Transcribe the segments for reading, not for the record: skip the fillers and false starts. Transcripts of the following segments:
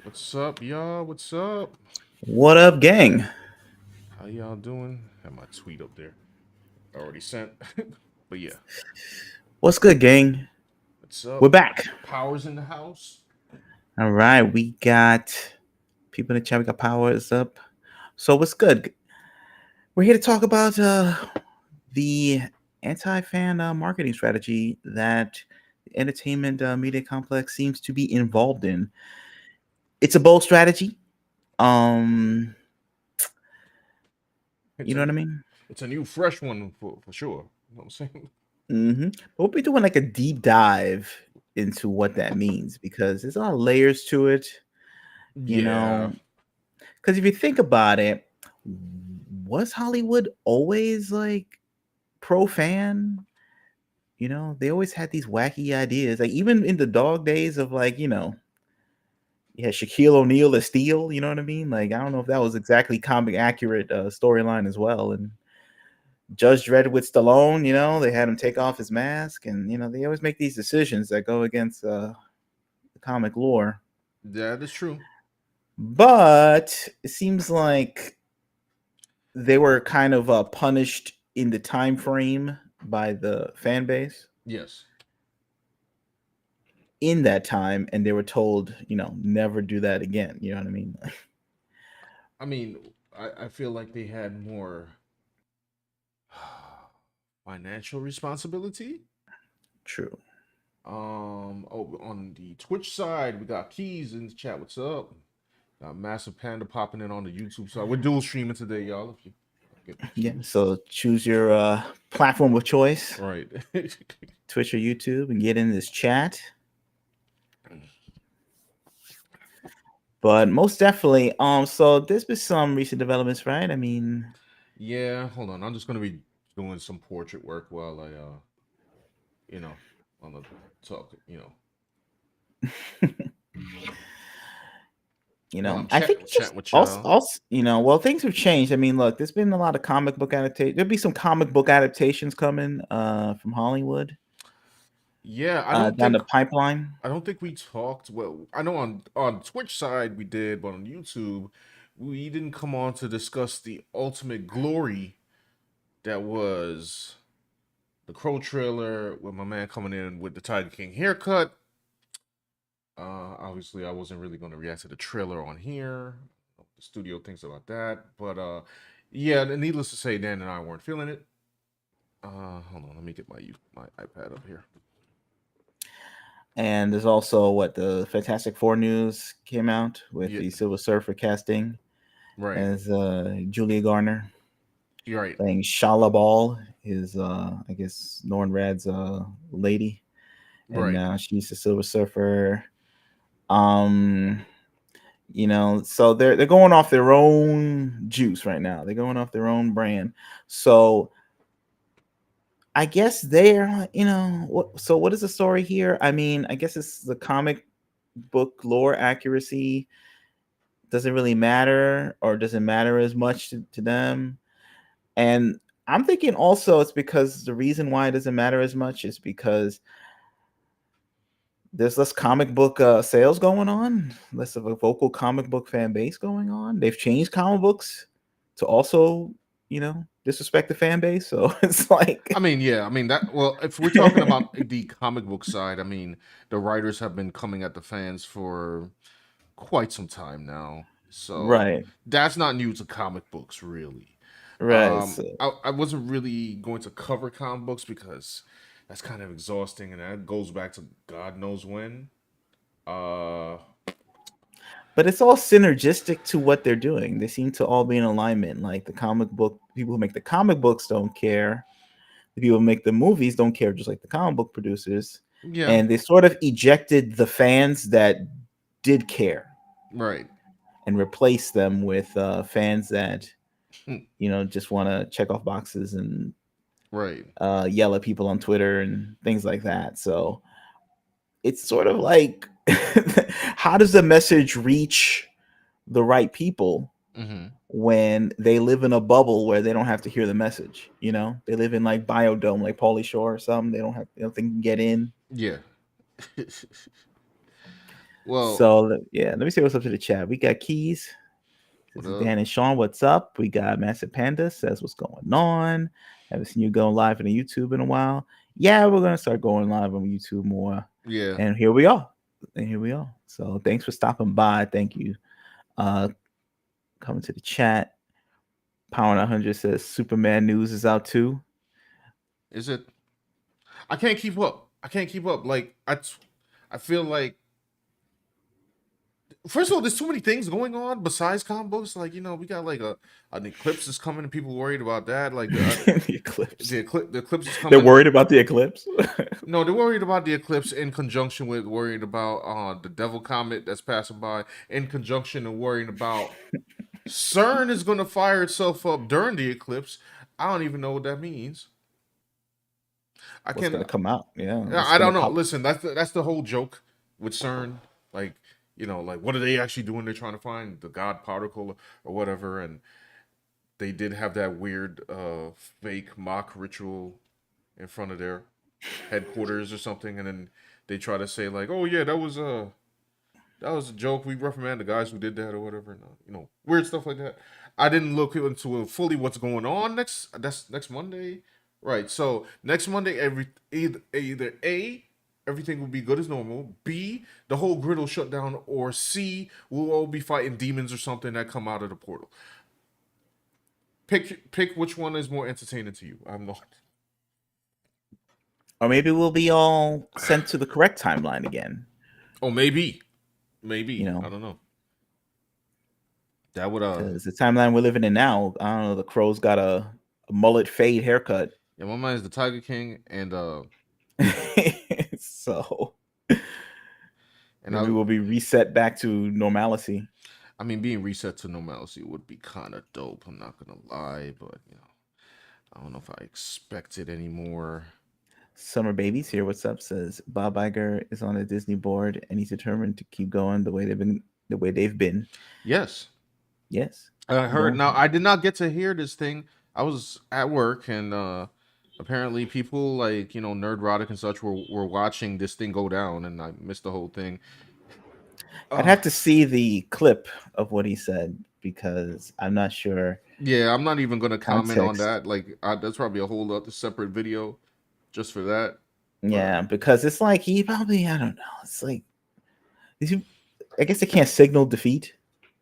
What's up, y'all? What's up? What up, gang? How y'all doing? Have my tweet up there. Already sent. But yeah, What's good, gang? what's We're up? back. Powers in the house. All right, we got people in the chat. We got powers up. So what's good? We're here to talk about the anti-fan marketing strategy that the entertainment media complex seems to be involved in. It's a bold strategy. Um, It's you know a what I mean? it's a new fresh one for sure. You know what I'm saying? We'll be doing like a deep dive into what that means because there's a lot of layers to it. You Yeah, know, because if you think about it, was Hollywood always like pro fan? They always had these wacky ideas. Like even in the dog days of yeah, Shaquille O'Neal as Steel. You know what I mean? Like I don't know if that was exactly comic accurate storyline as well. And Judge Dredd with Stallone, they had him take off his mask, and they always make these decisions that go against the comic lore. that is true. But it seems like they were kind of punished in the time frame by the fan base Yes. in that time, and they were told, never do that again. You know what I mean? I mean, I feel like they had more financial responsibility. True. Oh, on the Twitch side, we got Keys in the chat. What's up? Got Massive Panda popping in on the YouTube side. We're dual streaming today, y'all. If you get Yeah. confused, So choose your platform of choice, right? Twitch or YouTube, and get in this chat. But most definitely, so there's been some recent developments, right? I mean, Yeah, hold on. I'm just gonna be doing some portrait work while I you know, on the talk. While I'm I think it's chatting just with also, y'all. also, well, things have changed. I mean, look, there's been a lot of comic book adaptation. There'll be some comic book adaptations coming from Hollywood Yeah, I don't down think the pipeline. I don't think we talked. Well, I know on Twitch side we did, but on YouTube we didn't come on to discuss the ultimate glory that was the Crow trailer with my man coming in with the Tiger King haircut. Obviously, I wasn't really going to react to the trailer on here. What the studio thinks about that, but yeah. Needless to say, Dan and I weren't feeling it. Hold on, let me get my iPad up here. And there's also what the Fantastic Four news came out with Yeah, the Silver Surfer casting right, as Julia Garner you're right, playing Shala Ball, his I guess Norn Rad's lady, and right. now she's the Silver Surfer. Um, so they're going off their own juice right now. They're going off their own brand. So I guess they're, so what is the story here? I mean, I guess it's the comic book lore accuracy doesn't really matter, or doesn't matter as much to them. And I'm thinking also it's because the reason why it doesn't matter as much is because there's less comic book sales going on, less of a vocal comic book fan base going on. They've changed comic books to also, disrespect the fan base. So it's I like, mean, yeah, I mean that. Well, if we're talking about the comic book side, I mean, the writers have been coming at the fans for quite some time now, so right, that's not new to comic books, really. right. So, I wasn't really going to cover comic books because that's kind of exhausting, and that goes back to God knows when. Uh, but it's all synergistic to what they're doing. They seem to all be in alignment. Like the comic book people who make the comic books don't care. The people who make the movies don't care, just like the comic book producers. yeah, And they sort of ejected the fans that did care right, and replaced them with fans that Hmm, just want to check off boxes and right, yell at people on Twitter and things like that. So it's sort of like, how does the message reach the right people hmm, when they live in a bubble where they don't have to hear the message? They live in like Biodome, like Pauly Shore or something. They don't think can get in. yeah, Well, So yeah, let me say what's up to the chat. We got Keys. what This is up? Dan and Sean. What's up? We got Massive Panda says what's going on. Haven't seen you go live on YouTube in a while. Yeah, we're gonna start going live on YouTube more. Yeah. And here we are. And here we are. So thanks for stopping by. Thank you. Uh Coming to the chat. Power 100 says Superman news is out too. Is it? I can't keep up. I can't keep up. Like I feel like first of all, there's too many things going on besides comic books. Like we got like an eclipse is coming, and people worried about that. Like The eclipse. the eclipse is They're coming. worried about the eclipse. No, they're worried about the eclipse in conjunction with worried about the devil comet that's passing by. In conjunction and worrying about CERN is going to fire itself up during the eclipse. I don't even know what that means. I What's can gonna come out? Yeah, what's I gonna don't know. pop? Listen, that's the whole joke with CERN. Like like what are they actually doing? They're trying to find the God particle or whatever, and they did have that weird fake mock ritual in front of their headquarters or something, and then they try to say like, "Oh yeah, that was a joke. We reprimand the guys who did that or whatever." And, weird stuff like that. I didn't look into fully what's going on next. That's next Monday, right? So next Monday, either A, everything will be good as normal. B, the whole grid will shut down, or C, we'll all be fighting demons or something that come out of the portal. Pick which one is more entertaining to you. I'm not. Or maybe we'll be all sent to the correct timeline again. Oh, maybe, You maybe I know, don't know. That would because the timeline we're living in now, I don't know. The crow's got a mullet fade haircut, Yeah, my mind is the Tiger King, so and maybe we'll be reset back to normalcy. I mean, being reset to normalcy would be kind of dope. I'm not gonna lie, but I don't know if I expect it anymore. Summer Babies here. What's up? Says Bob Iger is on a Disney board and he's determined to keep going the way they've been. Yes, Yes, I keep heard. going. Now, I did not get to hear this thing. I was at work, and apparently, people like Nerdrotic and such were watching this thing go down, and I missed the whole thing. I'd Uh, have to see the clip of what he said because I'm not sure yeah, I'm not even gonna comment on context. that. Like, that's probably a whole other separate video just for that. But Yeah, because it's like he probably I don't know. It's like I guess they can't signal defeat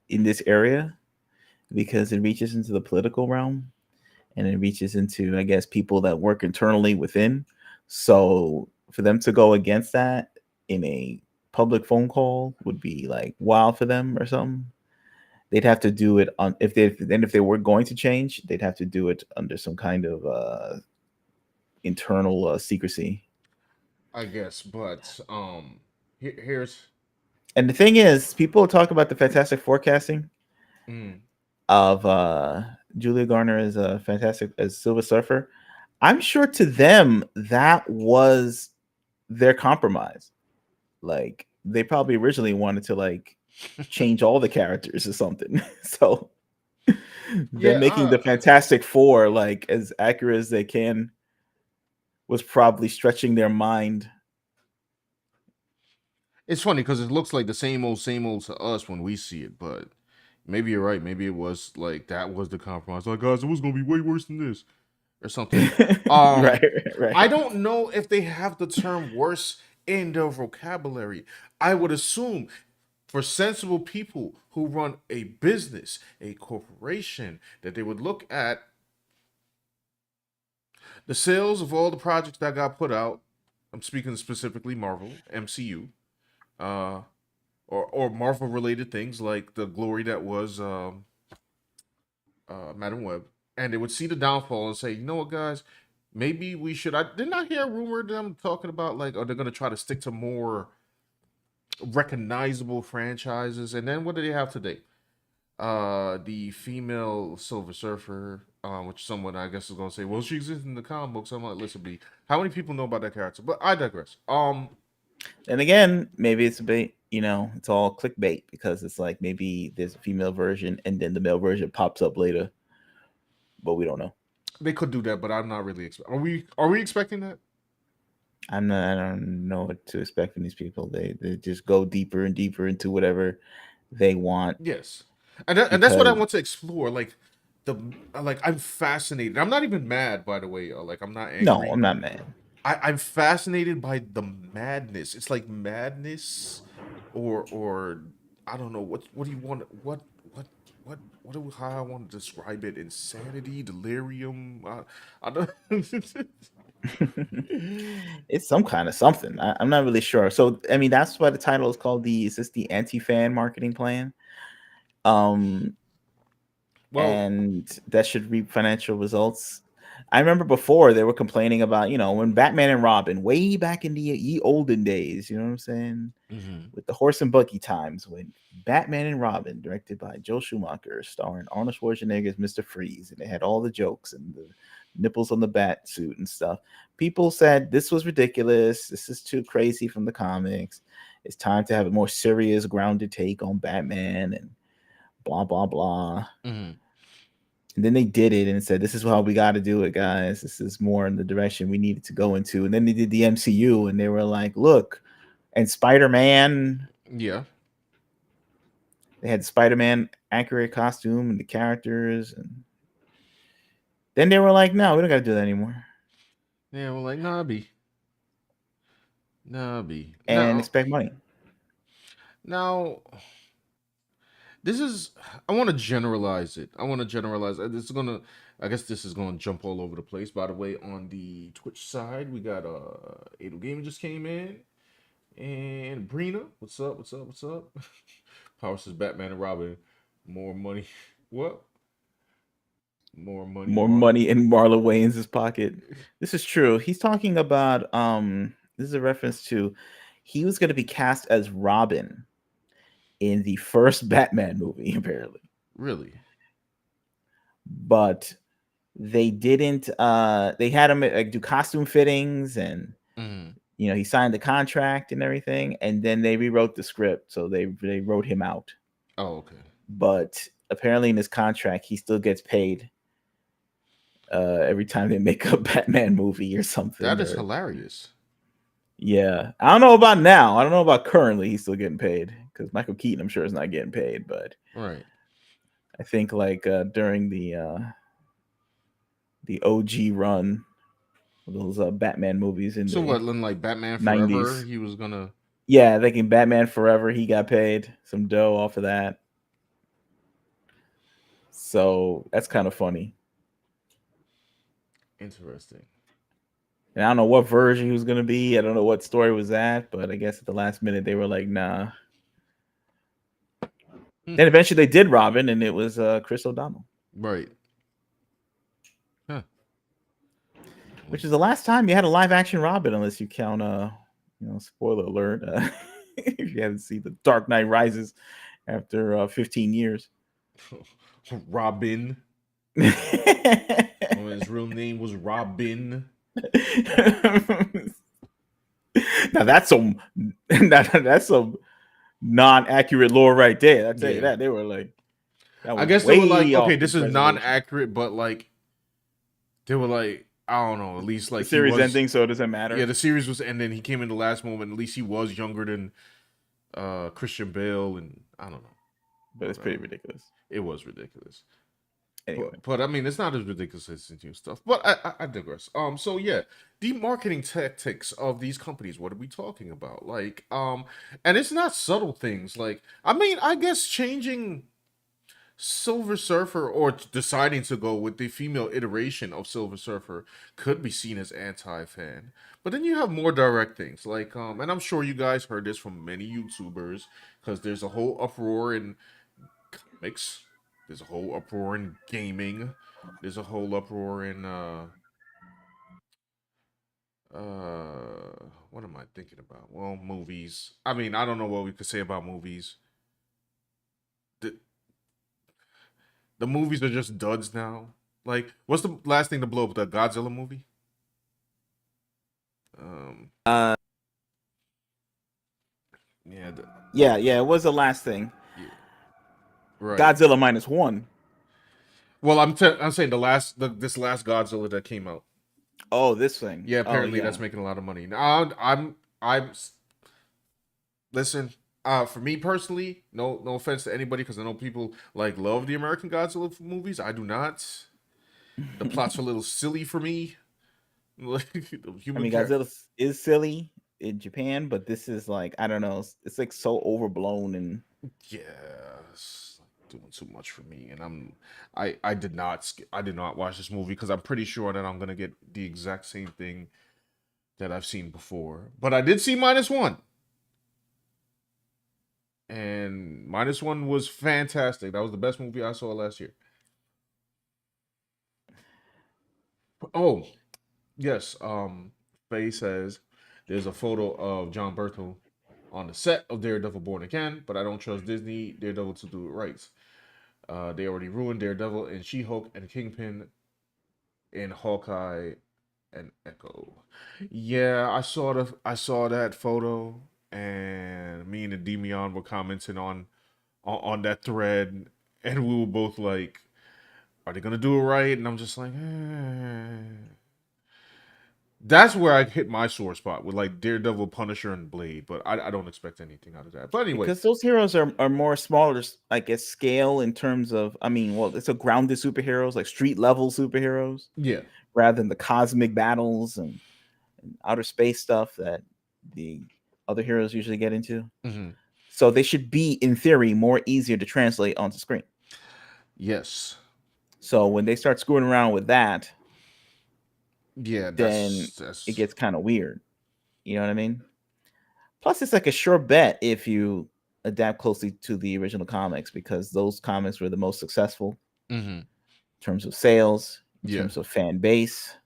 in this area because it reaches into the political realm and it reaches into I guess people that work internally within. So for them to go against that in a public phone call would be like wild for them or something. They'd have to do it on if they were going to change, they'd have to do it under some kind of internal secrecy. I guess, but here's And the thing is, people talk about the fantastic forecasting mm, of Julia Garner as a fantastic as Silver Surfer. I'm sure to them that was their compromise. Like they probably originally wanted to like change all the characters or something. So them yeah. making the Fantastic Four like as accurate as they can was probably stretching their mind. It's funny because it looks like the same old to us when we see it, but maybe you're right. Maybe it was like that was the compromise. Like, guys, it was gonna be way worse than this, or something. Right, Um, I right. don't know if they have the term worse in their vocabulary. I would assume for sensible people who run a business, a corporation, that they would look at the sales of all the projects that got put out. I'm speaking specifically Marvel, MCU, uh, or Marvel related things like the glory that was Madam Web, and they would see the downfall and say, you know what, guys, maybe we should. I did not hear a rumor of them talking about like, are they going to try to stick to more recognizable franchises? And then what do they have today? The female Silver Surfer, which someone I guess is going to say, well, she exists in the comic books. I'm like, listen, B, how many people know about that character? But I digress. And again, maybe it's a bit, it's all clickbait because it's like maybe there's a female version and then the male version pops up later, but we don't know. They could do that, but I'm not really. Are we expecting that? I don't know what to expect from these people. They just go deeper and deeper into whatever they want Yes, and that's what I because want to explore. Like the like I'm fascinated. I'm not even mad, by the way. Like I'm not no, angry. I'm not mad. I'm fascinated by the madness. It's like madness, or I don't know what do you want? How I want to describe it? Insanity, delirium. I don't. It's some kind of something. I'm not really sure. So I mean, that's why the title is called the. Is this the anti-fan marketing plan? Um, Well, and that should reap financial results. I remember before they were complaining about, when Batman and Robin, way back in the ye olden days, you know what I'm saying? mhm, With the horse and buggy times, when Batman and Robin, directed by Joe Schumacher, starring Arnold Schwarzenegger as Mr. Freeze, and they had all the jokes and the nipples on the bat suit and stuff. People said this was ridiculous. This is too crazy from the comics. It's time to have a more serious, grounded take on Batman and blah blah blah. mhm. And then they did it and said, "This is how we got to do it, guys. This is more in the direction we needed to go into." And then they did the MCU, and they were like, "Look," and Spider Man. Yeah, They had Spider Man accurate costume and the characters, and then they were like, "No, we don't got to do that anymore," yeah. Well, like Nabi. and Now, expect money. now, this is. I want to generalize it. I want to generalize. This is gonna. I guess this is gonna jump all over the place. By the way, on the Twitch side, we got Ado Gamer just came in, and Brina. What's up? What's up? What's up? Power says Batman and Robin. More money. What? More money, More Marlon. money in Marlon Wayans' pocket. This is true. He's talking about. This is a reference to. He was going to be cast as Robin in the first Batman movie, apparently, Really? but they didn't. They had him like do costume fittings, and Mm. he signed the contract and everything, and then they rewrote the script, so they wrote him out. Oh, okay. But apparently, in his contract, he still gets paid every time they make a Batman movie or something. That is Or hilarious. yeah, I don't know about now. I don't know about currently. He's still getting paid because Michael Keaton, I'm sure, is not getting paid. But Right. I think like during the OG run of those Batman movies in So the what? Then like Batman Forever, 90s. he was gonna. Yeah, I think in Batman Forever, he got paid some dough off of that. So that's kind of funny. Interesting. And I don't know what version he was going to be. I don't know what story was that, but I guess at the last minute they were like, nah. Hmm. Then eventually they did Robin, and it was Chris O'Donnell, Right. Huh. which is the last time you had a live action Robin, unless you count, spoiler alert, if you haven't seen The Dark Knight Rises after 15 years. Robin. When his real name was Robin. Now that's some non-accurate lore right there. I tell you Yeah. that they were like that I was guess they were like, way okay, off the this is reservation. non-accurate, but like they were like, I don't know. At least The like he series was. ending, so it doesn't Yeah, matter. the series was ending. He came in the last moment. At least he was younger than Christian Bale, and I don't know. But it's pretty ridiculous. It was ridiculous. Anyway, But I mean, it's not as ridiculous as new stuff. But I digress. So yeah, the marketing tactics of these companies. What are we talking about? Like, and it's not subtle things. Like, I mean, I guess changing Silver Surfer or deciding to go with the female iteration of Silver Surfer could be seen as anti-fan. But then you have more direct things like, and I'm sure you guys heard this from many YouTubers because there's a whole uproar in comics. There's a whole uproar in gaming. There's a whole uproar in what am I thinking about? Well, movies. I mean, I don't know what we could say about movies. The the movies are just duds now. Like, what's the last thing to blow up? The Godzilla movie? Um, uh, yeah, yeah, it was the last thing. yeah, right. Godzilla -1. Well, I'm saying this last Godzilla that came out. Oh, this thing. Yeah, Oh apparently that's yeah. making a lot of money. Now, I'm listen. For me personally, no offense to anybody, because I know people like love the American Godzilla movies. I do not. The plots are a little silly for me. Like the I human mean, cat. Godzilla is silly in Japan, but this is like I don't know. It's like so overblown and Yeah, it's doing too much for me, and I did not I did not watch this movie because I'm pretty sure that I'm gonna get the exact same thing that I've seen before. But I did see minus one, and minus one was fantastic. That was the best movie I saw last year. Oh yes, Faye says there's a photo of John Berthel on the set of Daredevil Born Again, but I don't trust Disney Daredevil to do it right. They already ruined Daredevil and She-Hulk and Kingpin in Hawkeye and Echo. Yeah, I saw that photo, and me and the Demion were commenting on that thread, and we were both like, "Are they gonna do it right?" And I'm just like, That's where I hit my sore spot with like Daredevil, Punisher, and Blade. But I don't expect anything out of that. But anyway, because those heroes are more smaller, like at scale in terms of. I mean, well, it's a grounded superheroes, like street level superheroes, yeah, rather than the cosmic battles and outer space stuff that the other heroes usually get into. hmm So they should be, in theory, more easier to translate onto screen. yes, So when they start screwing around with that, yeah, then it that's gets kind of weird. You know what I mean? Plus, it's like a sure bet if you adapt closely to the original comics because those comics were the most successful in hmm terms of sales, in yeah, terms of fan base.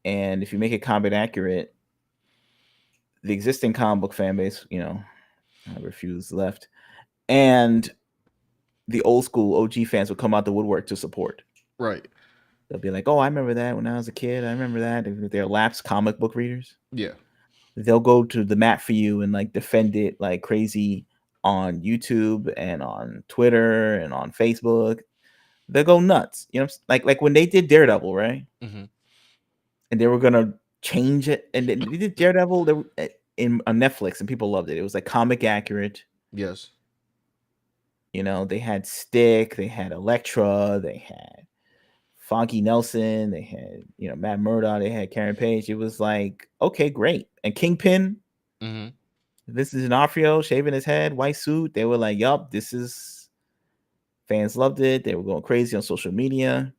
And if you make it combat accurate, the existing comic book fan base, however few is left, and the old school OG fans will come out the woodwork to support. right, They'll be like, "Oh, I remember that when I was a kid. I remember that." If they're lapsed comic book readers, yeah, they'll go to the mat for you and like defend it like crazy on YouTube and on Twitter and on Facebook. They'll go nuts. Like when they did Daredevil, right? hmm And they were gonna change it, and they did Daredevil in on Netflix, and people loved it. It was like comic accurate. yes, They had Stick, they had Elektra, they had Foggy Nelson, they had Matt Murdock, they had Karen Page. It was like okay, great. And Kingpin, hmm this is D'Onofrio shaving his head, white suit. They were like, "Yup, this is." Fans loved it. They were going crazy on social media.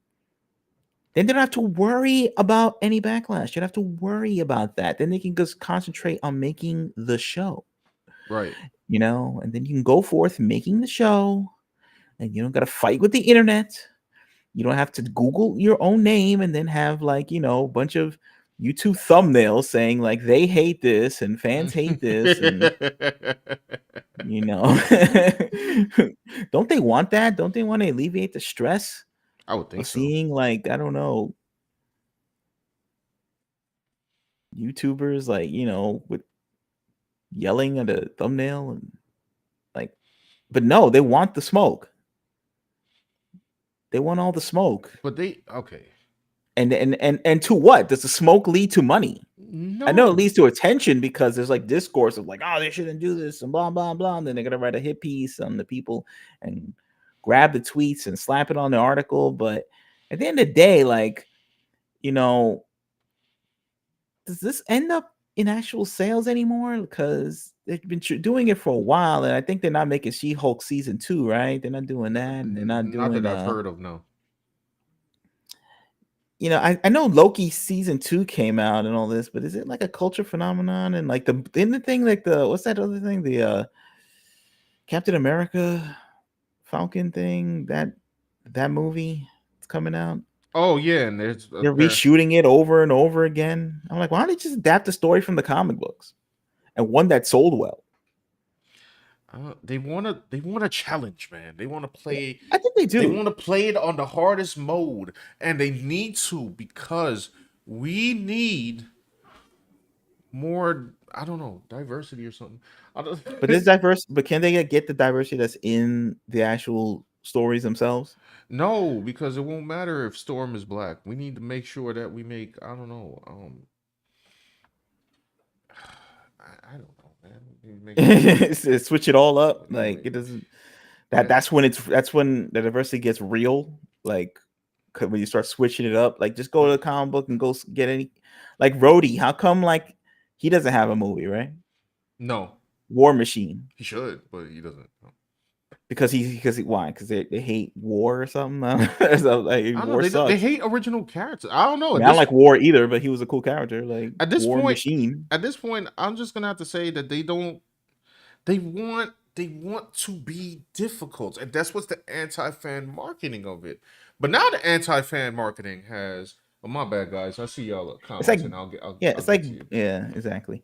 Then they don't have to worry about any backlash. You don't have to worry about that. Then they can just concentrate on making the show, right. and then you can go forth making the show, and you don't got to fight with the internet. You don't have to Google your own name and then have like, a bunch of YouTube thumbnails saying like they hate this and fans hate this and you know don't they want that? Don't they want to alleviate the stress I would of think so. seeing like, I don't know, YouTubers like, with yelling at a thumbnail and like but no, they want the smoke. They want all the smoke. But they okay. And to what? Does the smoke lead to money? I know it No. leads to attention because there's like discourse of like, oh, they shouldn't do this and blah blah blah. And then they're gonna write a hit piece on the people and grab the tweets and slap it on the article. But at the end of the day, like, you know, does this end up in actual sales anymore? Because they've been doing it for a while, and I think they're not making She-Hulk season 2, right? They're not doing that, and they're not Not doing that I've heard of, no. I know Loki season 2 came out and all this, but is it like a culture phenomenon? And like the thing, like the what's that other thing? The Captain America Falcon thing, that movie it's coming out. Oh yeah, and there's a They're pair. reshooting it over and over again. I'm like, why don't they just adapt the story from the comic books and one that sold well? They want to challenge, man. They want to Yeah, play. I think they They do. want to play it on the hardest mode, and they need to because we need more. I don't know, diversity or something. I don't, But there's diverse. But can they get the diversity that's in the actual stories themselves? No, because it won't matter if Storm is black. We need to make sure that we make, I don't know, I don't know, man. We need to make sure. Switch it all up. We Like make, it doesn't. yeah. That's when the diversity gets real. Like when you start switching it up. Like just go to Mm. the comic book and go get any. Like Rhodey, how come like he doesn't have a movie, right? No, War Machine. he should, but he doesn't. No. Because he why? Because they hate war or something. So, like I don't know. war They sucks. hate original characters. I don't I know. mean, I don't like war either, but he was a cool character, like At this War point, Machine. at this point, I'm just gonna have to say that they don't. They want to be difficult, and that's what's the anti-fan marketing of it. But now the anti-fan marketing has. Oh, my bad, guys. I see y'all It's like commenting. I'll yeah, I'll it's get like to you. yeah, exactly.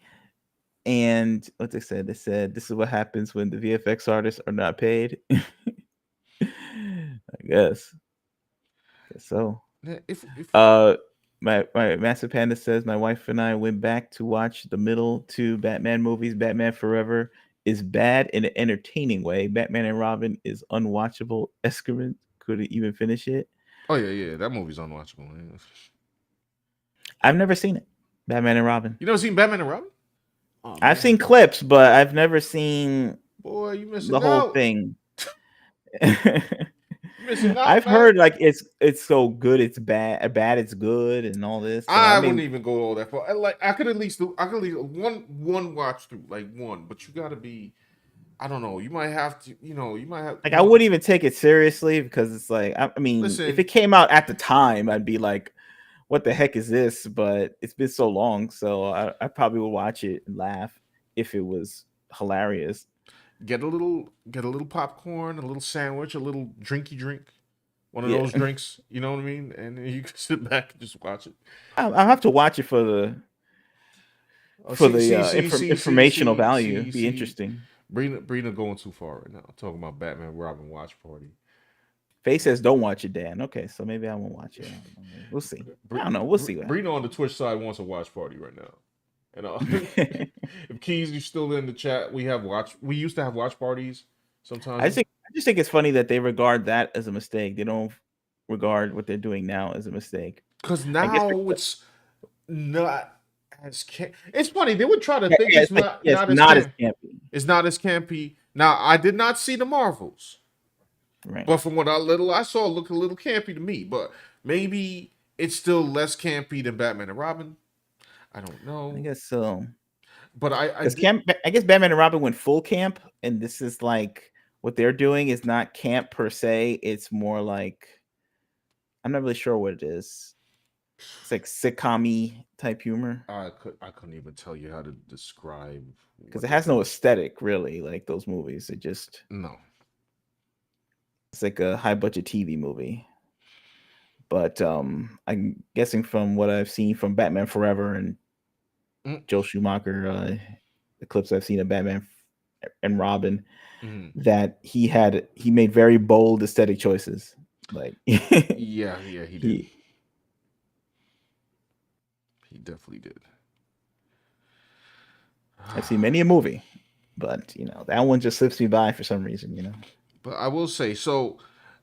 And what they said this is what happens when the VFX artists are not paid. I guess. Guess so. Yeah, if Uh my Massive Panda says my wife and I went back to watch the middle two Batman movies. Batman Forever is bad in an entertaining way. Batman and Robin is unwatchable excrement. Couldn't even finish it. Oh yeah, that movie's unwatchable. Man. I've never seen it. Batman and Robin. You never seen Batman and Robin? Oh I've man, seen clips, but I've never seen boy, you the missing whole out. thing. You missing out, I've man. heard like it's so good, it's bad, it's good, and all this. So I I wouldn't mean, even go all that far. Like I could at least do. I could at least one watch through, like one. But you got to be. I don't know. You might have to. You might have. like I wouldn't even take it seriously because it's like I mean, if it Listen. came out at the time, I'd be like, "What the heck is this?" But it's been so long, so I probably would watch it and laugh if it was hilarious. Get a little popcorn, a little sandwich, a little drinky drink, one of Yeah, those drinks. You know what I mean? And then you can sit back and just watch it. I'll have to watch it for the Oh, informational value. Be interesting. Brina going too far right now. Talking about Batman Robin watch party. Faye says don't watch it, Dan. Okay, so maybe I won't watch it. We'll see. I don't know. We'll see what Brina happens. on the Twitch side wants a watch party right now. And if Keys, you still in the chat, we used to have watch parties sometimes. I just think it's funny that they regard that as a mistake. They don't regard what they're doing now as a mistake. Because I guess now it's not as it's funny, they would try to yeah, think yeah, it's it's like not yeah, it's not as not as camp campy, it's not as campy. Now I did not see the Marvels, right? but from what I saw, it looked a little campy to me. But maybe it's still less campy than Batman and Robin. I don't I know. guess so. But I Because did. I guess Batman and Robin went full camp, and this is like what they're doing is not camp per se. It's more like I'm not really sure what it is. It's like sitcom type humor I couldn't even tell you how to describe because what it they're has no doing. aesthetic really. Like those movies, No. it's like a high budget TV movie. But I'm guessing from what I've seen from Batman Forever and Mm, Joe Schumacher, the clips I've seen of Batman and Robin, mhm. that he made very bold aesthetic choices. Like Yeah, he did. he, He definitely did. I've seen many a movie, but that one just slips me by for some reason. But I will say so.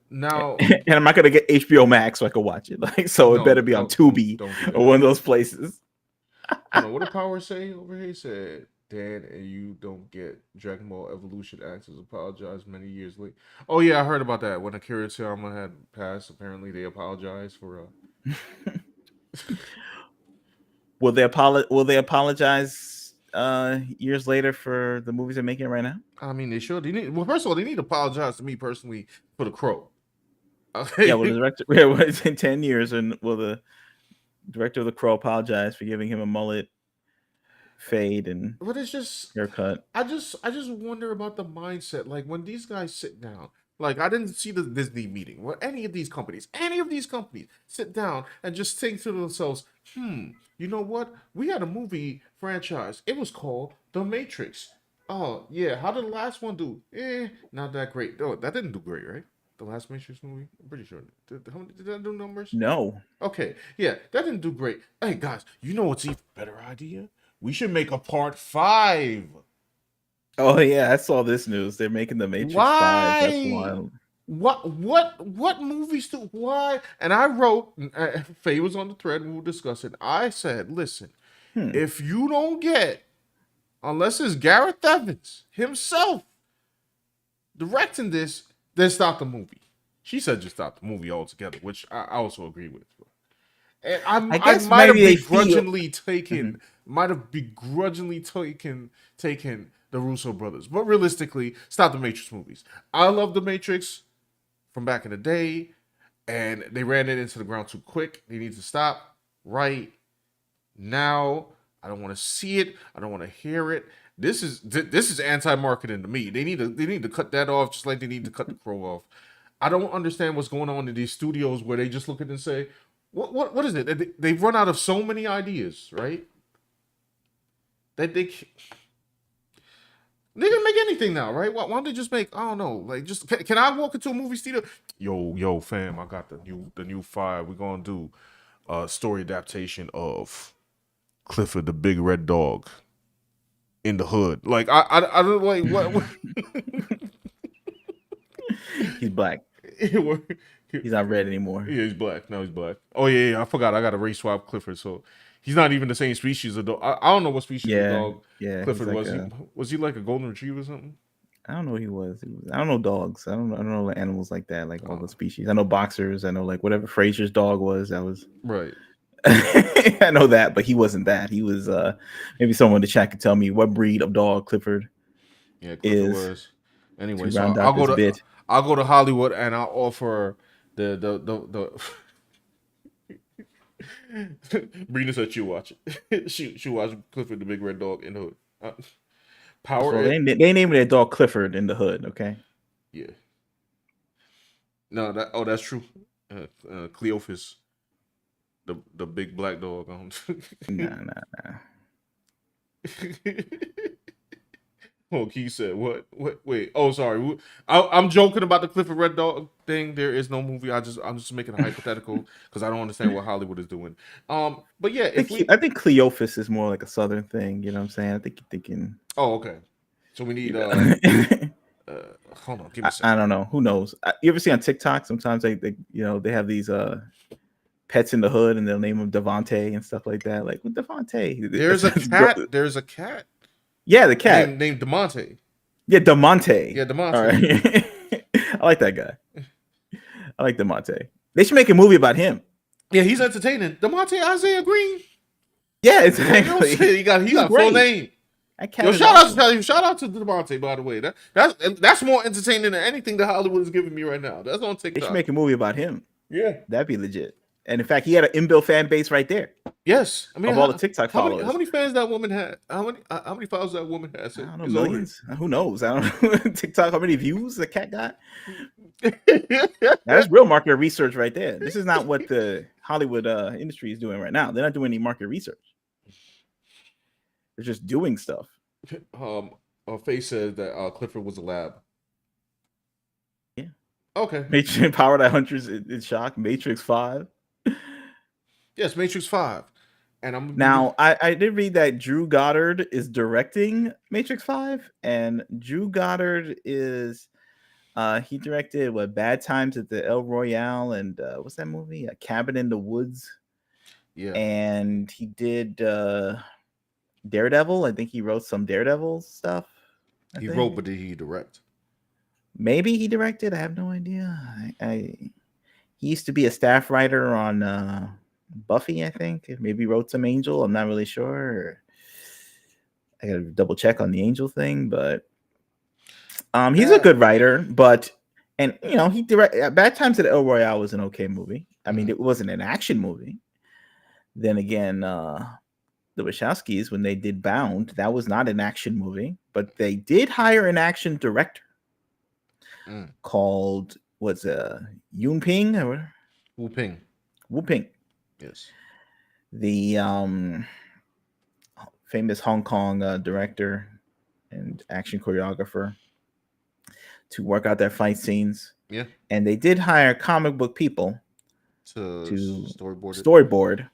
Now, And I'm not gonna get HBO Max so I can watch it. Like, so it no, better be on don't Tubi don't do or that. one of those places. Hold on, what did Power say over here? He said, "Dan, and you don't get Dragon Ball Evolution actors apologize many years late." Oh yeah, I heard about that. When Akira Toriyama had passed, apparently they apologized for. Will they apologize years later for the movies they're making right now? I mean, they should. Well, first of all, they need to apologize to me personally for the crow. Yeah, will Okay, the director yeah, in 10 years, and will the director of The Crow apologize for giving him a mullet fade and but it's just haircut? I just wonder about the mindset. Like when these guys sit down, like I didn't see the Disney meeting where any of these companies sit down and just think to themselves, you know what? We had a movie franchise. It was called The Matrix. Oh yeah, how did the last one do? Not that great. Oh, that didn't do great, right? The last Matrix movie? I'm pretty sure. How many did that do numbers? No. Okay, yeah, that didn't do great. Hey guys, you know what's even better idea? We should make a part 5. Oh yeah, I saw this news. They're making the Matrix 5. That's Why? wild. what movies do why? And I wrote. Faye was on the thread. We were discussing. I said, listen, Hmm. if you don't get, unless it's Gareth Evans himself directing this, then stop the movie. She said just stop the movie altogether, which I also agree with. And I I guess might maybe have they feel. begrudgingly Mhm. taken the Russo brothers, but realistically, stop the Matrix movies. I love the Matrix from back in the day, and they ran it into the ground too quick. They need to stop right now. I don't want to see it. I don't want to hear it. This is anti-marketing to me. They need to cut that off, just like they need to cut the Crow off. I don't understand what's going on in these studios where they just look at it and say, what is it? They've run out of so many ideas, right? That they can make anything now, right? Why don't they just make, I don't know, like, just can I walk into a movie theater? Yo, fam, I got the new five. We're gonna do a story adaptation of Clifford the Big Red Dog in the hood. Like I don't like what. He's black. Yeah, He's not red anymore. he's black. No, he's black. Oh yeah, I forgot. I got a race swap Clifford, so he's not even the same species of dog. I don't know what species of Yeah, dog yeah. He's Clifford like was. a. Was he like a golden retriever or something? I don't know what he was. I don't know dogs. I don't know animals like that, like all Oh, the species. I know boxers. I know like whatever Frazier's dog was. That was. right. I know that, but he wasn't that. He was maybe someone in the chat could tell me what breed of dog Clifford Yeah, Clifford is was. Anyway, to so round out this bit. I'll go to Hollywood and I'll offer the Brina said she watch it. she watch Clifford the Big Red Dog in the hood. Power So it. they named their dog Clifford in the hood. Okay. Yeah. No, that's true. Cleophas, the big black dog. Nah, nah. Oh, Key said what? What? Wait. Oh, sorry. I'm joking about the Clifford Red Dog thing. There is no movie. I'm just making a hypothetical because I don't understand what Hollywood is doing. But yeah, if we. I think Cleophas is more like a southern thing. You know what I'm saying? I think you're thinking. Oh, okay. So we You need know. uh hold on, give me a I second. don't know. Who knows? You ever see on TikTok? Sometimes they they have these pets in the hood and they'll name them Devontae and stuff like that. Like with Devontae, There's a cat. There's a cat yeah, the cat. named Demonte. Yeah, Demonte. Yeah, All Demonte. right, I like that guy. I like Demonte. They should make a movie about him. Yeah, he's entertaining. Demonte Isaiah Green. Yeah, You know what I'm exactly. saying? He He's got a full great. name. That Yo, cat is awesome. shout out to Demonte, by the way. That's more entertaining than anything that Hollywood is giving me right now. That's on They should TikTok. make a movie about him. Yeah. That'd be legit. And in fact, he had an inbuilt fan base right there Yes. I mean, of all the TikTok how followers. many fans that woman had? How many followers that woman has? I don't know, It's over. millions. Who knows? I don't know. TikTok, how many views the cat got? That's real market research right there. This is not what the Hollywood industry is doing right now. They're not doing any market research. They're just doing stuff. Face says that Clifford was a lab. Yeah. Okay. Matrix Powered at Hunters in shock. Matrix 5. Yes, Matrix 5. And I'm gonna be Now, I did read that Drew Goddard is directing Matrix 5, and Drew Goddard is he directed what Bad Times at the El Royale and what's that movie? A Cabin in the Woods. yeah. And he did Daredevil. I think he wrote some Daredevil stuff. He wrote, but did he direct? Maybe he directed. I have no idea. He used to be a staff writer on Buffy, I think. Maybe wrote some Angel. I'm not really sure. I gotta double check on the Angel thing, but he's a good writer. But he direct Bad Times at El Royale was an okay movie. I mean, it wasn't an action movie. Then again, the Wachowskis, when they did Bound, that was not an action movie, but they did hire an action director called Yoon Ping or Wu Ping. Wu Ping. Yes. The famous Hong Kong director and action choreographer to work out their fight scenes. Yeah. And they did hire comic book people to storyboard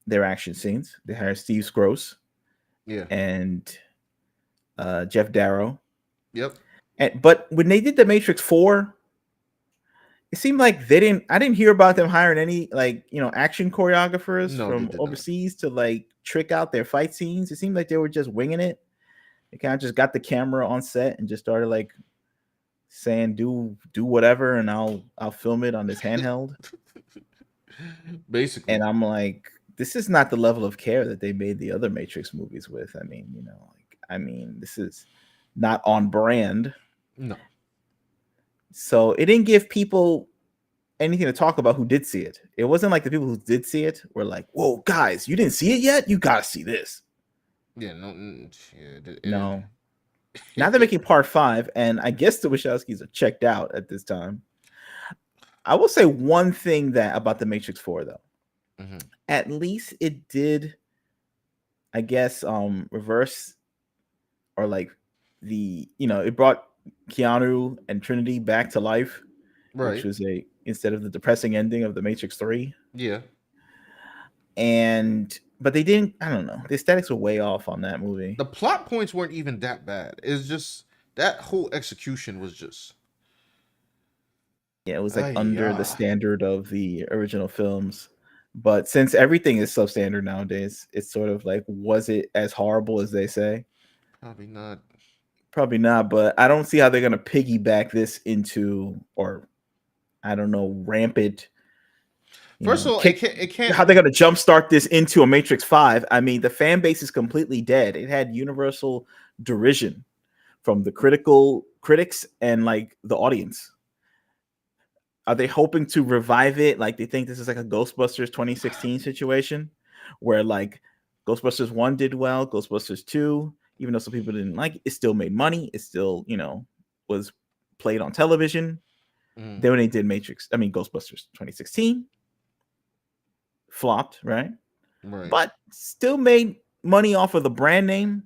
their action scenes. They hired Steve Scrose. Yeah. And Jeff Darrow. Yep. But when they did the Matrix 4, it seemed like they didn't. I didn't hear about them hiring any like action choreographers No, they from did not. overseas to like trick out their fight scenes. It seemed like they were just winging it. They kind of just got the camera on set and just started like saying do whatever, and I'll film it on this handheld. And Basically, I'm like, this is not the level of care that they made the other Matrix movies with. I mean, this is not on brand. no. So it didn't give people anything to talk about who did see it. It wasn't like the people who did see it were like, "Whoa, guys, you didn't see it yet? You gotta see this." Yeah, no. Yeah, No. Now they're making part 5, and I guess the Wachowskis are checked out at this time. I will say one thing that about the Matrix 4 though. Mhm. At least it did, I guess, reverse or like it brought Keanu and Trinity back to life, which Right. was a instead of the depressing ending of the Matrix 3. Yeah. And but they didn't, I don't know. The aesthetics were way off on that movie. The plot points weren't even that bad. It's just that whole execution was just. Yeah, it was like under the Yeah. standard of the original films. But since everything is substandard nowadays, it's sort of like, was it as horrible as they say? Probably not. Probably not, but I don't see how they're gonna piggyback this into, or I don't know, ramp it, First of all, it kick can't. It how can't. they're gonna jumpstart this into a Matrix 5. I mean, the fan base is completely dead. It had universal derision from the critics and like the audience. Are they hoping to revive it? Like they think this is like a Ghostbusters 2016 situation where like Ghostbusters 1 did well, Ghostbusters 2, even though some people didn't like it, it still made money. It still, was played on television. Mm, Then when they did Ghostbusters 2016, flopped, right? right. But still made money off of the brand name,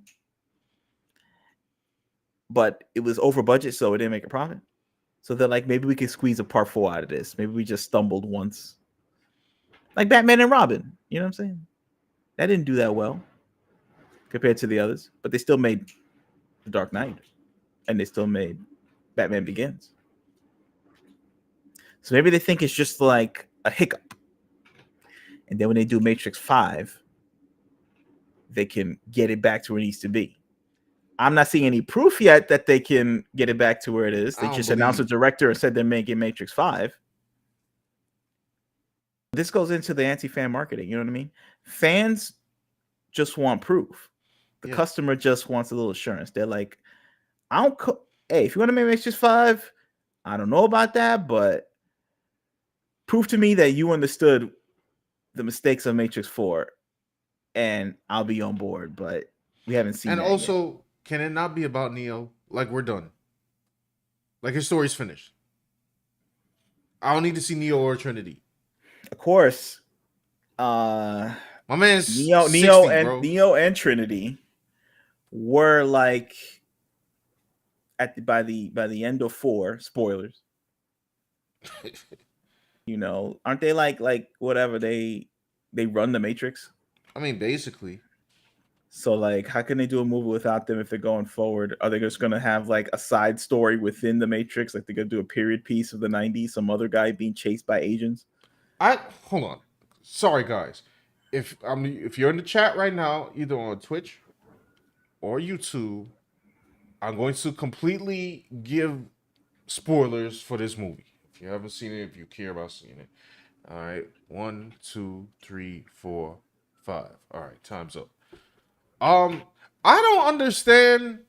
but it was over budget, so it didn't make a profit. So they're like, maybe we could squeeze a part 4 out of this. Maybe we just stumbled once. Like Batman and Robin. You know what I'm saying? That didn't do that well compared to the others, but they still made The Dark Knight and they still made Batman Begins. So maybe they think it's just like a hiccup. And then when they do Matrix 5, they can get it back to where it needs to be. I'm not seeing any proof yet that they can get it back to where it is. They I don't just announced a believe. director and said they're making Matrix 5. This goes into the anti-fan marketing. You know what I mean? Fans just want proof. The Yeah. customer just wants a little assurance. They're like, I don't. Hey, if you want to make Matrix 5, I don't know about that, but prove to me that you understood the mistakes of Matrix 4, and I'll be on board. But we haven't seen And that yet. also, can it not be about Neo? Like we're done. Like his story's finished. I don't need to see Neo or Trinity. Of course, uh, My man's Neo, Neo, 60, and bro. Neo and Trinity were like by the end of 4. Spoilers. Aren't they like whatever they run the Matrix? I mean, basically. So like, how can they do a movie without them if they're going forward? Are they just gonna have like a side story within the Matrix? Like they're gonna do a period piece of the '90s, some other guy being chased by agents? I hold on. Sorry, guys. If you're in the chat right now, either on Twitch or YouTube, I'm going to completely give spoilers for this movie. If you haven't seen it, if you care about seeing it. All right. 1, 2, 3, 4, 5. All right, time's up. Um, I don't understand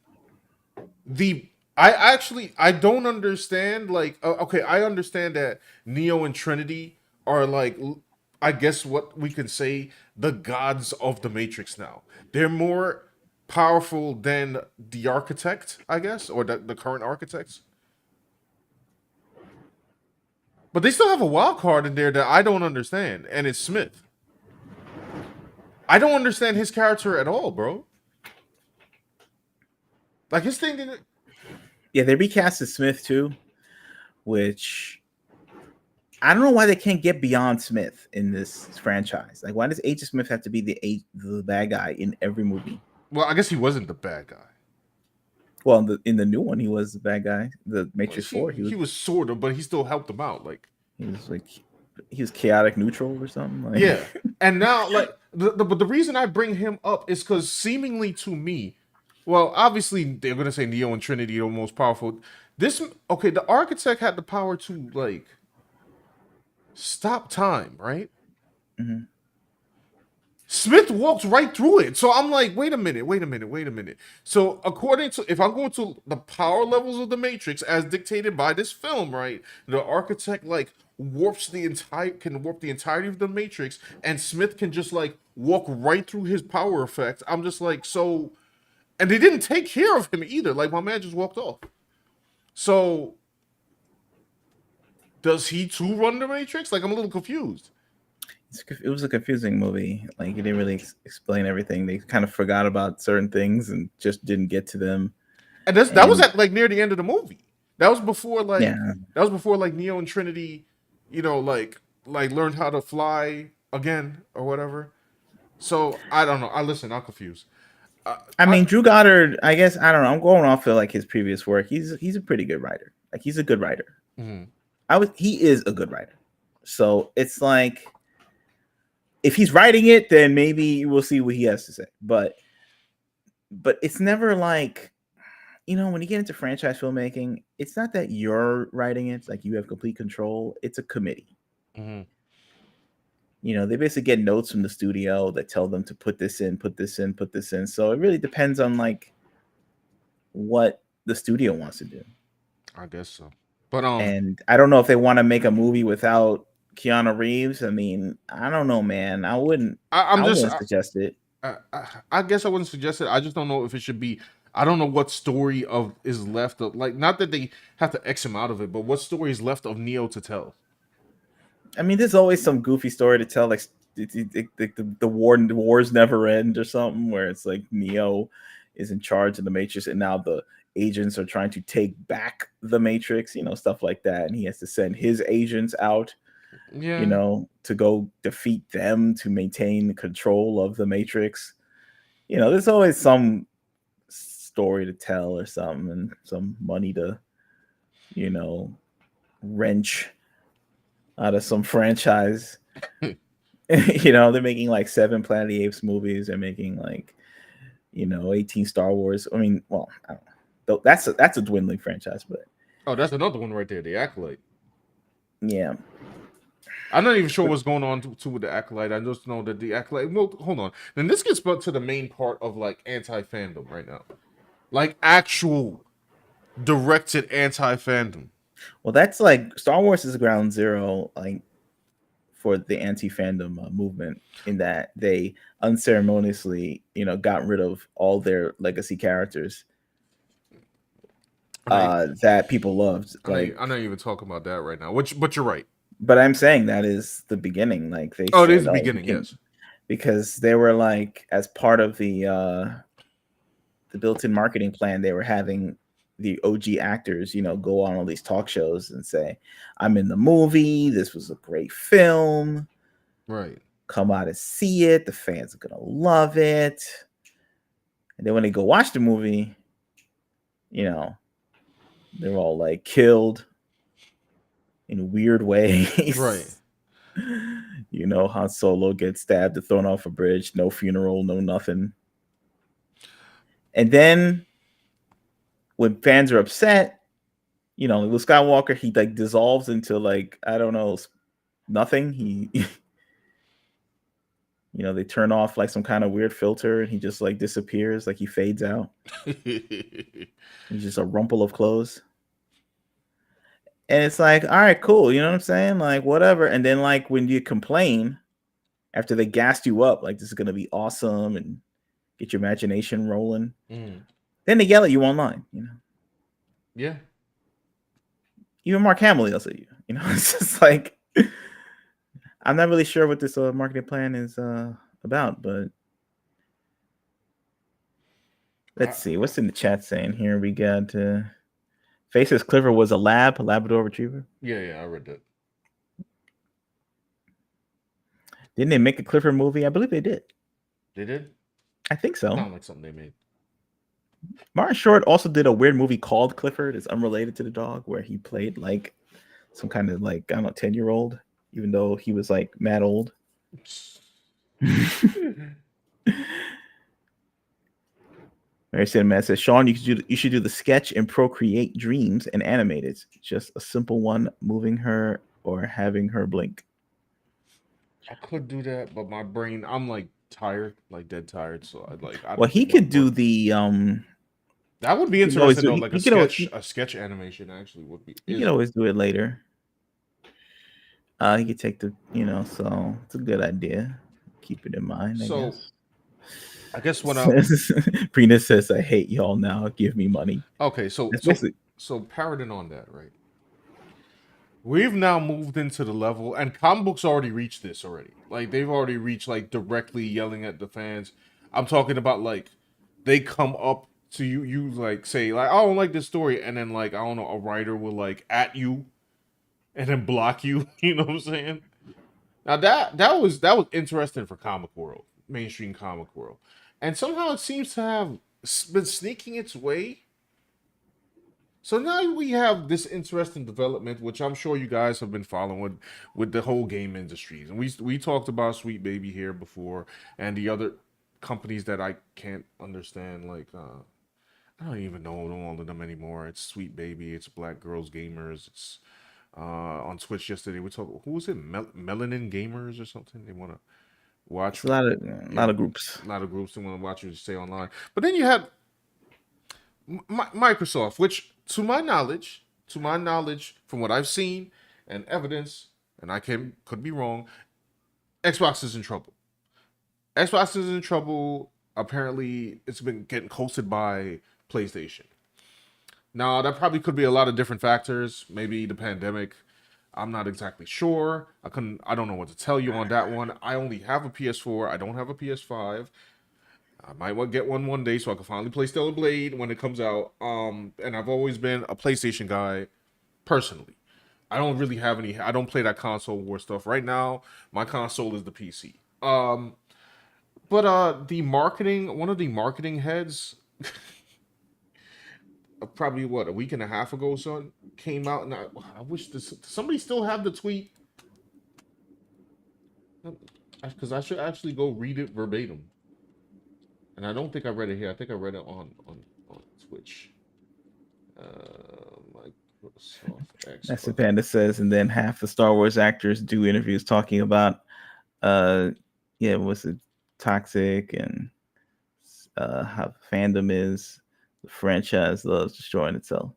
the I don't understand like okay, I understand that Neo and Trinity are like I guess what we can say the gods of the Matrix now. They're more powerful than the architect, I guess, or the current architects. But they still have a wild card in there that I don't understand, and it's Smith. I don't understand his character at all, bro. Like his thing didn't. Yeah, they recasted Smith too, which I don't know why they can't get beyond Smith in this franchise. Like, why does Agent Smith have to be the bad guy in every movie? Well, I guess he wasn't the bad guy. Well, in the new one, he was the bad guy. The Well, Matrix Four, he was sort of, but he still helped them out. Like, he was like he was chaotic neutral or something. Like, yeah. And now, like, but the reason I bring him up is because seemingly to me, well, obviously they're gonna say Neo and Trinity are the most powerful. This okay, the architect had the power to like stop time, right? mhm. Smith walks right through it. So I'm like, wait a minute, wait a minute, wait a minute. So according to if I'm going to the power levels of the Matrix as dictated by this film, right? The architect like can warp the entirety of the Matrix, and Smith can just like walk right through his power effect. I'm just like, so and they didn't take care of him either. Like my man just walked off. So does he too run the Matrix? Like I'm a little confused. It was a confusing movie. Like, it didn't really explain everything. They kind of forgot about certain things and just didn't get to them. And that was And at like near the end of the movie. That was before yeah, Neo and Trinity, like learned how to fly again or whatever. So I don't know. I listen. I'm confused. I I mean, Drew Goddard. I guess I don't know. I'm going off of like his previous work. He's a pretty good writer. Like, he's a good writer. mhm. He is a good writer. So it's like, if he's writing it, then maybe we'll see what he has to say. But it's never like, when you get into franchise filmmaking, it's not that you're writing it. It's like you have complete control. It's a committee. Mhm. They basically get notes from the studio that tell them to put this in, put this in, put this in. So it really depends on like what the studio wants to do. I guess so. But And I don't know if they want to make a movie without Keanu Reeves. I mean, I don't know, man. I'm I just wouldn't suggest it. I guess I wouldn't suggest it. I just don't know if it should be. I don't know what story of is left of like not that they have to X him out of it, but what story is left of Neo to tell. I mean, there's always some goofy story to tell, like the wars never end or something, where it's like Neo is in charge of the Matrix, and now the agents are trying to take back the Matrix, stuff like that, and he has to send his agents out, Yeah, to go defeat them to maintain control of the Matrix. There's always some story to tell or something, and some money to, you know, wrench out of some franchise. They're making like 7 Planet of the Apes movies. They're making like, 18 Star Wars. I mean, well, I don't know. That's a dwindling franchise, but oh, that's another one right there. The Acolyte. yeah. I'm not even sure But what's going on with the Acolyte. I just know that the Acolyte. Well, hold on. Then this gets back to the main part of like anti fandom right now, like actual directed anti fandom. well, that's like Star Wars is ground zero, like, for the anti-fandom movement, in that they unceremoniously, got rid of all their legacy characters I'm not, that people loved. Like, I'm not even talking about that right now. Which, but you're right. but I'm saying that is the beginning. Like, they Oh, it is said, the oh, we beginning. can, Yes. because they were like, as part of the built-in marketing plan, they were having the OG actors, go on all these talk shows and say, I'm in the movie. This was a great film. Right. Come out and see it. The fans are going to love it. And then when they go watch the movie, you know, they're all like killed in weird Right. ways. Han Solo gets stabbed and thrown off a bridge, no funeral, no nothing. And then when fans are upset, Luke Skywalker, he like dissolves into, like, I don't know, nothing. He they turn off like some kind of weird filter, and he just like disappears, like he fades out. He's just a rumple of clothes. And it's like, all right, cool. You know what I'm saying? Like, whatever. And then, like, when you complain after they gassed you up, like, this is going to be awesome and get your imagination rolling, Mm. then they yell at you online. Yeah. Even Mark Hamill yells at you. It's just like, I'm not really sure what this marketing plan is about, but I, let's see. What's in the chat saying here? We got Faces Cliver was a Labrador Retriever. yeah. I read that. Didn't they make a Clifford movie? I believe they did. They did. I think so. Sound like something they made. Martin Short also did a weird movie called Clifford. It's unrelated to the dog, where he played like some kind of like I don't know 10-year-old, even though he was like mad old. Mary Cinnamon says, Sean, you should do the sketch and Procreate dreams and animate it. Just a simple one, moving her or having her blink. I could do that, but my brain, I'm like tired, like dead tired. So I Well, don't he think it'll could do work. the That would be he could always interesting do though. Like a sketch animation actually would be he could is. always do it later. He could take the so it's a good idea. Keep it in mind, I So guess. I guess when I Prina says, "I hate y'all now. Give me money." okay, so That's so basically so parroting on that, right? We've now moved into the level, and comic books already reached this already. Like they've already reached like directly yelling at the fans. I'm talking about like they come up to you like say like I don't like this story, and then like I don't know a writer will like at you and then block you. You know what I'm saying? Now that was interesting for comic world, mainstream comic world, and somehow it seems to have been sneaking its way. So now we have this interesting development, which I'm sure you guys have been following with the whole game industries, and we talked about Sweet Baby here before, and the other companies that I can't understand, like I don't even know all of them anymore. It's Sweet Baby, it's Black Girls Gamers, it's on Twitch yesterday. We talked. Who was it? Melanin Gamers or something. They want to it's watch. a Yeah, lot of groups. a lot of groups that want to watch you stay online. But then you have Microsoft, which to my knowledge, from what I've seen and evidence, and I could be wrong, Xbox is in trouble. Xbox is in trouble. Apparently, it's been getting hosted by PlayStation. Now, that probably could be a lot of different factors. Maybe the pandemic. I'm not exactly sure. I don't know what to tell you on that one. I only have a PS4. I don't have a PS5. I might want to get one day so I can finally play Stellar Blade when it comes out. And I've always been a PlayStation guy personally. I don't really have any. I don't play that console war stuff right now. My console is the PC. But the marketing, one of the marketing heads, probably what a week and a half ago, son, came out, and I wish this somebody still have the tweet because I should actually go read it verbatim. And I don't think I read it here. I think I read it on Twitch. Microsoft That's what Xbox. Panda says, and then half the Star Wars actors do interviews talking about, uh, yeah, what's it, toxic and how fandom is, the franchise loves destroying itself.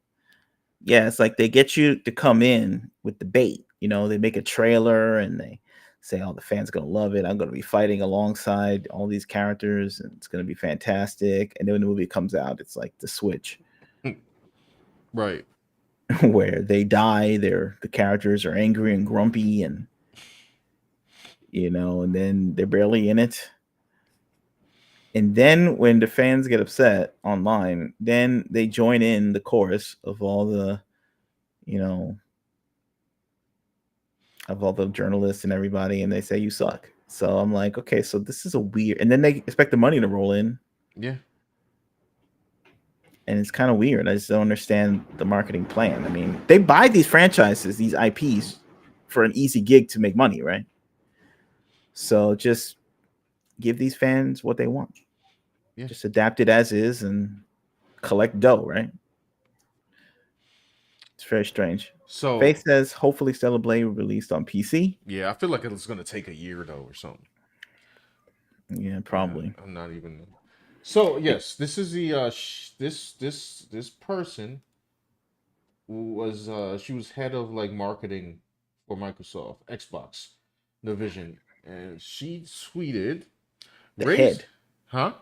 Yeah, it's like they get you to come in with the bait. They make a trailer and they say, "Oh, the fans gonna love it. I'm gonna be fighting alongside all these characters, and it's gonna be fantastic." And then when the movie comes out, it's like the switch Right. where they die. The characters are angry and grumpy, and and then they're barely in it. And then when the fans get upset online, then they join in the chorus you know, of all the journalists and everybody, and they say you suck. So I'm like, okay, so this is a weird. And then they expect the money to roll in, Yeah. and it's kind of weird. I just don't understand the marketing plan. I mean, they buy these franchises, these IPs, for an easy gig to make money, right? So just give these fans what they want. Yeah. Just adapt it as is and collect dough, right? It's very strange. So Faith says, hopefully Stellar Blade released on PC. yeah, I feel like it's gonna take a year though or something. Yeah, Yeah, probably. I'm not even. So Hey, yes, this is the this person who was she was head of like marketing for Microsoft Xbox division, and she tweeted the raise, head. huh?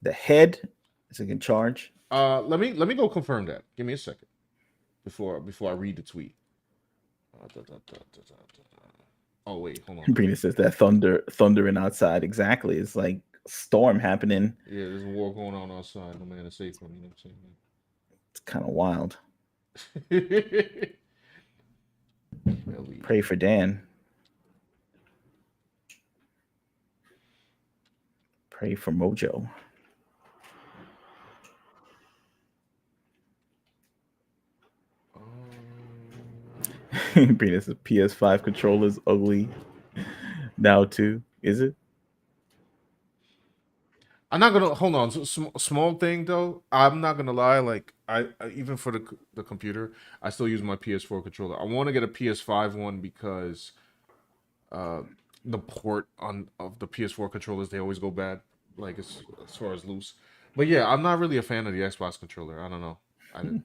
The head is in charge. Let me go confirm that. Give me a second before I read the tweet. Da, da, da, da, da, da. Oh wait, hold on. Brina says that thundering outside. Exactly. It's like a storm happening. Yeah, there's a war going on outside. No man is safe from. You know what It's kind of wild. I'm saying? Kelly. Pray for Dan. Pray for Mojo. Venus, the PS5 controller's ugly now too. Is it? I'm not gonna hold on. Small thing though. I'm not gonna lie. Like even for the computer, I still use my PS4 controller. I want to get a PS5 one because uh the port on of the PS4 controllers, they always go bad. Like as far as loose. But yeah, I'm not really a fan of the Xbox controller. I don't know. I didn't.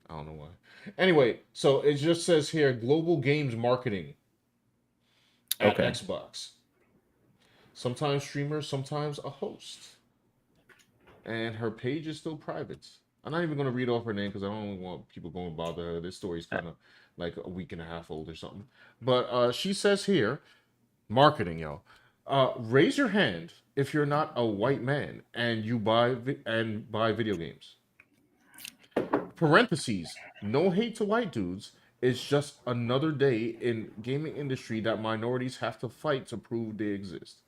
I don't know why. Anyway, so it just says here global games marketing at Okay. Xbox. Sometimes streamer, sometimes a host. And her page is still private. I'm not even going to read off her name because I don't want people going to bother her. This story's Uh, kind of like a week and a half old or something. But she says here, marketing, yo. Raise your hand if you're not a white man and you buy video games. Parentheses. No hate to white dudes. It's just another day in gaming industry that minorities have to fight to prove they exist.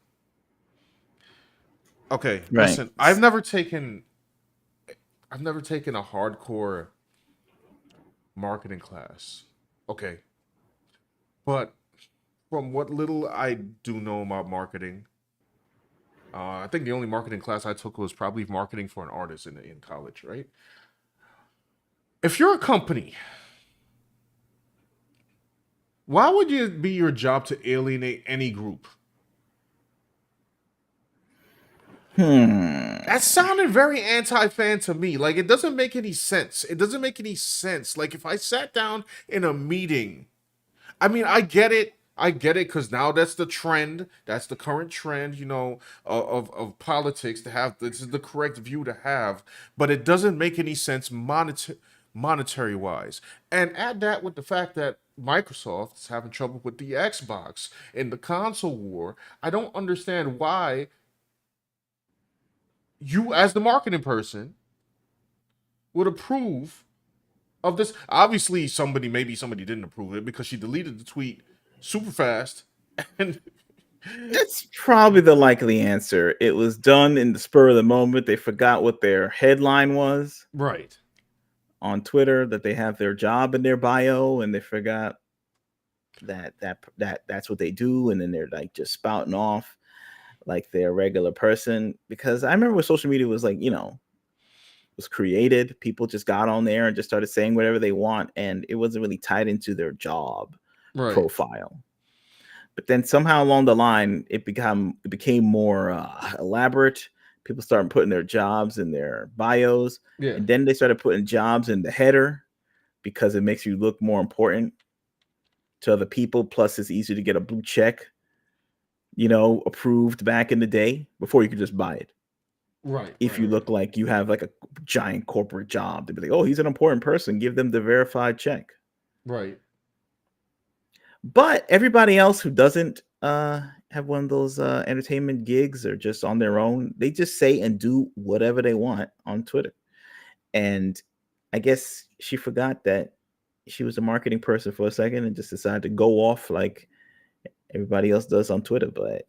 Okay, Right. listen. I've never taken a hardcore marketing class. Okay, but from what little I do know about marketing, I think the only marketing class I took was probably marketing for an artist in college. Right? If you're a company, why would it be your job to alienate any group? That Hmm. sounded very anti-fan to me. Like it doesn't make any sense. It doesn't make any sense. Like if I sat down in a meeting, I mean, I get it. I get it because now that's the trend. That's the current trend, of politics to have. This is the correct view to have, but it doesn't make any sense monetary wise. And add that with the fact that Microsoft is having trouble with the Xbox in the console war. I don't understand why you, as the marketing person, would approve of this. Obviously, maybe somebody didn't approve it because she deleted the tweet super fast and That's probably the likely answer. It was done in the spur of the moment. They forgot what their headline was right, on Twitter, that they have their job in their bio, and they forgot that's what they do, and then they're like just spouting off like they're a regular person. Because I remember when social media was like, was created, people just got on there and just started saying whatever they want, and it wasn't really tied into their job right, profile. But then somehow along the line, it became more elaborate. People started putting their jobs in their bios, yeah, and then they started putting jobs in the header because it makes you look more important to other people. Plus, it's easier to get a blue check, approved back in the day before you could just buy it. right, If right, you right, look like you have like a giant corporate job, they'd be like, "Oh, he's an important person. Give them the verified check." right. But everybody else who doesn't have one of those entertainment gigs or just on their own, they just say and do whatever they want on Twitter. And I guess she forgot that she was a marketing person for a second and just decided to go off like everybody else does on Twitter. But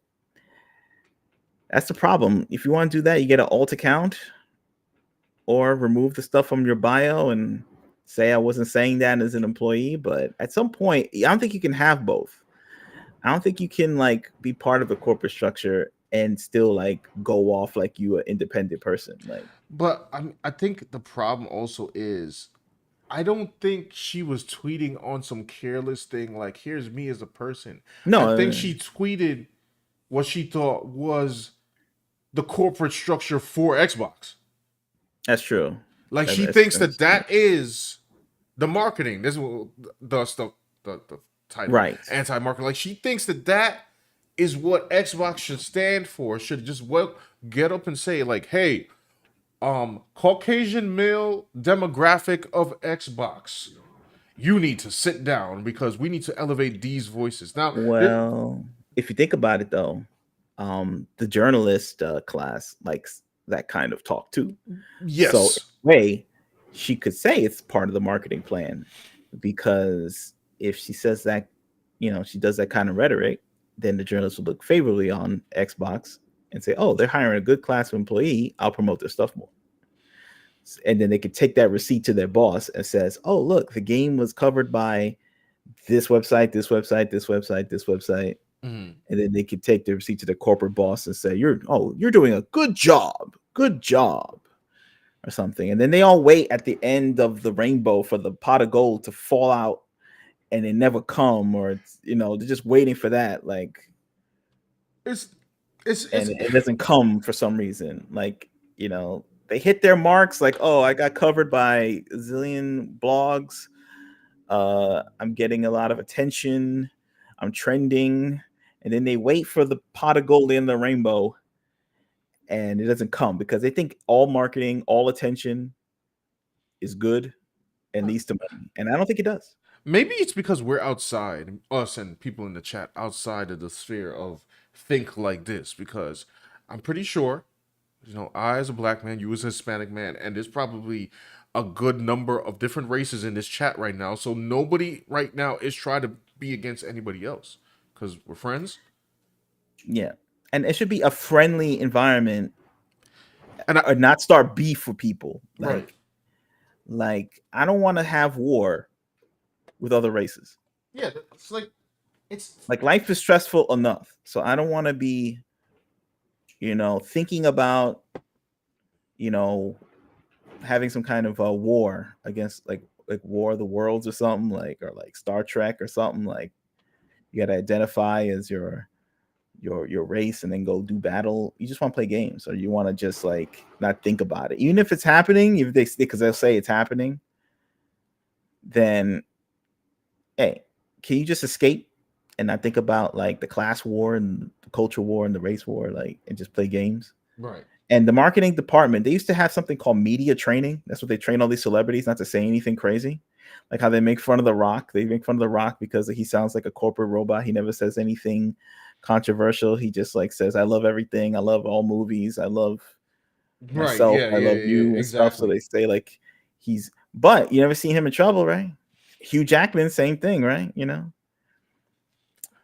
that's the problem. If you want to do that, you get an alt account or remove the stuff from your bio and say I wasn't saying that as an employee. But at some point, I don't think you can have both. I don't think you can like be part of the corporate structure and still like go off like you an independent person. Like But I think the problem also is I don't think she was tweeting on some careless thing like "here's me as a person." I no, think she tweeted what she thought was the corporate structure for Xbox. that's true. Like That- she That's thinks that that's that that's true. is the marketing. This is the title Right. anti-marketing. Like she thinks that that is what Xbox should stand for. Should just well get up and say like, "Hey, Caucasian male demographic of Xbox, you need to sit down because we need to elevate these voices." Now, Well, if you think about it though, the journalist class likes that kind of talk too. So in yes, a way, she could say it's part of the marketing plan because if she says that, she does that kind of rhetoric, then the journalists will look favorably on Xbox and say, "Oh, they're hiring a good class of employee. I'll promote their stuff more." And then they could take that receipt to their boss and says, "Oh, look, the game was covered by this website, this website, this website, this website, Mhm. and then they could take the receipt to the corporate boss and say, you're doing a good job, or something. And then they all wait at the end of the rainbow for the pot of gold to fall out, and it never come, or they're just waiting for that, like, It's it's and it doesn't come for some reason, like, they hit their marks, like, oh, I got covered by a zillion blogs, I'm getting a lot of attention, I'm trending, and then they wait for the pot of gold in the rainbow, and it doesn't come because they think all marketing, all attention is good and leads to money, and I don't think it does. maybe it's because we're outside, us and people in the chat outside of the sphere of think like this. Because I'm pretty sure, I as a black man, you as a Hispanic man, and there's probably a good number of different races in this chat right now. So nobody right now is trying to be against anybody else because we're friends. Yeah, and it should be a friendly environment, And I, or not start beef with people. right, Like I don't want to have war with other races. yeah, it's like it's Like life is stressful enough, so I don't want to be, thinking about, you know, having some kind of a war against, like War of the Worlds or something, or like Star Trek or something. Like you got to identify as your race and then go do battle. You just want to play games, or you want to just like not think about it, even if it's happening. If they because they'll say it's happening, then hey, can you just escape and not think about like the class war and the culture war and the race war, like, and just play games? right, And the marketing department, they used to have something called media training. That's what they train all these celebrities not to say anything crazy. Like how they make fun of The Rock. They make fun of The Rock because he sounds like a corporate robot. He never says anything controversial. He just like says, I love everything. I love all movies. I love right, myself. yeah, I yeah, love yeah, you and stuff. So exactly. they say like but you never see him in trouble, right? Hugh Jackman, same thing, right?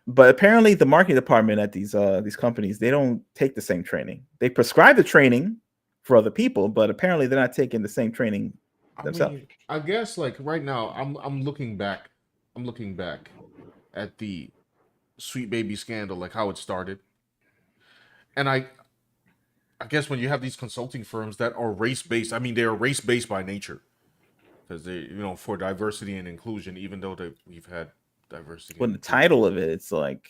But apparently the marketing department at these companies, they don't take the same training. They prescribe the training for other people, but apparently they're not taking the same training I themselves. mean, I guess like right now, I'm looking back, I'm looking back at the Sweet Baby scandal, like how it started, and I guess when you have these consulting firms that are race based, I mean, they are race based by nature because they, for diversity and inclusion, even though we've had diversity When and the inclusion. title of it, it's like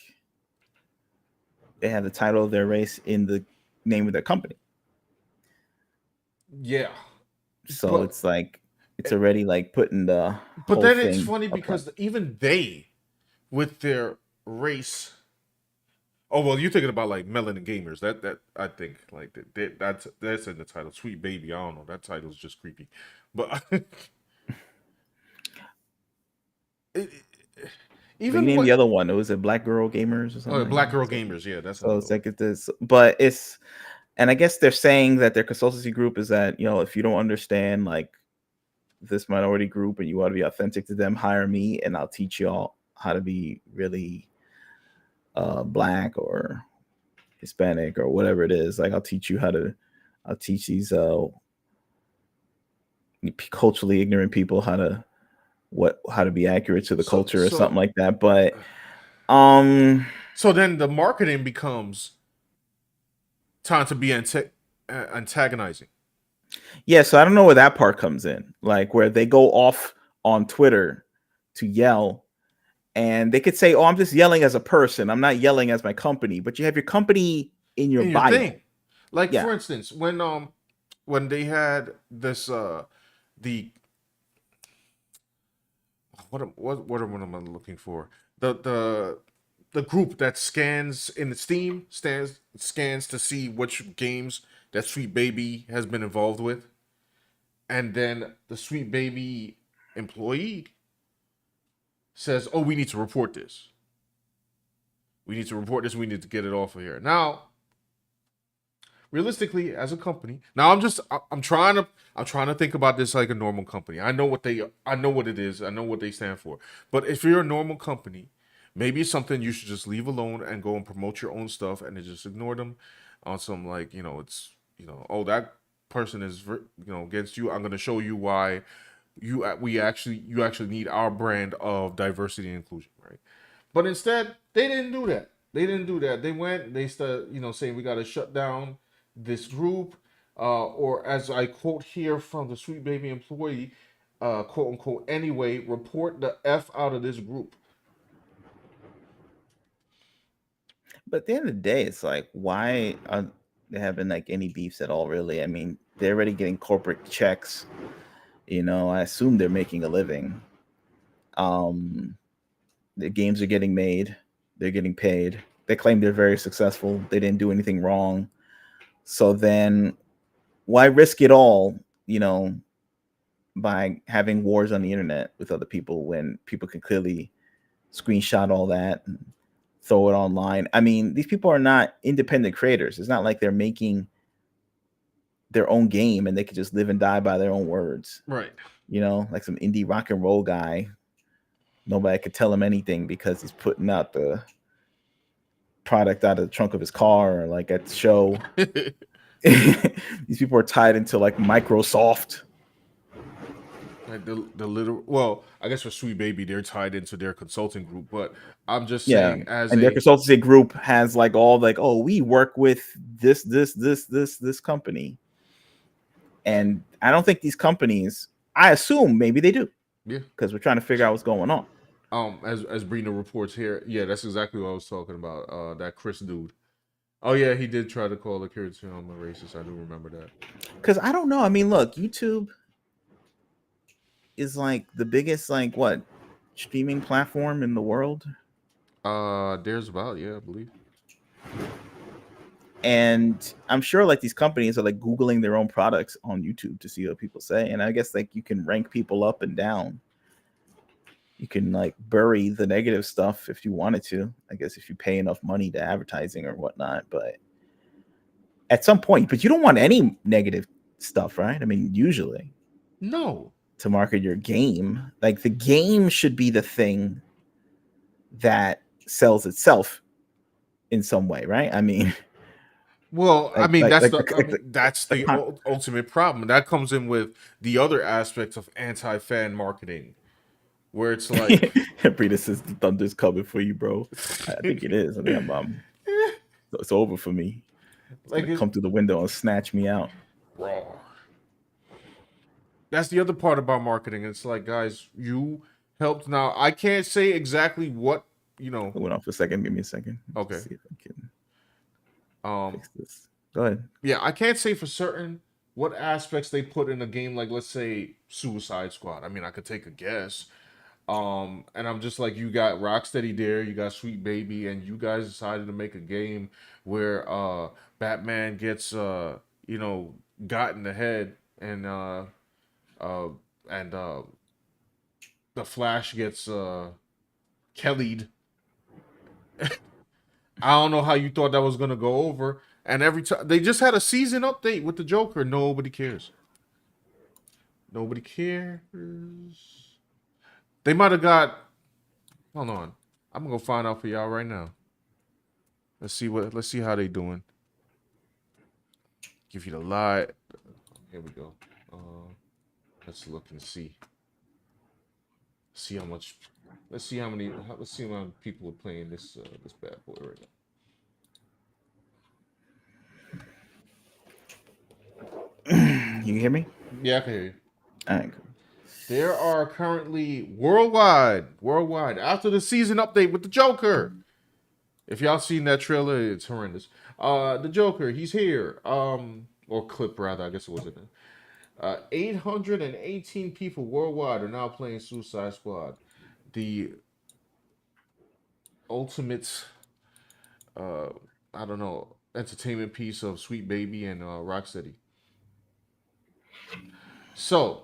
they have the title of their race in the name of their company. Yeah, So but it's like it's already like putting the whole then it's thing funny upright. because even they, with their race. Oh well, you're thinking about like melanin gamers. That I think like that's in the title. Sweet Baby. I don't know. That title's just creepy, but it, But you even name what the other one. It was a Black Girl Gamers or something oh, like Black that. Girl Gamers. Yeah, that's So another it's one. like it's this, but and I guess they're saying that their consultancy group is that, if you don't understand like this minority group and you want to be authentic to them, hire me and I'll teach y'all how to be really black or Hispanic or whatever it is. Like I'll teach these culturally ignorant people how to be accurate to the So culture or something so like that. But um so then the marketing becomes time to be antagonizing yeah, so I don't know where that part comes in. Like where they go off on Twitter to yell, and they could say, "Oh, I'm just yelling as a person. I'm not yelling as my company." But you have your company in your in your thing. bio. Like Yeah. for instance, when they had this the what am I looking for? The group that scans in the Steam scans to see which games that Sweet Baby has been involved with, and then the Sweet Baby employee says, "Oh, we need to report this. We need to report this. We need to get it off of here." Now, realistically, as a company, now I'm trying to think about this like a normal company. I know what it is. I know what they stand for. But if you're a normal company, maybe it's something you should just leave alone and go and promote your own stuff and then just ignore them on some like, it's, oh, that person is against you. I'm going to show you why you actually need our brand of diversity and inclusion, right? But instead, they didn't do that. They didn't do that. They went, they started, saying we got to shut down this group, or as I quote here from the Sweet Baby employee, quote unquote, anyway, report the F out of this group. But at the end of the day, it's like, why are they having like any beefs at all? Really, I mean, they're already getting corporate checks. I assume they're making a living. Um, the games are getting made. They're getting paid. They claim they're very successful. They didn't do anything wrong. So then, why risk it all? By having wars on the internet with other people when people can clearly screenshot all that and throw it online. I mean, these people are not independent creators. It's not like they're making their own game and they could just live and die by their own words. Right. Like some indie rock and roll guy. Nobody could tell him anything because he's putting out the product out of the trunk of his car or like at the show. These people are tied into like Microsoft. Like the literal, well, I guess for Sweet Baby, they're tied into their consulting group, but I'm just Yeah, saying as and their a consultancy group has like all like, oh, we work with this company, and I don't think these companies. I assume maybe they do, yeah. because we're trying to figure out what's going on. As Brina reports here, yeah, that's exactly what I was talking about. That Chris dude. Oh yeah, he did try to call the kids a racist. I do remember that. Because I don't know. I mean, look, YouTube is like the biggest like what streaming platform in the world. There's about, yeah, I believe. And I'm sure like these companies are like Googling their own products on YouTube to see what people say. And I guess like you can rank people up and down. You can like bury the negative stuff if you wanted to, I guess, if you pay enough money to advertising or whatnot. But at some point, but you don't want any negative stuff, right? I mean, usually No. to market your game, like the game should be the thing that sells itself in some way, right? I mean, Well, I like mean like like that's the, the the ultimate problem. That comes in with the other aspects of anti-fan marketing, where it's like, Brita says the thunder's coming for you, bro. I think it is. I think it's over for me. It's like gonna it's come through the window and snatch me out. raw. That's the other part about marketing. It's like, guys, you helped. Now, I can't say exactly what you know. I went off for a second. Give me a second. Okay. See if I can Um. fix this. Go ahead. Yeah, I can't say for certain what aspects they put in a game. Like, let's say Suicide Squad. I mean, I could take a guess. And I'm just like, you got Rocksteady there, you got Sweet Baby, and you guys decided to make a game where Batman gets got in the head, uh and the Flash gets Kellied. I don't know how you thought that was gonna go over. And every time they just had a season update with the Joker, nobody cares. Nobody cares. They might have got. Hold on, I'm gonna go find out for y'all right now. Let's see how they doing. Give you the lie. Here we go. Let's look and see. See how much. Let's see how many. Let's see how many people are playing this bad boy right You can hear me? now. Yeah, I can hear you. All right. There are currently worldwide, after the season update with the Joker. If y'all seen that trailer, it's horrendous. The Joker, he's here. Or clip rather, I guess it wasn't. 818 people worldwide are now playing Suicide Squad, the ultimate, uh, I don't know, entertainment piece of Sweet Baby and Rocksteady. So,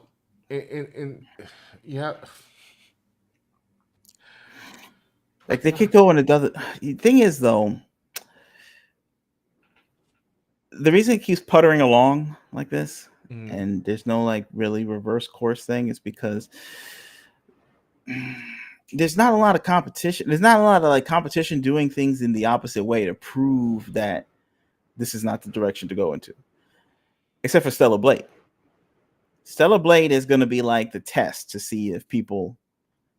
in yeah, Like they keep going. It doesn't. The thing is, though, the reason it keeps puttering along like this, mm, and there's no like really reverse course thing, is because there's not a lot of competition. There's not a lot of like competition doing things in the opposite way to prove that this is not the direction to go into, except for Stella Blake. Stellar Blade is going to be like the test to see if people,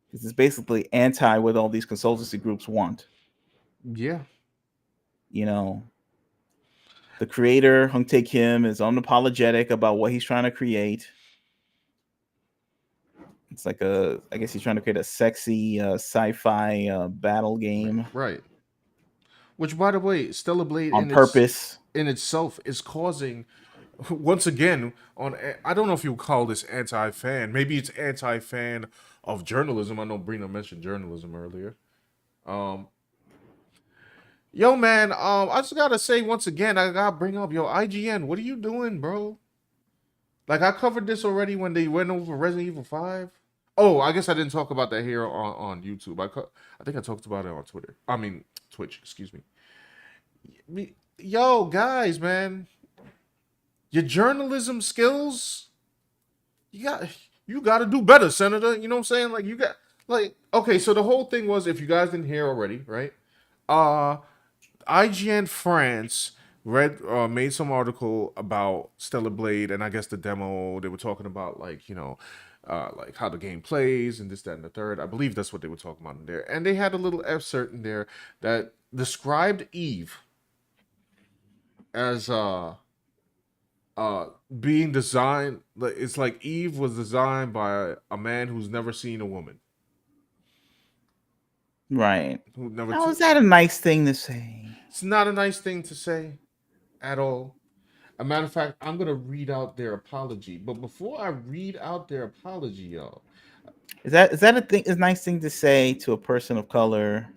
because it's basically anti what all these consultancy groups want. Yeah. You know, the creator Hung Tae Kim is unapologetic about what he's trying to create. It's like I guess he's trying to create a sexy sci-fi battle game Right. Which, by the way, Stellar Blade on purpose. in itself is causing, once again, on I don't know if you would call this anti-fan. Maybe it's anti-fan of journalism. I know Brina mentioned journalism earlier. Um, yo, man, I just gotta say once again, I gotta bring up yo IGN. What are you doing, bro? Like I covered this already when they went over Resident Evil 5. Oh, I guess I didn't talk about that here on YouTube. I think I talked about it on Twitter. I mean Twitch. Excuse me. Yo, guys, man, your journalism skills, you got you got to do better, Senator. You know what I'm saying? Like you got like okay. So the whole thing was, if you guys didn't hear already, right? Uh, IGN France read made some article about Stellar Blade, and I guess the demo they were talking about, like like how the game plays and this, that, and the third. I believe that's what they were talking about in there, and they had a little excerpt in there that described Eve as uh being designed, like it's like Eve was designed by a man who's never seen a woman, Right. who never How t- is that a nice thing to say? it's not a nice thing to say at all. A matter of fact, I'm gonna read out their apology, but before I read out their apology, y'all, Is that a thing? Is a nice thing to say to a person of color?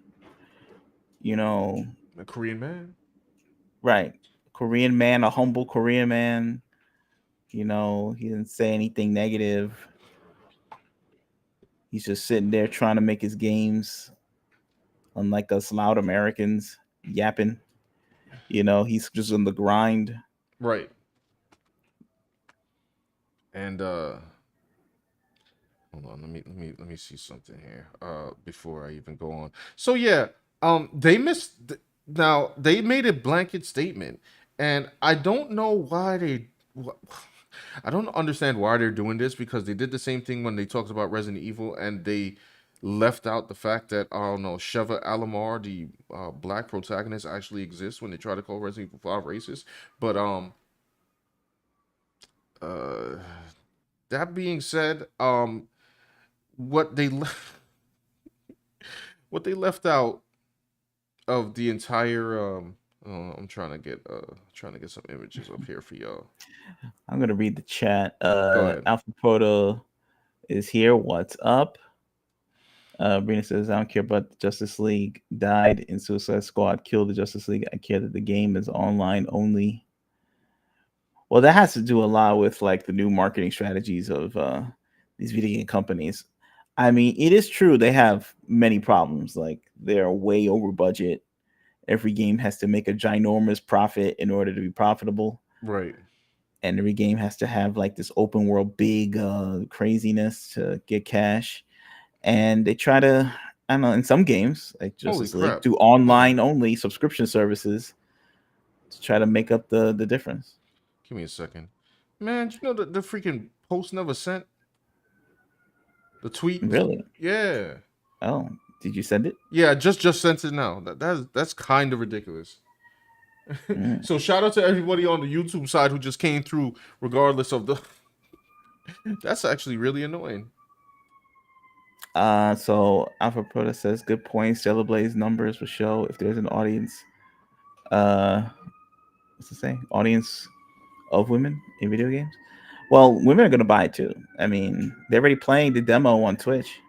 You know, a Korean man. right? Korean man, a humble Korean man. You know, he didn't say anything negative. He's just sitting there trying to make his games, unlike us loud Americans yapping. You know, he's just on the grind. Right. And hold on, let me see something here. Before I even go on. So yeah, they missed. Now they made a blanket statement, and I don't know why they. I don't understand why they're doing this, because they did the same thing when they talked about Resident Evil, and they left out the fact that I don't know, Sheva Alomar, the black protagonist, actually exists when they try to call Resident Evil 5 racist. But uh, that being said, what they what they left out of the entire I'm trying to get some images up here for y'all. I'm gonna read the chat. Go ahead. Alpha Proto is here. What's up? Brina says, I don't care about the Justice League. Died in Suicide Squad. Killed the Justice League. I care that the game is online only. Well, that has to do a lot with like the new marketing strategies of these video game companies. I mean, it is true they have many problems. Like they're way over budget. Every game has to make a ginormous profit in order to be profitable, Right. and every game has to have like this open world big craziness to get cash. And they try to, I don't know, in some games like Holy Justice League, crap. do Yeah. online only subscription services to try to make up the difference. Give me a second. Man, you know the freaking post never sent? The tweet? Really? Yeah. Oh, did you send it? Yeah, I just sent it now. That's kind of ridiculous. Mm. So shout out to everybody on the YouTube side who just came through regardless of the that's actually really annoying. So Alpha Proto says, good point. Stellar Blaze numbers will show if there's an audience. What's it say? Audience of women in video games. Well, women are gonna buy it too. I mean, they're already playing the demo on Twitch.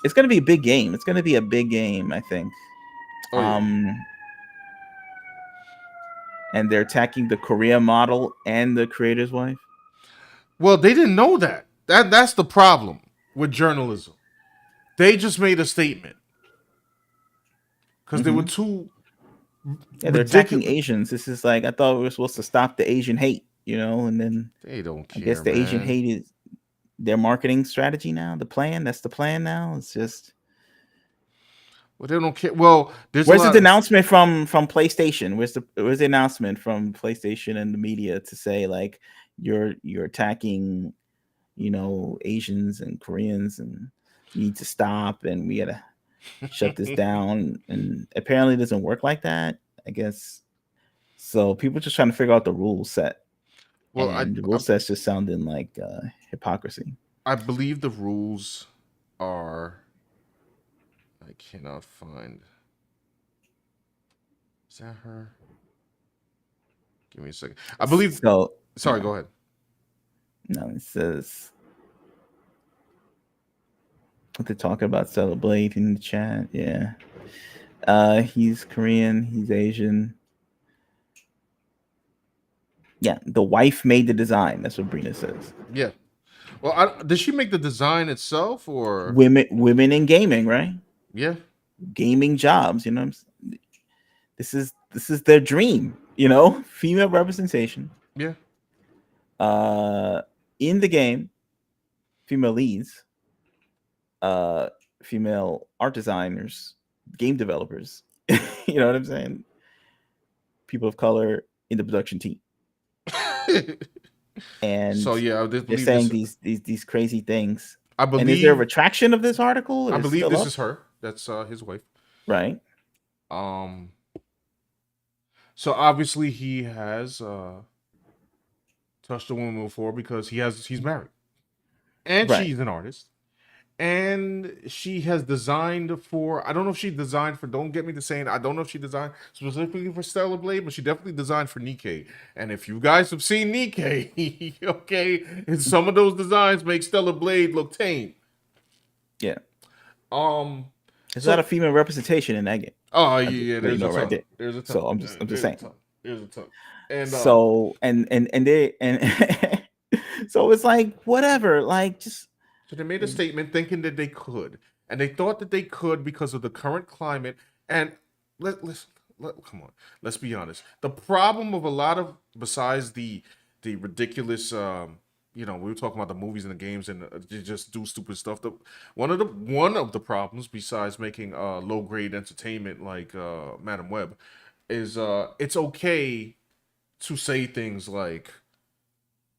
It's gonna be a big game. It's gonna be a big game, I think. Oh yeah. Um, and they're attacking the Korea model and the creator's wife. Well, they didn't know that. That's the problem with journalism. They just made a statement because they were Mm-hmm. too Yeah, they're attacking ridiculous. Asians. This is like I thought we were supposed to stop the Asian hate, and then They don't I guess care, the Asian man. hate is their marketing strategy now. The plan. That's the plan now. It's just Well, they don't care. Well, there's a where's the lot. announcement from PlayStation? Where's the announcement from PlayStation and the media to say like, you're attacking, Asians and Koreans, and you need to stop, and we gotta shut this down. And apparently, it doesn't work like that. I guess so. People just trying to figure out the rule set, Well, and the rule set's just sounding like hypocrisy. I believe the rules are. I cannot find. Is that her? Give me a second. I believe. So Sorry, yeah, go ahead. no, it says what they're talking about. Celebrate in the chat. Yeah, he's Korean. He's Asian. Yeah, the wife made the design. That's what Brina says. Yeah. Well, did she make the design itself, or Women in gaming, right? yeah, Gaming jobs. This is their dream. Female representation. yeah. Uh, in the game, female leads. Uh, female art designers, game developers. You know what I'm saying? People of color in the production team, So and yeah, I they're believe saying this. these crazy things. I And is there a believe. retraction of this article? I Is it believe still this up? is her. That's his wife. Right. Um. So obviously he has touched a woman before because he's married and Right. she's an artist and she has designed for. I don't know if she designed for. Don't get me to saying I don't know if she designed specifically for Stellar Blade, but she definitely designed for Nikkei. And if you guys have seen Nikkei, okay, and some of those designs make Stellar Blade look tame. Yeah. Um. There's not a So female representation in that game. oh I just yeah, let you there's a know right ton. there. There's a So ton. I'm just There's a saying. ton. There's a ton. And So and they and so it's like whatever, like just so they made a statement thinking that they could, and they thought that they could because of the current climate. And come on, let's be honest. The problem of a lot of besides the ridiculous, we were talking about the movies and the games, and they just do stupid stuff. One of the problems besides making low grade entertainment like Madam Web is it's okay to say things like,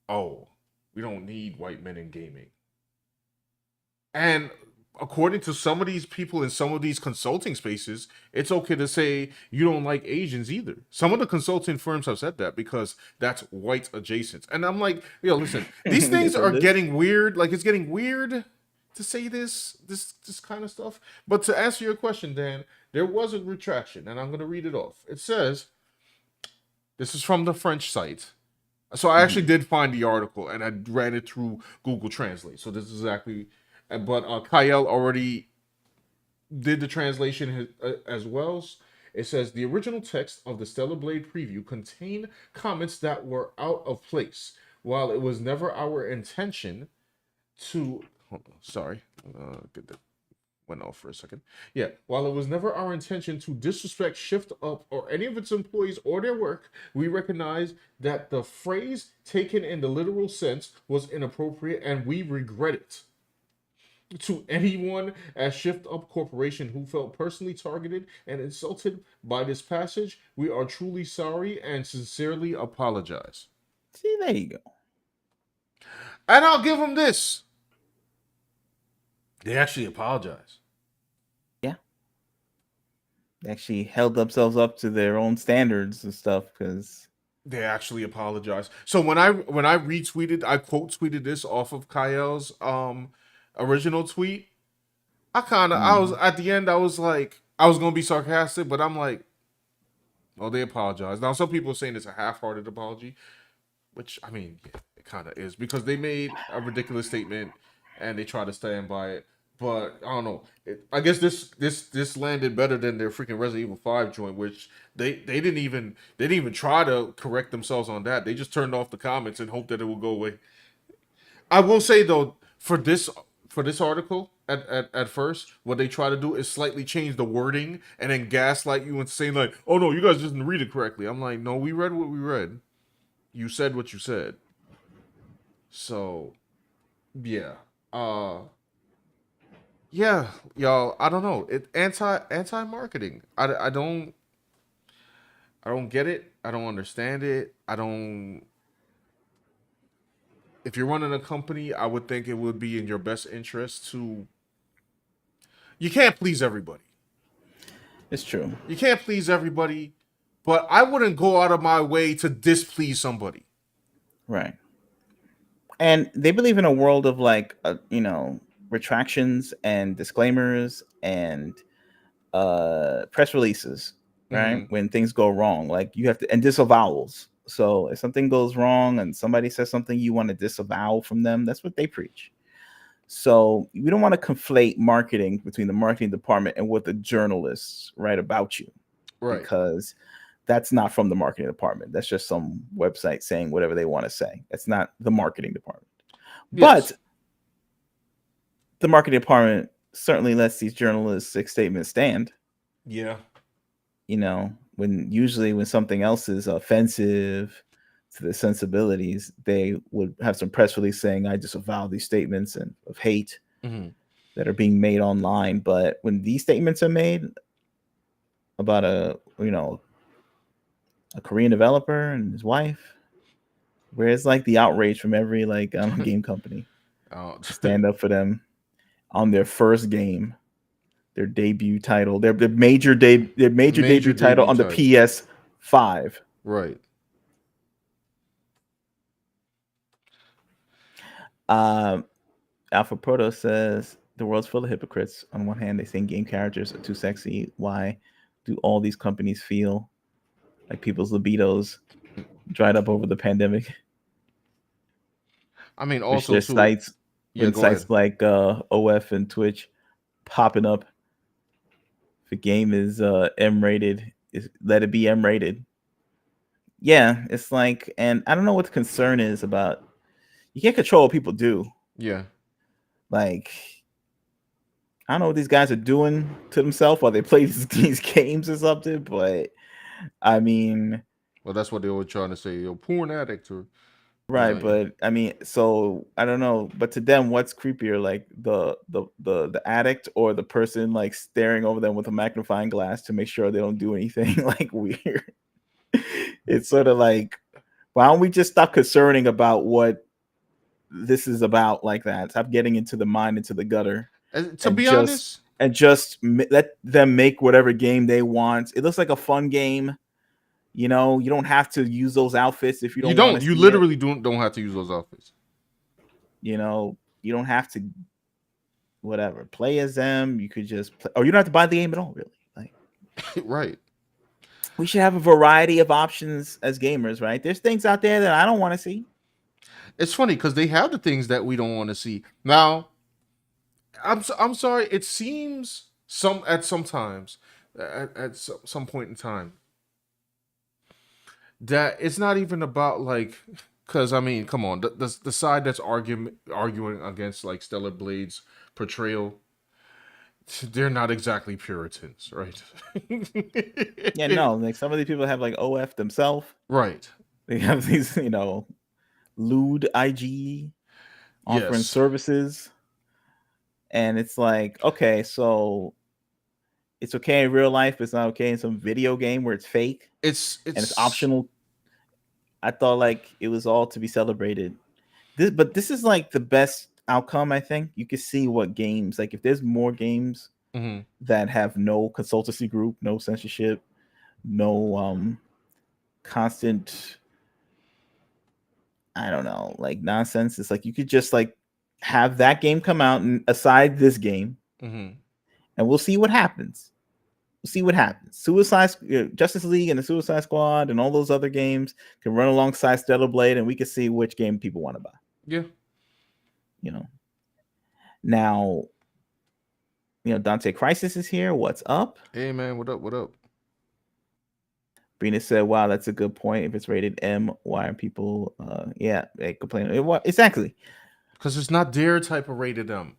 "Oh, we don't need white men in gaming." And according to some of these people in some of these consulting spaces, it's okay to say you don't like Asians either. Some of the consulting firms have said that because that's white adjacent. And I'm like, listen, these they things said are this. getting weird. Like it's getting weird to say this kind of stuff. But to answer your question, Dan, there was a retraction, and I'm gonna read it off. It says, this is from the French site. So I actually Mhm. did find the article and I ran it through Google Translate. So this is exactly, but Kyle already did the translation as well. It says the original text of the Stellar Blade preview contained comments that were out of place. While it was never our intention to, hold on, sorry, get that went off for a second. Yeah, while it was never our intention to disrespect Shift Up or any of its employees or their work, we recognize that the phrase taken in the literal sense was inappropriate and we regret it. To anyone at Shift Up Corporation who felt personally targeted and insulted by this passage, we are truly sorry and sincerely apologize. See, there you go. And I'll give them this. They actually apologize. Yeah. They actually held themselves up to their own standards and stuff because They actually apologize. So when I retweeted, I quote tweeted this off of Kyle's original tweet. I was at the end. I was like, I was gonna be sarcastic, but I'm like, oh, they apologize. Now some people are saying it's a half-hearted apology, which I mean, yeah, it kind of is because they made a ridiculous statement and they try to stand by it. But I don't know. I guess this landed better than their freaking Resident Evil 5 joint, which they didn't even try to correct themselves on that. They just turned off the comments and hoped that it would go away. I will say though, for this article, at first, what they try to do is slightly change the wording and then gaslight you and saying like, "Oh no, you guys didn't read it correctly." I'm like, "No, we read what we read. You said what you said." So yeah, yeah, y'all. I don't know. It anti marketing. I don't get it. I don't understand it. I don't. if you're running a company, I would think it would be in your best interest to. You can't please everybody. It's true. You can't please everybody, but I wouldn't go out of my way to displease somebody. Right. And they believe in a world of like, retractions and disclaimers and press releases, right? Mm-hmm. When things go wrong, like you have to, and disavowals. So if something goes wrong and somebody says something you want to disavow from them, that's what they preach. So we don't want to conflate marketing between the marketing department and what the journalists write about you, Right. because that's not from the marketing department. That's just some website saying whatever they want to say. It's not the marketing department. But Yes. the marketing department certainly lets these journalistic statements stand. Yeah. When usually when something else is offensive to the sensibilities, they would have some press release saying, I disavow these statements and of hate Mm-hmm. that are being made online. But when these statements are made about a Korean developer and his wife, where's like the outrage from every like game company uh, to stand up for them on their first game, their debut title, their major Major debut title debut on the title. PS5. Right. Um, Alpha Proto says the world's full of hypocrites. On one hand, they say game characters are too sexy. Why do all these companies feel like people's libidos dried up over the pandemic? I mean, Which also their too. sites, Yeah. when Go sites ahead. like OF and Twitch popping up, if a game is M rated, let it be M rated. Yeah, it's like, and I don't know what the concern is about. You can't control what people do. Yeah. Like, I don't know what these guys are doing to themselves while they play these games or something, but I mean, Well, that's what they were trying to say. Yo, porn addict or right, yeah. but I mean, so I don't know, but to them, what's creepier, like the addict or the person like staring over them with a magnifying glass to make sure they don't do anything like weird? It's sort of like, why don't we just stop concerning about what this is about like that? Stop getting into the mind, into the gutter, To and be just honest, let them make whatever game they want. It looks like a fun game. You don't have to use those outfits if you you don't want don't. to You see it. literally don't have to use those outfits. You don't have to whatever play as them. You could just play, or you don't have to buy the game at all. Really, like Right. we should have a variety of options as gamers, right? There's things out there that I don't want to see. It's funny because they have the things that we don't want to see. Now, I'm sorry. It seems sometimes at some point in time that it's not even about like, because I mean, come on, the side that's arguing against like Stellar Blade's portrayal, they're not exactly Puritans, right? Yeah, no, like some of these people have like OF themselves. Right. They have these, lewd IG offering Yes. services, and it's like, okay, so it's okay in real life, but it's not okay in some video game where it's fake and it's It's. optional. I thought like it was all to be celebrated. But this is like the best outcome. I think you can see what games, like if there's more games Mhm. that have no consultancy group, no censorship, no constant, I don't know, like nonsense. It's like you could just like have that game come out and aside this game, Mhm. and we'll see what happens. We'll see what happens. Justice League and the Suicide Squad and all those other games can run alongside Stellar Blade, and we can see which game people want to buy. Yeah. You know. Now, Dante Crisis is here. What's up? Hey man, what up? What up? Brina said, "Wow, that's a good point. If it's rated M, why are people? Yeah, they complain. Exactly. Because it's not their type of rated M.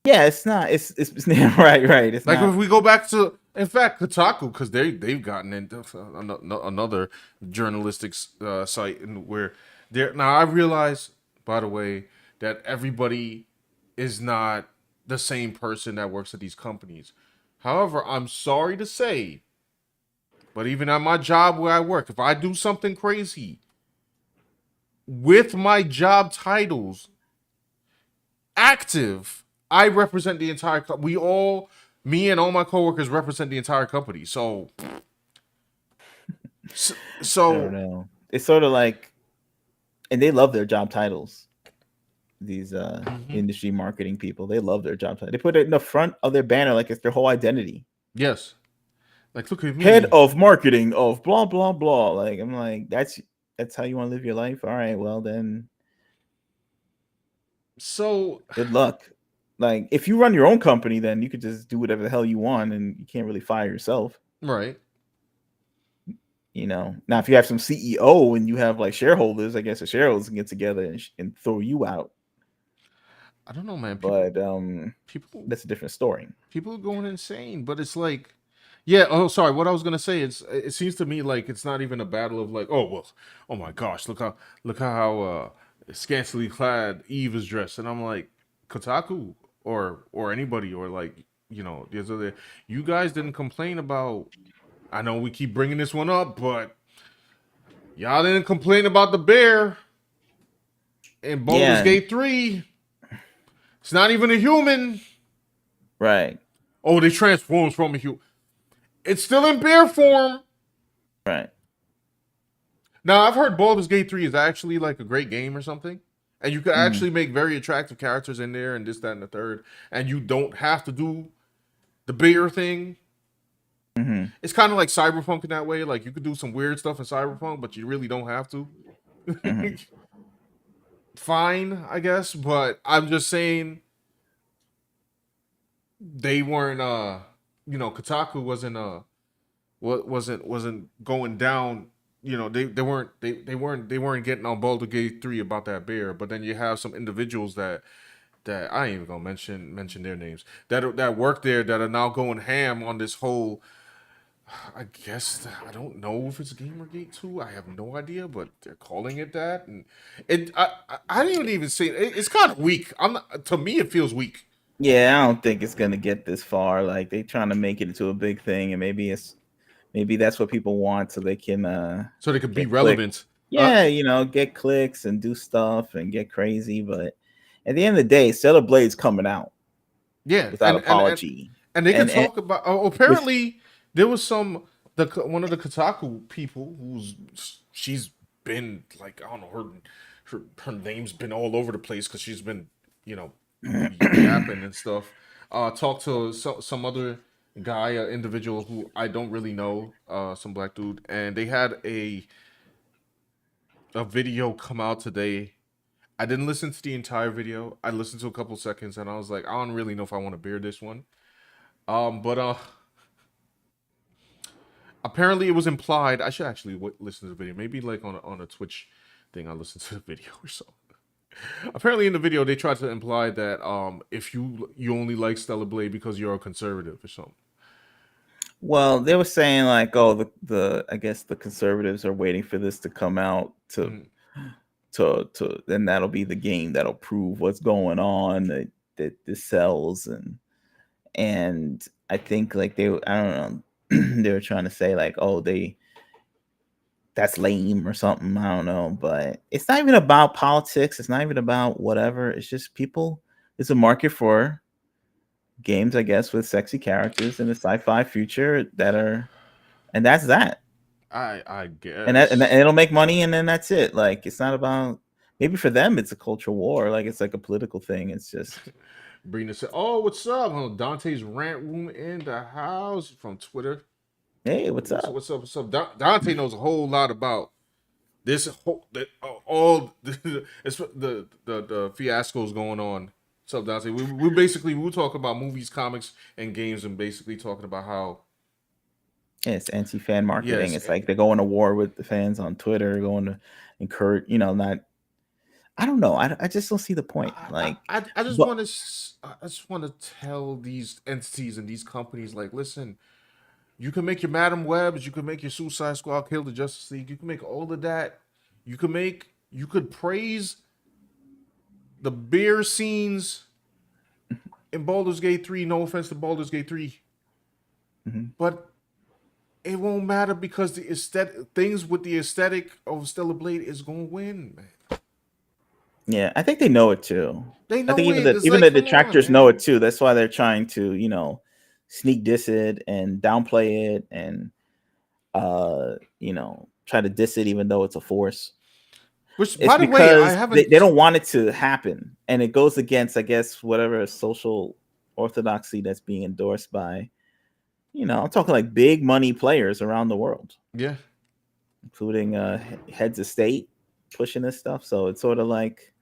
Yeah, it's not. It's right, right. It's Like if not. we go back to, in fact, Kotaku, because they've gotten into another journalistic site, and where they're now. I realize, by the way, that everybody is not the same person that works at these companies. However, I'm sorry to say, but even at my job where I work, if I do something crazy, with my job titles active, I represent the entire we all, me and all my coworkers represent the entire company. So, I don't so know. It's sort of like, and they love their job titles. These mhm. industry marketing people, they love their job title. They put it in the front of their banner like it's their whole identity. Yes, like look at Head me. of marketing of blah blah blah. Like I'm like, that's how you want to live your life. All right, well then, So, good luck. Like if you run your own company, then you could just do whatever the hell you want, and you can't really fire yourself. right. Now if you have some CEO and you have like shareholders, I guess the shareholders can get together and throw you out. I don't know, man. People, But people, that's a different story. people are going insane. But it's like, yeah. Oh, sorry. What I was gonna say is, it seems to me like it's not even a battle of like, oh well, oh my gosh, look how scantily clad Eve is dressed, and I'm like, Kotaku or anybody or like there's other. You guys didn't complain about. I know we keep bringing this one up, but y'all didn't complain about the bear in Baldur's Yeah, Gate 3. It's not even a human. right, Oh, they transforms from a human. It's still in bear form. right. Now, I've heard Baldur's Gate 3 is actually like a great game or something. And you could Mm-hmm. actually make very attractive characters in there and this, that, and the third. And you don't have to do the bear thing. Mm-hmm. It's kind of like Cyberpunk in that way. Like you could do some weird stuff in Cyberpunk, but you really don't have to. Mm-hmm. Fine, I guess. But I'm just saying they weren't Kotaku wasn't going down. They weren't getting on Baldur's Gate 3 about that bear. But then you have some individuals that I ain't even gonna mention their names that work there that are now going ham on this whole. I guess I don't know if it's Gamergate 2. I have no idea, but they're calling it that, and I didn't even say it's kind of weak. To me it feels weak. Yeah, I don't think it's gonna get this far. Like they trying to make it into a big thing, and maybe that's what people want, so they can So they could be get clicks. relevant. Uh, Yeah, get clicks and do stuff and get crazy. But at the end of the day, Stellar Blade's coming out yeah, without and apology, and they could and talk about. with Apparently, there was one of the Kotaku people she's been like I don't know her name's been all over the place because she's been you know yapping and stuff. Talked to some other guy, individual who I don't really know, some black dude, and they had a video come out today. I didn't listen to the entire video. I listened to a couple seconds and I was like, I don't really know if I want to bear this one. But apparently it was implied. I should actually listen to the video. Maybe like on a Twitch thing, I listened to the video or so. Apparently in the video they tried to imply that if you only like Stellar Blade because you're a conservative or something. well, they were saying like, oh, the I guess the conservatives are waiting for this to come out Mm, to then that'll be the game that'll prove what's going on, that this sells. And I think like I don't know, they were trying to say like, oh, that's lame or something. I don't know, but it's not even about politics. It's not even about whatever. It's just people. It's a market for games, I guess, with sexy characters in a sci-fi future and that's that. I And guess. it'll make money, and then that's it. Like it's not about, maybe for them it's a cultural war. Like it's like a political thing. It's just, Brina said, "Oh, what's up? Oh, Dante's rant room in the house from Twitter. hey, what's What's up? what's up? What's up? Dante knows a whole lot about this whole all it's the fiascos going on. What's up, Dante? We were talking about movies, comics, and games, and basically talking about how Yeah, it's anti-fan marketing. yes, It's like they're going to war with the fans on Twitter, going to encourage, not. I don't know. I just don't see the point. Like, I just but want to I just want to tell these entities and these companies like, listen, you can make your Madam Webs, you can make your Suicide Squad, Kill the Justice League, you can make all of that. You could praise the beer scenes in Baldur's Gate 3. No offense to Baldur's Gate 3, mhm. but it won't matter because the aesthetic things with the aesthetic of Stellar Blade is gonna win, man. Yeah, I think they know it too. They I think know it. It's even like, the come on, detractors know it man. too. That's why they're trying to, sneak diss it and downplay it and try to diss it even though it's a force. Which, It's by the way, I because they haven't. don't want it to happen. And it goes against, I guess, whatever social orthodoxy that's being endorsed by, I'm talking like big money players around the world, Yeah, including heads of state pushing this stuff. So it's sort of like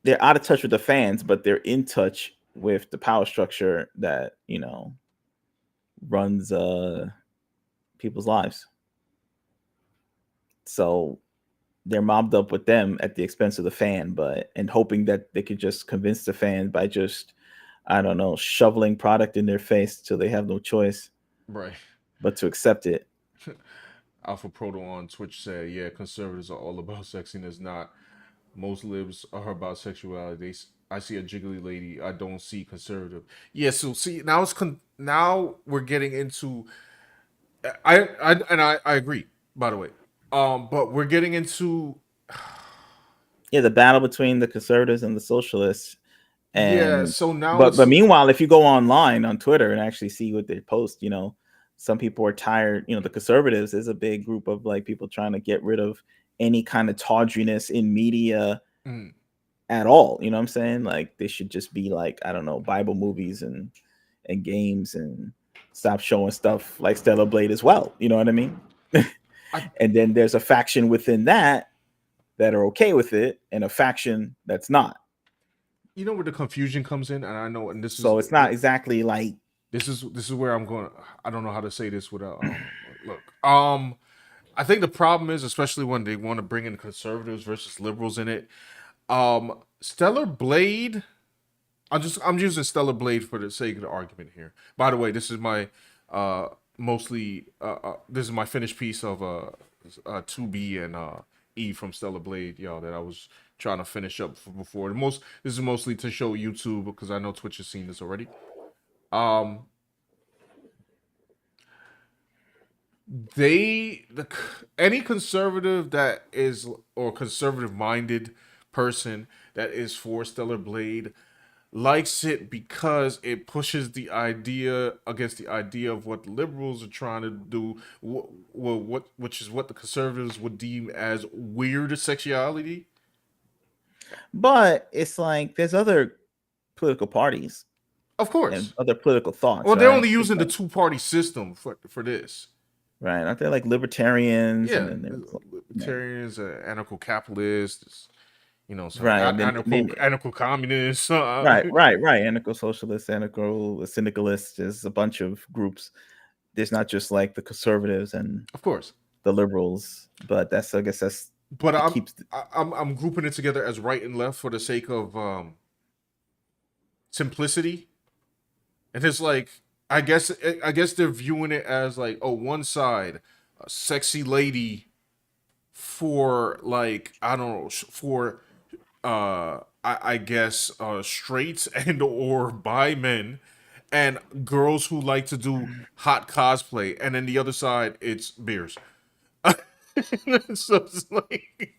they're out of touch with the fans, but they're in touch with the power structure that runs people's lives. So they're mobbed up with them at the expense of the fan, but and hoping that they could just convince the fan by just I don't know shoveling product in their face till they have no choice right. but to accept it. Alpha Proto on Twitch said, "Yeah, conservatives are all about sexiness. Not most libs are about sexuality. I see a jiggly lady. I don't see conservative. Yeah. So see, now now we're getting into. I agree. By the way, but we're getting into. Yeah, the battle between the conservatives and the socialists. Yeah. And So now but it's meanwhile, if you go online on Twitter and actually see what they post, some people are tired. The conservatives is a big group of like people trying to get rid of any kind of tawdriness in media mm, at all. You know what I'm saying? Like they should just be like, I don't know, Bible movies and games and stop showing stuff like Stellar Blade as well. You know what I mean? I And then there's a faction within that are okay with it and a faction that's not. you know where the confusion comes in, and I know, and So it's not exactly like this is where I'm going. I don't know how to say this without look. I think the problem is, especially when they want to bring in conservatives versus liberals in it. Stellar Blade. I'm using Stellar Blade for the sake of the argument here. By the way, this is my mostly this is my finished piece of 2B and E from Stellar Blade, y'all, that I was trying to finish up before. This is mostly to show YouTube because I know Twitch has seen this already. Um, any conservative that is or conservative minded person that is for Stellar Blade likes it because it pushes the idea against the idea of what the liberals are trying to do, which is what the conservatives would deem as weird sexuality. but it's like there's other political parties Of and course. other political thoughts, Well, they're right? only It's using the like two-party system for this. right, aren't they like libertarians and Yeah, then there's right, libertarians, anarcho-capitalists, some right, and then anarcho-communists. right, anarcho-socialists, anarcho-syndicalists. There's a bunch of groups. There's not just like the conservatives and Of course, the liberals, but I guess that's but it keeps I'm grouping it together as right and left for the sake of simplicity. And it's like I guess they're viewing it as like, oh, one side, a sexy lady for like I don't know for I guess straights and or bi men and girls who like to do hot cosplay, and then the other side it's beers. So it's like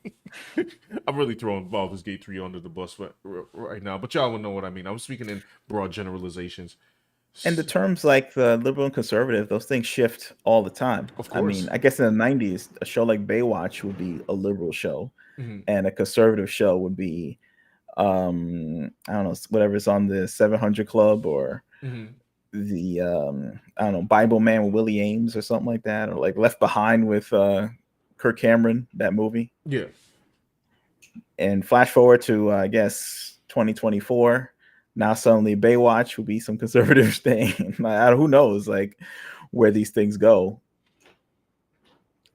I'm really throwing Baldur's Gate 3 under the bus right now, but y'all will know what I mean. I'm speaking in broad generalizations. and the terms like the liberal and conservative, those things shift all the time. Of I mean, course. I guess in the '90s, a show like Baywatch would be a liberal show, Mhm. and a conservative show would be, I don't know, whatever's on the 700 Club or Mhm. the I don't know, Bible Man with Willie Ames or something like that, or like Left Behind with Kirk Cameron, that movie. Yeah. And flash forward to I guess 2024. Now suddenly Baywatch will be some conservative thing. Who knows like where these things go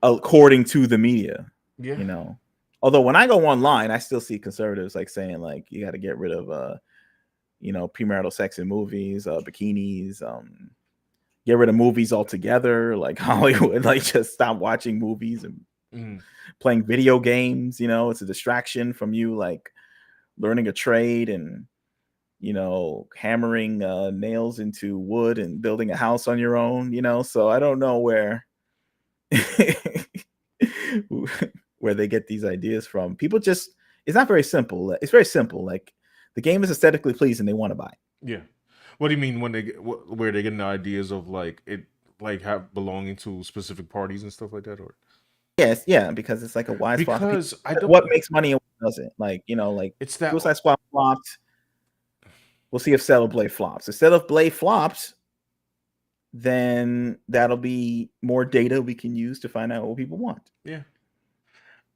according to the media, Yeah. you know. Although when I go online, I still see conservatives like saying like you got to get rid of premarital sex in movies, bikinis, get rid of movies altogether, like Hollywood, like just stop watching movies and Mhm. playing video games. It's a distraction from you like learning a trade and hammering nails into wood and building a house on your own. So I don't know where where they get these ideas from. People just it's not very simple. It's very simple. Like the game is aesthetically pleasing, they want to buy it. Yeah. What do you mean when they get where they getting the ideas of like it like have belonging to specific parties and stuff like that, or Yes, yeah, because it's like a wide swath of people. because I don't. What makes money and what doesn't? Like, like It's that. Suicide Squad flopped. We'll see if Stellar Blade flops. If Stellar Blade flops, then that'll be more data we can use to find out what people want. Yeah.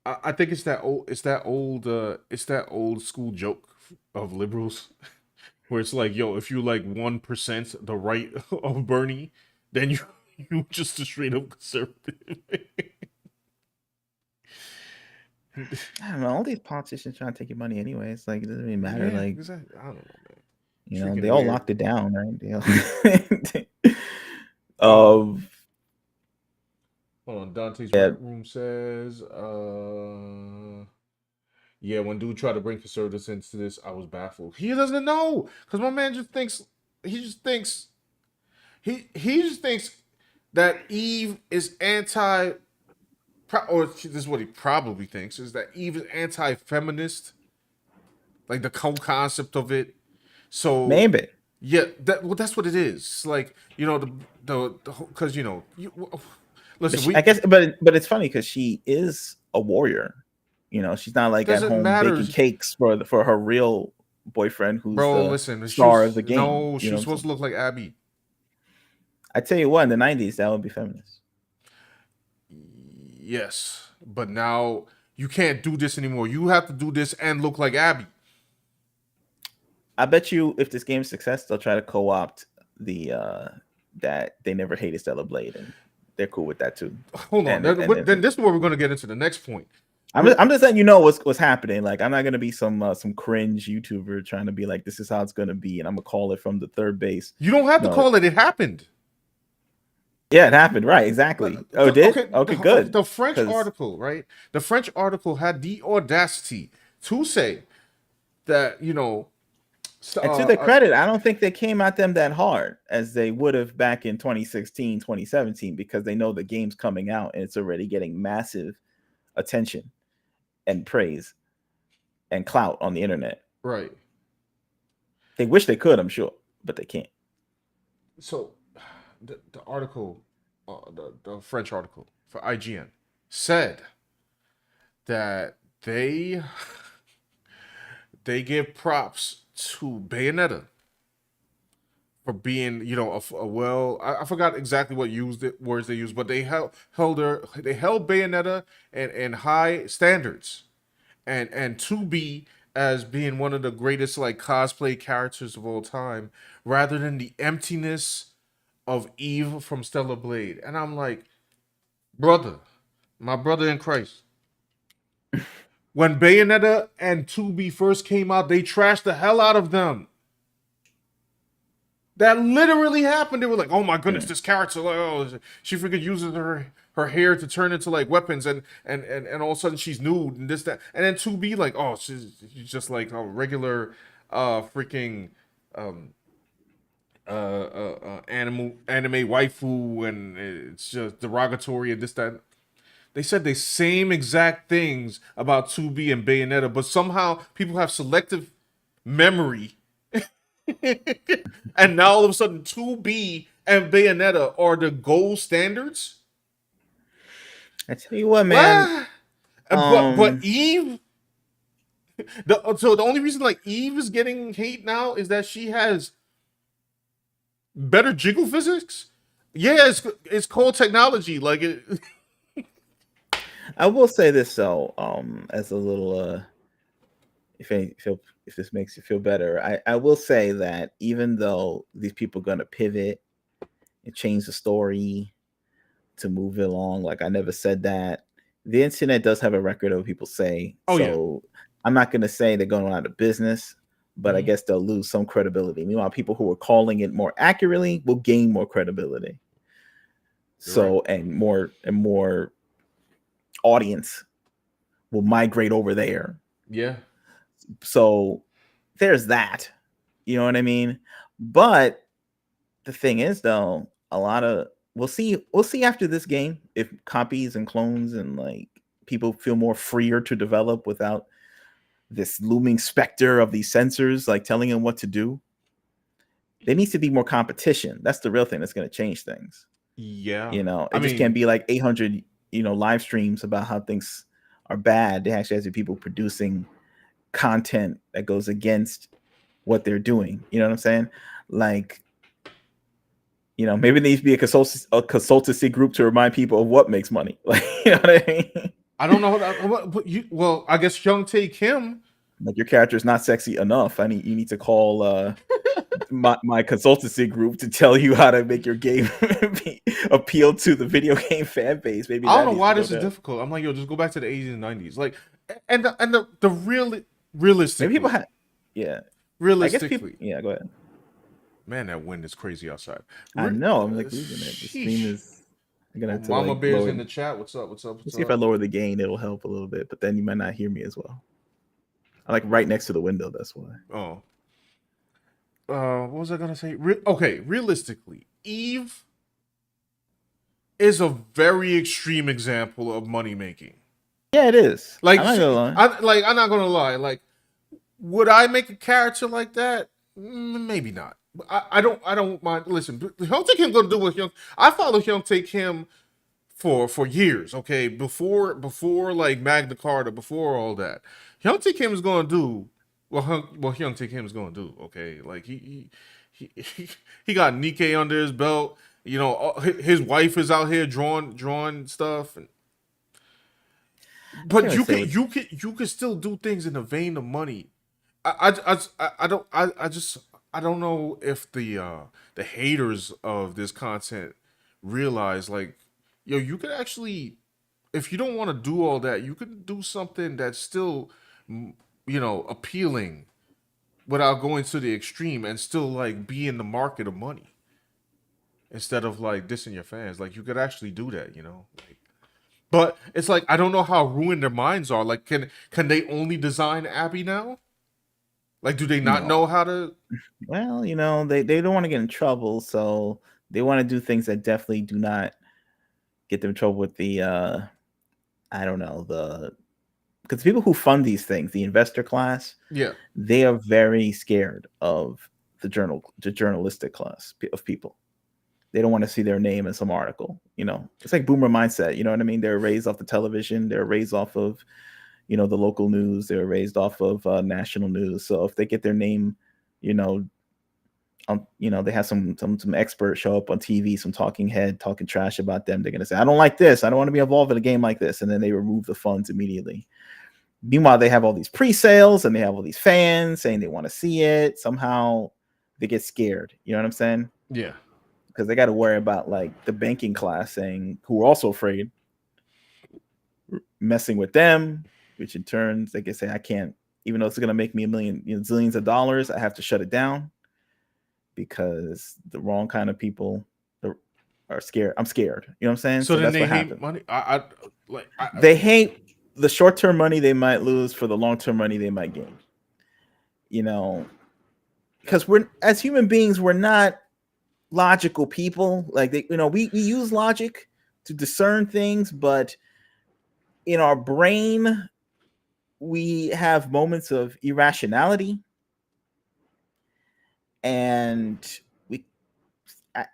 I think it's that old. It's that old. It's that old school joke of liberals, where it's like, yo, if you like 1% the right of Bernie, then you just a straight up conservative. I don't know. All these politicians trying to take your money anyway. It's like it doesn't really matter. Yeah, Like, exactly. I don't know, man. Freaking they all weird. locked it down, right? Um, um, Hold on. Dante's yeah, Rec Room says, yeah, when dude tried to bring conservatives into this, I was baffled. He doesn't know, because my man just thinks he just thinks he just thinks that Eve is anti, or this is what he probably thinks is that Eve is anti-feminist, like the whole concept of it. So maybe. yeah, that's what it is. Like the because But listen, I we guess, but it's funny because she is a warrior. She's not like at doesn't home matter. baking cakes for her real boyfriend, who's Bro, the listen, star of the game. no, You she know was what I'm supposed saying? to look like Abby. I tell you what, in the '90s, that would be feminist. Yes, but now you can't do this anymore. You have to do this and look like Abby. I bet you, if this game's success, they'll try to co-opt the that they never hated Stellar Blade, and they're cool with that too. Hold on. And Then this is where we're going to get into the next point. I'm just letting you know what's happening. Like, I'm not gonna be some cringe YouTuber trying to be like, this is how it's gonna be, and I'm gonna call it from the third base. You don't have to No, call it. It happened. yeah, it happened, right? Exactly. Oh, it did? Okay, Okay, good. the French Because article, right? The French article had the audacity to say that and to their credit, I don't think they came at them that hard as they would have back in 2016, 2017, because they know the game's coming out and it's already getting massive attention and praise and clout on the internet. right. They wish they could, I'm sure, but they can't. So the article, the French article for IGN said that they give props to Bayonetta for being, a well. I forgot exactly what words they used, but they held Bayonetta in high standards, and 2B as being one of the greatest like cosplay characters of all time, rather than the emptiness of Eve from Stellar Blade. And I'm like, brother, my brother in Christ. When Bayonetta and 2B first came out, they trashed the hell out of them. That literally happened. They were like, "Oh my goodness, this character! Like, oh, she freaking uses her hair to turn into like weapons, and all of a sudden she's nude and this that." And then 2B like, "Oh, she's just like a regular, freaking, um, anime waifu, and it's just derogatory and this that." They said the same exact things about 2B and Bayonetta, but somehow people have selective memory. And now all of a sudden 2B and Bayonetta are the gold standards? I tell you what, man. What? But Eve, so the only reason like Eve is getting hate now is that she has better jiggle physics? Yeah, it's called technology. Like it. I will say this though, as a little if this makes you feel better, I will say that even though these people are gonna pivot and change the story to move it along, like I never said that. The internet does have a record of what people say, Oh yeah. so I'm not gonna say they're going out of business, but I Mhm. guess they'll lose some credibility. Meanwhile, people who are calling it more accurately will gain more credibility. You're right. So and more audience will migrate over there. Yeah. So there's that. You know what I mean? But the thing is, though, a lot of we'll see after this game if copies and clones and like people feel more freer to develop without this looming specter of these censors like telling them what to do. There needs to be more competition. That's the real thing that's going to change things. Yeah. You know, I it just can't mean, be like 800 live streams about how things are bad. There actually has to be people producing content that goes against what they're doing. You know what I'm saying? Like, maybe there needs to be a consultancy group to remind people of what makes money. Like, you know what I mean? I don't know but well, I guess Young Tae Kim. Like your character is not sexy enough. You need to call my consultancy group to tell you how to make your game appeal to the video game fan base. Maybe I don't that know needs to why go this is down. difficult. I'm like, yo, just go back to the 80s and 90s. Like, and the Maybe people realistically, have, yeah. I guess people, realistically, yeah. Go ahead. man, that wind is crazy outside. I Re- know. I'm like losing it. The stream sheesh. is. I'm gonna Oh, have to Mama like Bear's lower. in the chat. What's up? What's up? What's Let's see if I up? lower the gain. It'll help a little bit, but then you might not hear me as well. I like right next to the window. That's why. Oh, what was I gonna say? Okay, realistically, Eve is a very extreme example of money making. Yeah, it is. Like, I'm not gonna lie. I'm not gonna lie. Like, would I make a character like that? Maybe not. I don't mind. Listen, Hyung Kim gonna do what Hyung. I follow Hyung Kim for years. Okay, before like Magna Carta, before all that, Hyung Kim is gonna do what Hyung Kim is gonna do. Okay, like he got Nikkei under his belt. You know, his wife is out here drawing stuff, I but gotta say with you can still do things in the vein of money. I don't I don't know if the haters of this content realize, like, yo, you could actually, if you don't want to do all that, you can do something that's still appealing without going to the extreme and still like be in the market of money instead of like dissing your fans. Like, you could actually do that, like, but it's like, I don't know how ruined their minds are. Like, can they only design Abby now? Like, do they not no. know how to? Well, they don't want to get in trouble, so they want to do things that definitely do not get them in trouble with the I don't know, the because people who fund these things, the investor class, Yeah, they are very scared of the journalistic class of people. They don't want to see their name in some article. It's like boomer mindset. You know what I mean? They're raised off the television. They're raised off of the local news. They're raised off of national news. So if they get their name, you know, they have some expert show up on TV, some talking head talking trash about them. They're gonna say, "I don't like this. I don't want to be involved in a game like this," and then they remove the funds immediately. Meanwhile, they have all these pre-sales and they have all these fans saying they want to see it. Somehow, they get scared. You know what I'm saying? yeah, Because they got to worry about like the banking class saying, who are also afraid, messing with them, which in turn they can say, I can't, even though it's going to make me a million, zillions of dollars, I have to shut it down because the wrong kind of people are scared. I'm scared. You know what I'm saying? so So then that's they what hate happened. money. I like They hate the short term money they might lose for the long term money they might gain. You know, because we're as human beings, we're not logical people. Like we use logic to discern things, but in our brain, we have moments of irrationality, and we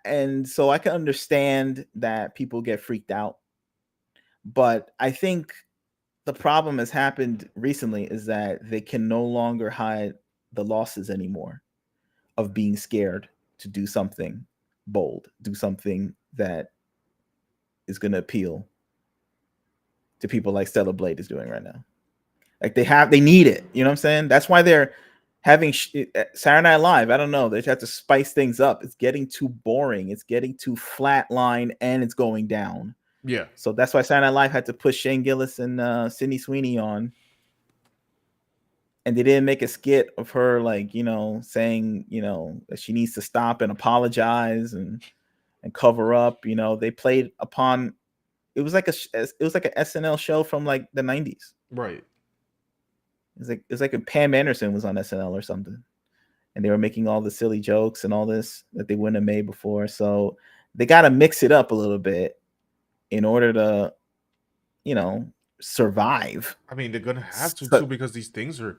and so I can understand that people get freaked out. But I think the problem has happened recently is that they can no longer hide the losses anymore of being scared to do something bold, do something that is going to appeal to people like Stella Blade is doing right now. Like they need it. You know what I'm saying? That's why they're having Saturday Night Live. I don't know. They just have to spice things up. It's getting too boring. It's getting too flatline, and it's going down. yeah, So that's why Saturday Night Live had to push Shane Gillis and Sydney Sweeney on, and they didn't make a skit of her like saying that she needs to stop and apologize and cover up. They played upon. It was like an SNL show from like the 90s. right. It's like if Pam Anderson was on SNL or something, and they were making all the silly jokes and all this that they wouldn't have made before. So they got to mix it up a little bit in order to, you know, survive. I mean, they're gonna have to So, too because these things are,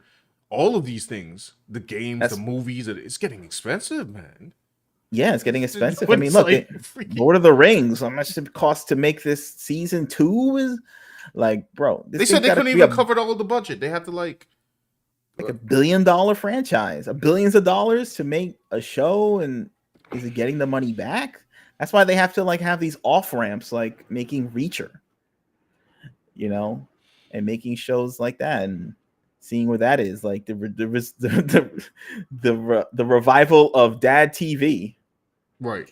all of these things, the games, the that's movies, it's getting expensive, man. yeah, it's getting expensive. I When mean, it's look, like freaking, Lord of the Rings, how much it costs to make this season two is like, bro, this they said thing's they got to couldn't be even a cover all the budget. They had to like uh, $1 billion franchise, a billions of dollars to make a show, and is it getting the money back? That's why they have to like have these off ramps, like making Reacher, you know, and making shows like that, and seeing where that is, like the revival of Dad TV, right.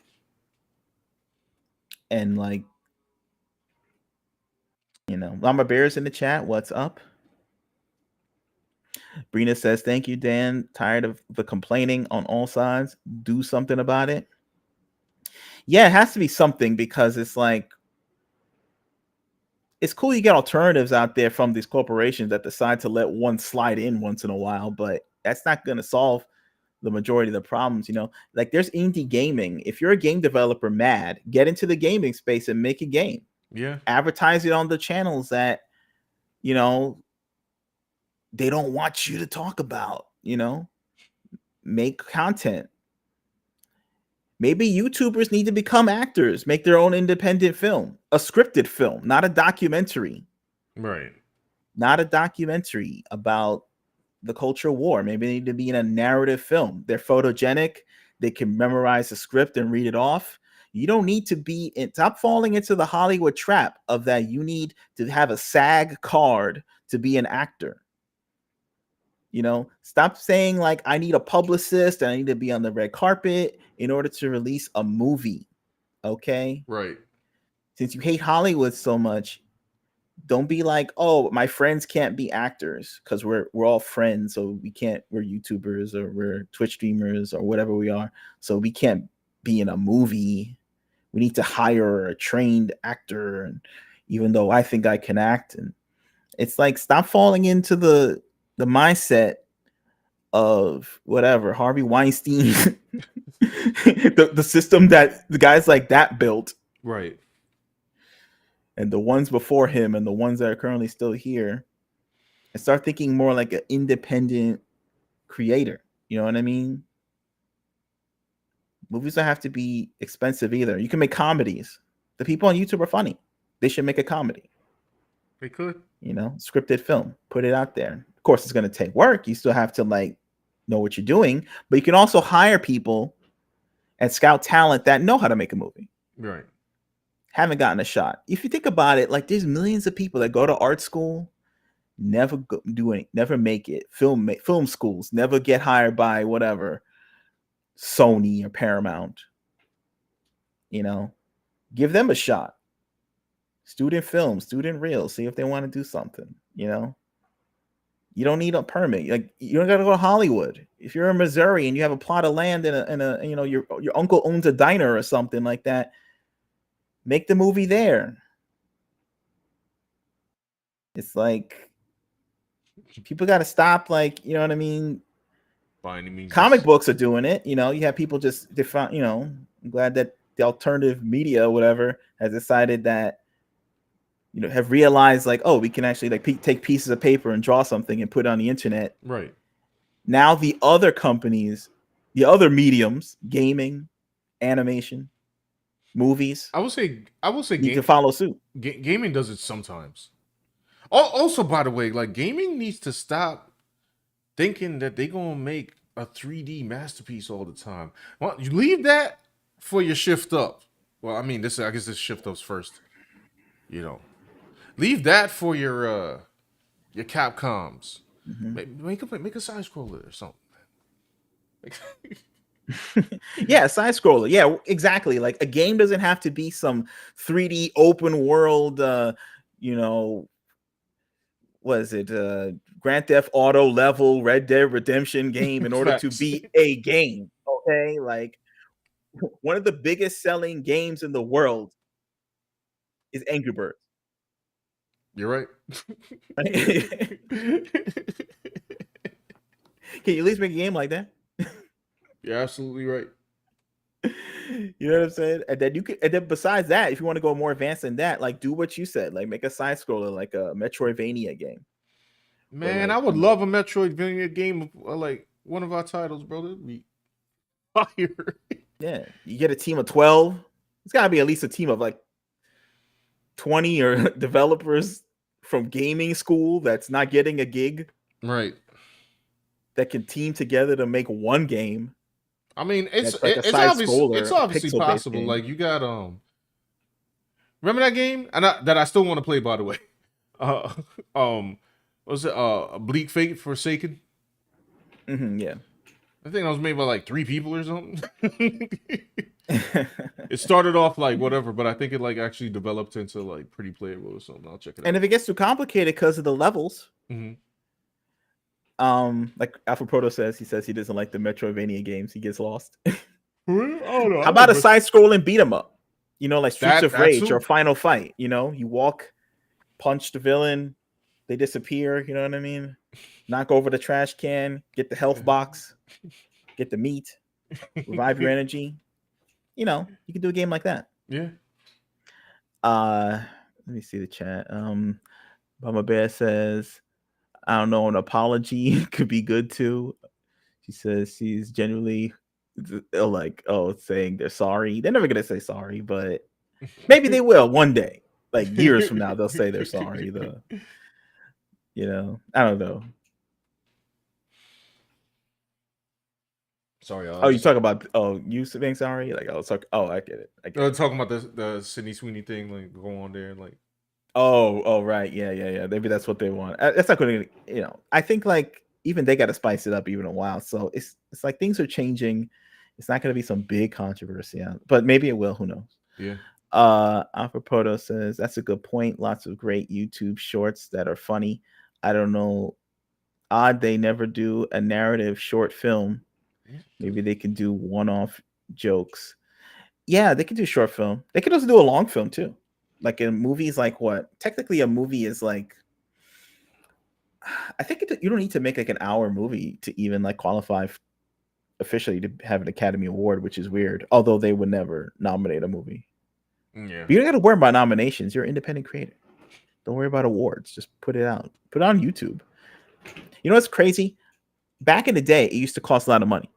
and like, Llama Bears in the chat. What's up? Brina says, "Thank you, Dan. Tired of the complaining on all sides. Do something about it." Yeah, it has to be something, because it's like, it's cool you get alternatives out there from these corporations that decide to let one slide in once in a while, but that's not going to solve the majority of the problems. Like, there's indie gaming. If you're a game developer mad, get into the gaming space and make a game. Yeah. Advertise it on the channels that you know they don't want you to talk about. Make content. Maybe YouTubers need to become actors, make their own independent film, a scripted film, not a documentary. Right. Not a documentary about the cultural war. Maybe they need to be in a narrative film. They're photogenic. They can memorize the script and read it off. You don't need to be in, stop falling into the Hollywood trap of that you need to have a SAG card to be an actor. Stop saying like, I need a publicist and I need to be on the red carpet in order to release a movie. Okay? Right. Since you hate Hollywood so much, don't be like, oh, my friends can't be actors because we're all friends, so we can't. We're YouTubers or we're Twitch streamers or whatever we are, so we can't be in a movie. We need to hire a trained actor, and even though I think I can act, and it's like, stop falling into the mindset of whatever Harvey Weinstein, the system that the guys like that built, Right. and the ones before him, and the ones that are currently still here, and start thinking more like an independent creator. You know what I mean? Movies don't have to be expensive either. You can make comedies. The people on YouTube are funny. They should make a comedy. They could. Scripted film. Put it out there. Of course, it's going to take work. You still have to like know what you're doing, but you can also hire people and scout talent that know how to make a movie. Right. Haven't gotten a shot. If you think about it, like, there's millions of people that go to art school, never never make it. Film schools never get hired by whatever Sony or Paramount. Give them a shot. Student film, student reel. See if they want to do something. You don't need a permit. Like, you don't got to go to Hollywood. If you're in Missouri and you have a plot of land and your uncle owns a diner or something like that, make the movie there. It's like, people got to stop, like, you know what I mean? By any means. Comic books are doing it. You have people just define, I'm glad that the alternative media, whatever, has decided that, have realized like, oh, we can actually like take pieces of paper and draw something and put it on the internet. Right. Now the other companies, the other mediums, gaming, animation, movies, I will say need to follow suit. gaming does it sometimes. Also, by the way, like, gaming needs to stop thinking that they gonna make a 3D masterpiece all the time. Well, you leave that for your shift up. Well, I mean, I guess this shift up's first. Leave that for your Capcoms. Mm-hmm. Make a side scroller or something. Yeah, side scroller. Yeah, exactly. Like, a game doesn't have to be some 3D open world. What is it? Grand Theft Auto level Red Dead Redemption game in order to Facts. be a game. Okay, like, one of the biggest selling games in the world is Angry Birds. You're right. Right? Can you at least make a game like that? You're absolutely right. You know what I'm saying? And then you could, and then besides that, if you want to go more advanced than that, like do what you said, like make a side scroller, like a Metroidvania game, or Man, I like would love a Metroidvania game of like one of our titles, bro. That'd be fire. yeah, you get a team of 12. It's got to be at least a team of like 20 or developers from gaming school that's not getting a gig Right. that can team together to make one game I mean, that's like a side it's scroller, a obviously pixel based possible. game. Like you got remember that game? That I still want to play, by the way. Uh, um, was it Bleak Fate Forsaken? Yeah. I think that was made by like 3 people or something. It started off like whatever, but I think it like actually developed into like pretty playable or something. I'll check it And out. if it gets too complicated because of the levels, Mm-hmm. like Alpha Proto says, he says he doesn't like the Metroidvania games. He gets lost. Really? I don't know. I How like about a side scrolling beat 'em up? You know, like Streets of that Rage or too. Final Fight. You know, you walk, punch the villain, they disappear. You know what I mean? Knock over the trash can, get the health box, get the meat, revive your energy. You know, you can do a game like that. Yeah. Let me see the chat. Mama Bear says, I don't know, an apology could be good too. She says she's genuinely like, oh, saying they're sorry. They're never gonna say sorry, but maybe they will one day. Like years from now, they'll say they're sorry. I don't know. Sorry, Oh, you talk about you being sorry? Like I was talking. Oh, I get it. I get it. talking about the Sydney Sweeney thing, like go on there and like Oh, right. Yeah. Maybe that's what they want. That's not going to. I think like even they got to spice it up even a while. So it's like things are changing. It's not going to be some big controversy, but maybe it will. Who knows? yeah. Alpha Proto says that's a good point. Lots of great YouTube shorts that are funny. I don't know. Odd they never do a narrative short film. Maybe they can do one-off jokes. Yeah, they could do short film. They could also do a long film too. Like in movies, like what? Technically, a movie is like. I think you don't need to make like an hour movie to even like qualify officially to have an Academy Award, which is weird. Although they would never nominate a movie. Yeah. But you don't got to worry about nominations. You're an independent creator. Don't worry about awards. Just put it out. Put it on YouTube. You know what's crazy? Back in the day, it used to cost a lot of money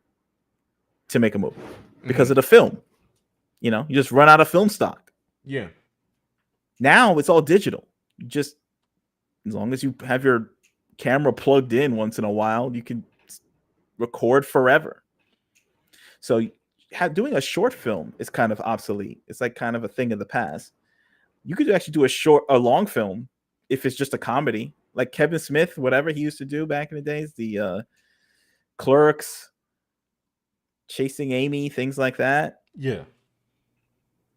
to make a movie because of the film. You just run out of film stock. Yeah. Now it's all digital. You just as long as you have your camera plugged in once in a while, you can record forever. So doing a short film is kind of obsolete. It's like kind of a thing of the past. You could actually do a long film if it's just a comedy, like Kevin Smith, whatever he used to do back in the days, the Clerks, Chasing Amy, things like that. Yeah.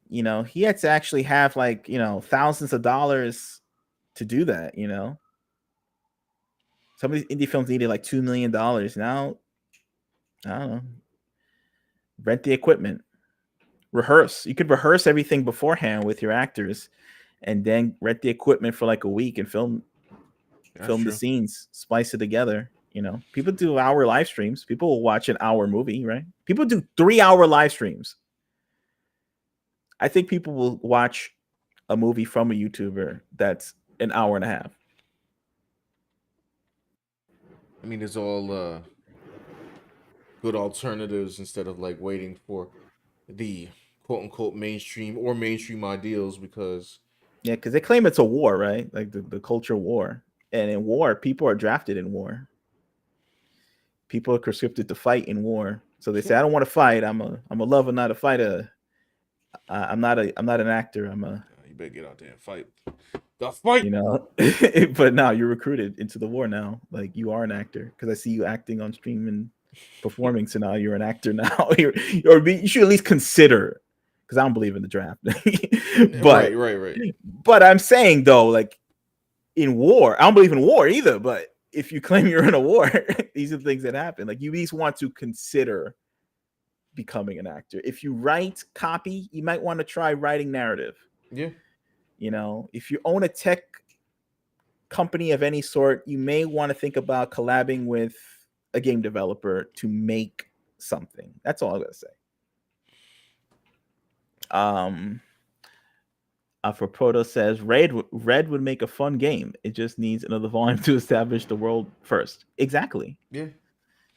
He had to actually have like, thousands of dollars to do that, Some of these indie films needed like $2 million. Now, I don't know. Rent the equipment. Rehearse. You could rehearse everything beforehand with your actors and then rent the equipment for like a week and film the scenes, splice it together. People do hour live streams. People will watch an hour movie, right? People do 3-hour live streams. I think people will watch a movie from a YouTuber that's an hour and a half. I mean, there's all good alternatives instead of like waiting for the quote unquote mainstream ideals because Yeah, because they claim it's a war, right? Like the culture war. And in war, people are drafted in war. People are conscripted to fight in war. So they say, I don't want to fight. I'm a lover, not a fighter. I'm not an actor. you better get out there and fight. The fight. But now you're recruited into the war now. Like you are an actor because I see you acting on stream and performing. So now you're an actor now. You should at least consider, because I don't believe in the draft. But Right. But I'm saying though, like in war, I don't believe in war either. But if you claim you're in a war, these are the things that happen. Like you at least want to consider becoming an actor. If you write copy, you might want to try writing narrative. Yeah. If you own a tech company of any sort, you may want to think about collabing with a game developer to make something. That's all I gotta say. Um, Proto says Red would make a fun game. It just needs another volume to establish the world first. Exactly. Yeah,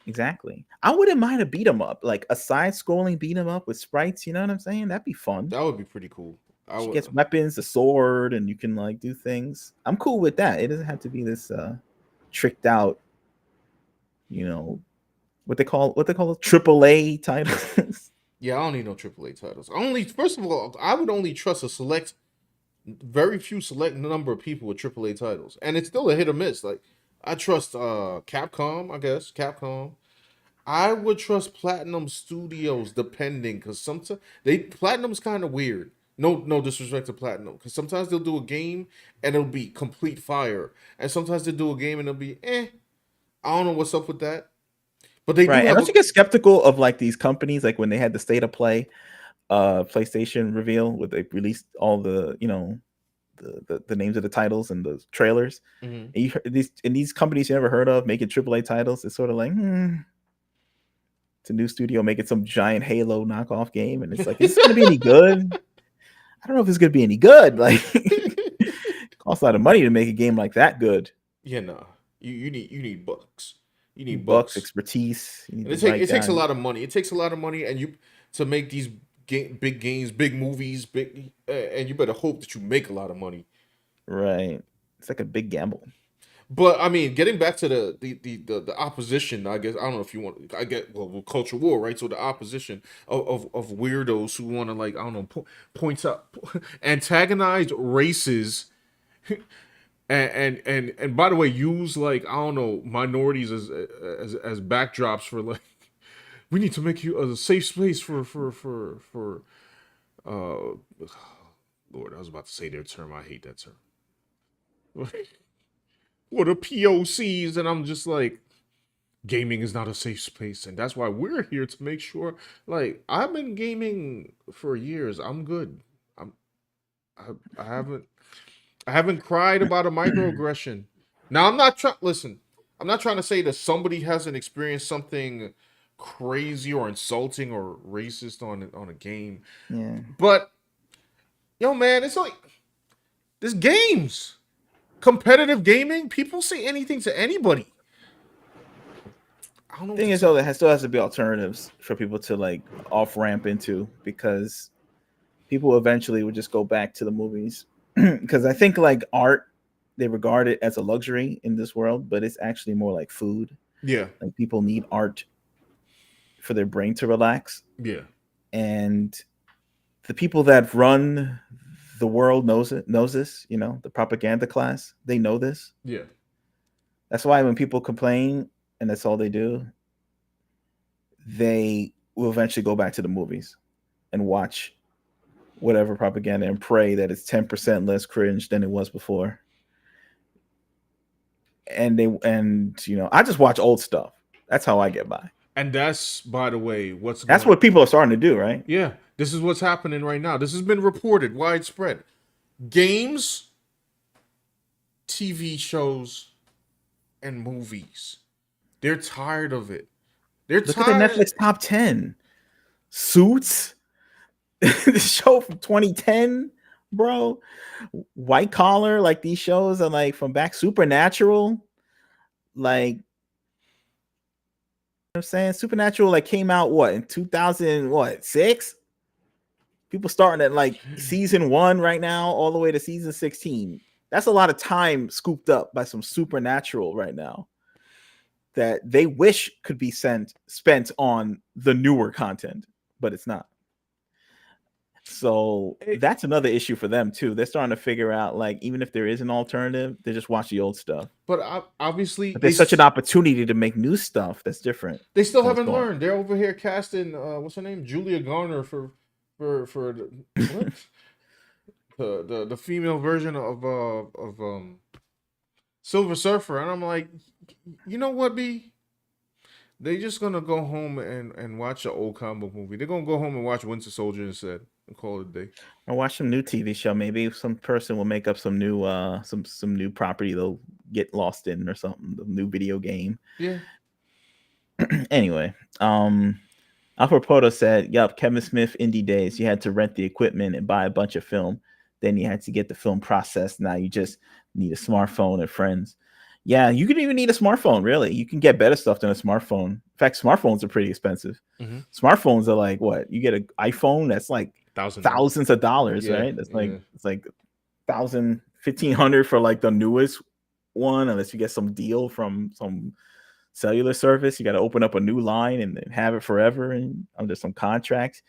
Exactly. I wouldn't mind a beat 'em up, like a side-scrolling beat 'em up with sprites. You know what I'm saying? That'd be fun. that would be pretty cool. I She would. gets weapons, a sword, and you can like do things. I'm cool with that. It doesn't have to be this tricked out, you know, what they call it, AAA titles. Yeah, I don't need no AAA titles. First of all, I would only trust very few select number of people with AAA titles, and it's still a hit or miss. Like I trust Capcom, I guess Capcom. I would trust Platinum Studios, depending, because sometimes Platinum's kind of weird. No disrespect to Platinum, because sometimes they'll do a game and it'll be complete fire, and sometimes they'll do a game and it'll be eh. I don't know what's up with that, but they do Right. And have a don't you get skeptical of like these companies, like when they had the state of play PlayStation reveal where they released all the, the names of the titles and the trailers. Mhm. And these companies you never heard of making AAA titles, it's sort of like, it's a new studio making some giant Halo knockoff game, and it's like, is this gonna be any good? I don't know if it's gonna be any good. Like it costs a lot of money to make a game like that good. Yeah, nah. You need bucks. You You need bucks, bucks. expertise, you need And the it right takes a guy. lot of money. It takes a lot of money, and you to make these big games, big movies, and you better hope that you make a lot of money. Right. It's like a big gamble. But I mean, getting back to the opposition, I guess I don't know if you want. I get well, culture war, right? So the opposition of weirdos who want to like I don't know points out antagonize races and by the way use like I don't know minorities as backdrops for like we need to make you a safe space for uh Lord, I was about to say their term. I hate that term. What are POCs? And I'm just like, gaming is not a safe space, and that's why we're here to make sure. Like, I've been gaming for years. I'm good. I'm. I haven't. I haven't cried about a microaggression. Now I'm not trying. Listen, I'm not trying to say that somebody hasn't experienced something crazy or insulting or racist on a game, Yeah. but yo, man, it's like this games. Competitive gaming, people say anything to anybody. I don't know what Thing to is tell. though, there still has to be alternatives for people to like off ramp into, because people eventually would just go back to the movies. Because I think like art, they regard it as a luxury in this world, but it's actually more like food. Yeah, Like people need art for their brain to relax, yeah, and the people that run the world knows this. The propaganda class, they know this. yeah. That's why when people complain and that's all they do, they will eventually go back to the movies and watch whatever propaganda and pray that it's 10% less cringe than it was before. I just watch old stuff. That's how I get by. And that's, by the way, what's That's going. what people are starting to do, right? Yeah, this is what's happening right now. This has been reported widespread. Games, TV shows, and movies. They're tired of it. They're Look at the tired. Netflix top 10. Suits, the show from 2010, bro. White Collar, like these shows are like from back. Supernatural, like, I'm saying Supernatural like came out what in 2000 what 6. People starting at like season 1 right now all the way to season 16. That's a lot of time scooped up by some Supernatural right now that they wish could be spent on the newer content, but it's not. So that's another issue for them too. They're starting to figure out, like, even if there is an alternative, they just watch the old stuff. But obviously, But there's such an opportunity to make new stuff that's different they still than what's haven't going on. learned. They're over here casting what's her name, Julia Garner for what the female version of Silver Surfer, and I'm like, you know what, B? They just gonna go home and watch an old comic book movie. They're gonna go home and watch Winter Soldier instead and call it a day. Or watch some new TV show. Maybe some person will make up some new some new property they'll get lost in or something. The new video game. Yeah. Anyway, Alfred Proto said, "Yup, Kevin Smith indie days. You had to rent the equipment and buy a bunch of film. Then you had to get the film processed. Now you just need a smartphone and friends." Yeah, you could even need a smartphone. Really, you can get better stuff than a smartphone. In fact, smartphones are pretty expensive. Mm-hmm. Smartphones are like what? You get an iPhone that's like $1,000. thousands of dollars, Yeah, right? That's like yeah. it's like 1,000, 1,500 for like the newest one, unless you get some deal from some cellular service. You got to open up a new line and have it forever and under some contracts.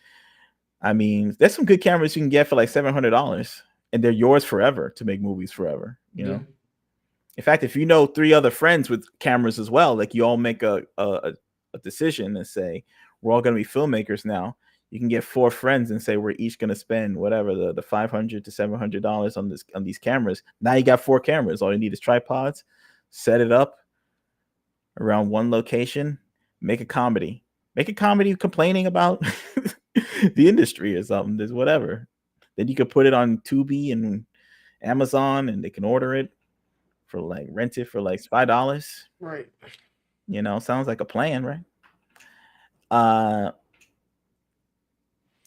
I mean, there's some good cameras you can get for like $700, and they're yours forever to make movies forever. You Yeah. know, in fact, if you know 3 other friends with cameras as well, like you all make a decision and say we're all going to be filmmakers now. You can get 4 friends and say we're each going to spend whatever the $500 to $700 on these cameras. Now you got 4 cameras. All you need is tripods. Set it up around one location. Make a comedy. Make a comedy complaining about the industry or something. There's whatever. Then you could put it on Tubi and Amazon, and they can order it for like rent it for like $5. Right. You know, sounds like a plan, right? Uh,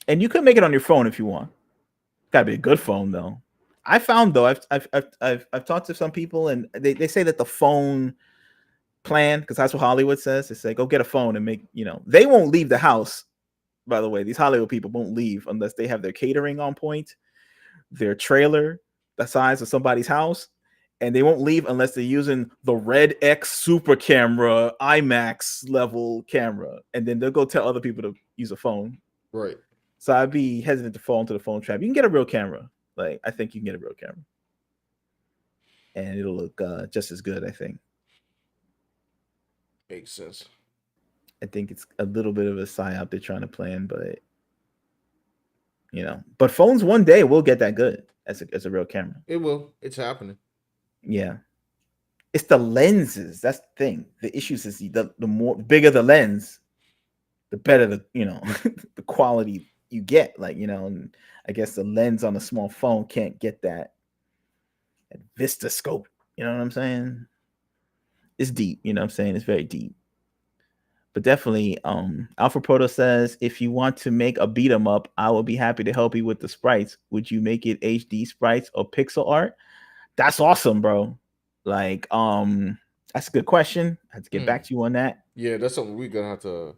and you could make it on your phone if you want. Gotta be a good phone though. I found though, I've talked to some people, and they say that the phone plan, because that's what Hollywood says. They say go get a phone and make, they won't leave the house. By the way, these Hollywood people won't leave unless they have their catering on point, their trailer the size of somebody's house, and they won't leave unless they're using the Red X super camera, IMAX level camera, and then they'll go tell other people to use a phone. Right. So I'd be hesitant to fall into the phone trap. You can get a real camera. Like, I think you can get a real camera, and it'll look just as good. I think. Makes sense. I think it's a little bit of a psyop they're trying to plan, but but phones one day will get that good as a real camera. It will. It's happening. Yeah, it's the lenses. That's the thing. The issues is the more bigger the lens, the better the the quality you get. Like and I guess the lens on a small phone can't get that Vista scope. You know what I'm saying? It's deep. You know what I'm saying? It's very deep. But definitely, Alpha Proto says, if you want to make a beat 'em up, I will be happy to help you with the sprites. Would you make it HD sprites or pixel art? That's awesome, bro. Like, that's a good question. I have to get back to you on that. Yeah, that's something we're gonna have to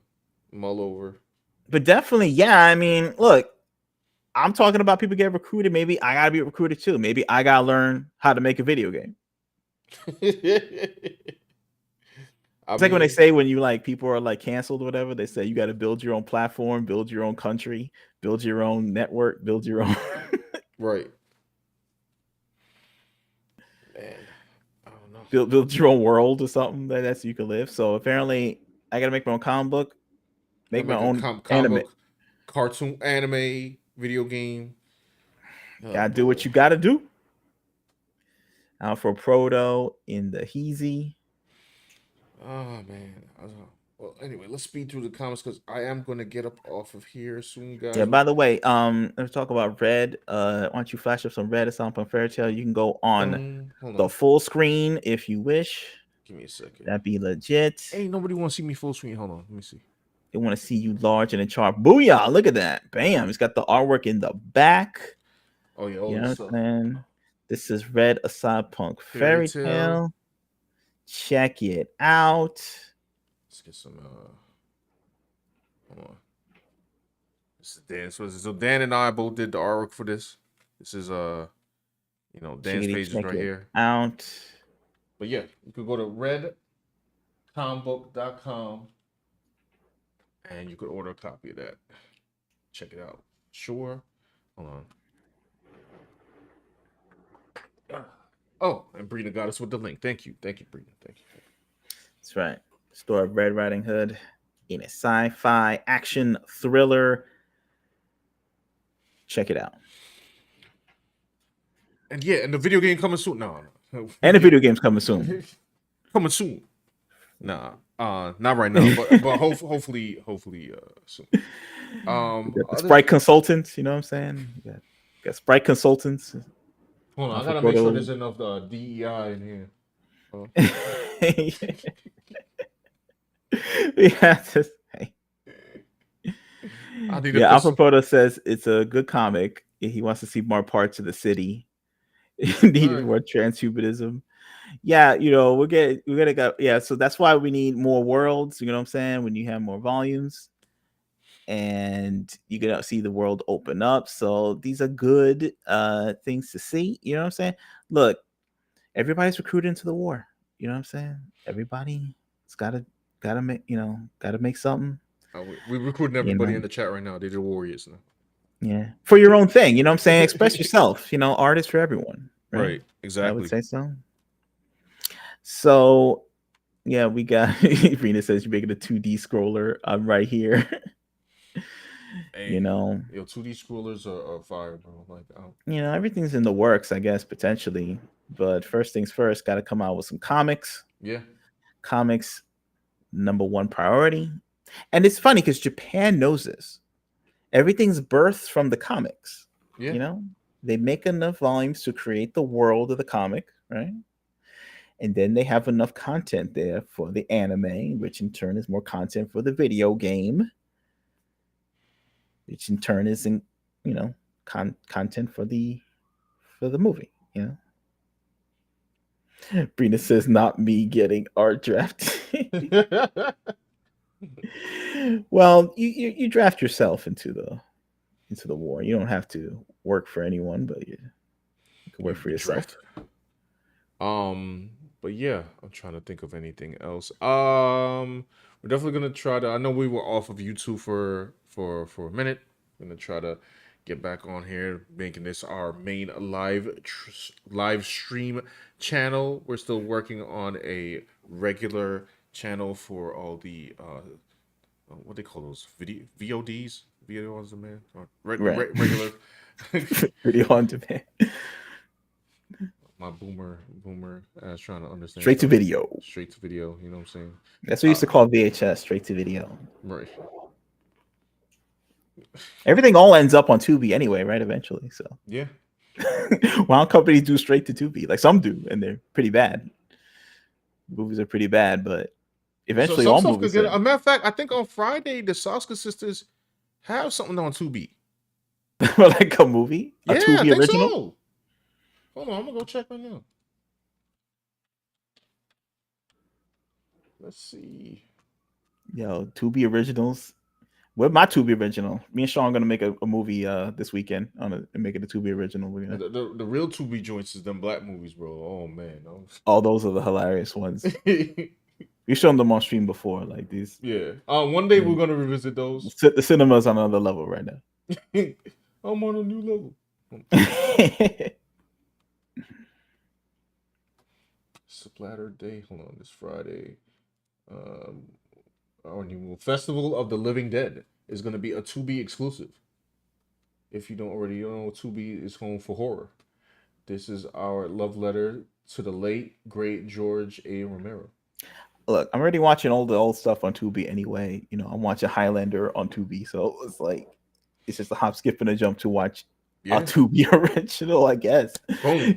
mull over. But definitely, yeah. I mean, look, I'm talking about people get recruited. Maybe I gotta be recruited too. Maybe I gotta learn how to make a video game. It's like when they say when you like people are like canceled or whatever, they say you got to build your own platform, build your own country, build your own network, build your own right. Man, I don't know. build your own world or something that's you can live. So apparently, I got to make my own comic book, make my own comic book, cartoon, anime, video game. Gotta do what you gotta do. Out for Proto in the Heezy. Oh man. Well, anyway, let's speed through the comments because I am gonna get up off of here soon, guys. Yeah. By the way, let's talk about Red. Why don't you flash up some Red at Cyberpunk Fairytale? You can go on the full screen if you wish. Give me a second. That'd be legit. Ain't nobody want to see me full screen. Hold on, let me see. They want to see you large and in chart. Booyah! Look at that. Bam! It's got the artwork in the back. Oh yeah, all you know this what I'm saying? This is Red, a Cyberpunk Fairytale. Check it out. Let's get some. Hold on. This is Dan. So Dan and I both did the artwork for this. This is Dan's pages right here. Out. But yeah, you could go to redcombook.com and you could order a copy of that. Check it out. Sure. Hold on. Oh, and Brina got us with the link. Thank you, Brina. Thank you. That's right. Story of Red Riding Hood in a sci-fi action thriller. Check it out. And yeah, and the video game coming soon. No. And the video game's coming soon. Coming soon. Nah, not right now, but hopefully soon. The Sprite consultants, you know what I'm saying? You got Sprite consultants. Hold on, I gotta make sure there's enough DEI in here. We have to say. I think that Yeah, this. Alpha says it's a good comic. He wants to see more parts of the city. All Needed right. more transhumanism. Yeah, we're gonna go. Yeah, so that's why we need more worlds. You know what I'm saying? When you have more volumes, and you can see the world open up. So these are good things to see. You know what I'm saying? Look, everybody's recruited into the war. You know what I'm saying? Everybody's gotta make gotta make something. We're recruiting You everybody know, in the chat right now. They're the Warriors yeah, for your own thing. You know what I'm saying? now. Express yourself. Art is for everyone, right? Right. I would Exactly. say so. So yeah, we got Rena says you're making a 2D scroller. I'm right here. you Hey, know, 2D scrollers are fire, bro. Like, everything's in the works, I guess, potentially. But first things first, got to come out with some comics. yeah, Comics, number one priority. And it's funny because Japan knows this. Everything's birthed from the comics. yeah. You know, they make enough volumes to create the world of the comic, right? And then they have enough content there for the anime, which in turn is more content for the video game, which in turn is you know, content for the movie. Brina says, "Not me getting art draft." Well, you draft yourself into the war. You don't have to work for anyone, but you can work You for be yourself. drafted. Um, but yeah, I'm trying to think of anything else. We're definitely gonna try to. I know we were off of YouTube for a minute. We're gonna try to get back on here, making this our main live stream channel. We're still working on a regular channel for all the what they call those video on demand or Right. regular. Video on demand. My boomer ass trying to understand Straight to stuff video. straight to video. You know what I'm saying? That's what we used to Uh, call VHS, straight to video. right. Everything all ends up on Tubi anyway, right? Eventually. So Yeah. why don't companies do straight to Tubi? Like some do, and they're pretty bad. Movies are pretty bad, but So eventually some all stuff could movies get. are. A matter of fact, I think on Friday the Soska sisters have something on Tubi. Like a movie, a Yeah, I Tubi think original. so. Hold on, I'm gonna go check right now. Let's see. Yo, Tubi originals. What my Tubi original? Me and Sean are gonna make a movie this weekend. I'm gonna make it a Tubi original. We're gonna. The real Tubi joints is them black movies, bro. Oh man. All those are the hilarious ones. We've shown them on stream before. Like these, Yeah. One day we're gonna revisit those. the cinema's on another level right now. I'm on a new level. Splatter Day. Hold on, this Friday. Um, our new Festival of the Living Dead is going to be a Tubi exclusive. If you don't already know, Tubi is home for horror. This is our love letter to the late great George A. Romero. Look, I'm already watching all the old stuff on Tubi anyway. I'm watching Highlander on Tubi, so it's like it's just a hop, skip, and a jump to watch a Yeah, Tubi original, I guess. boom.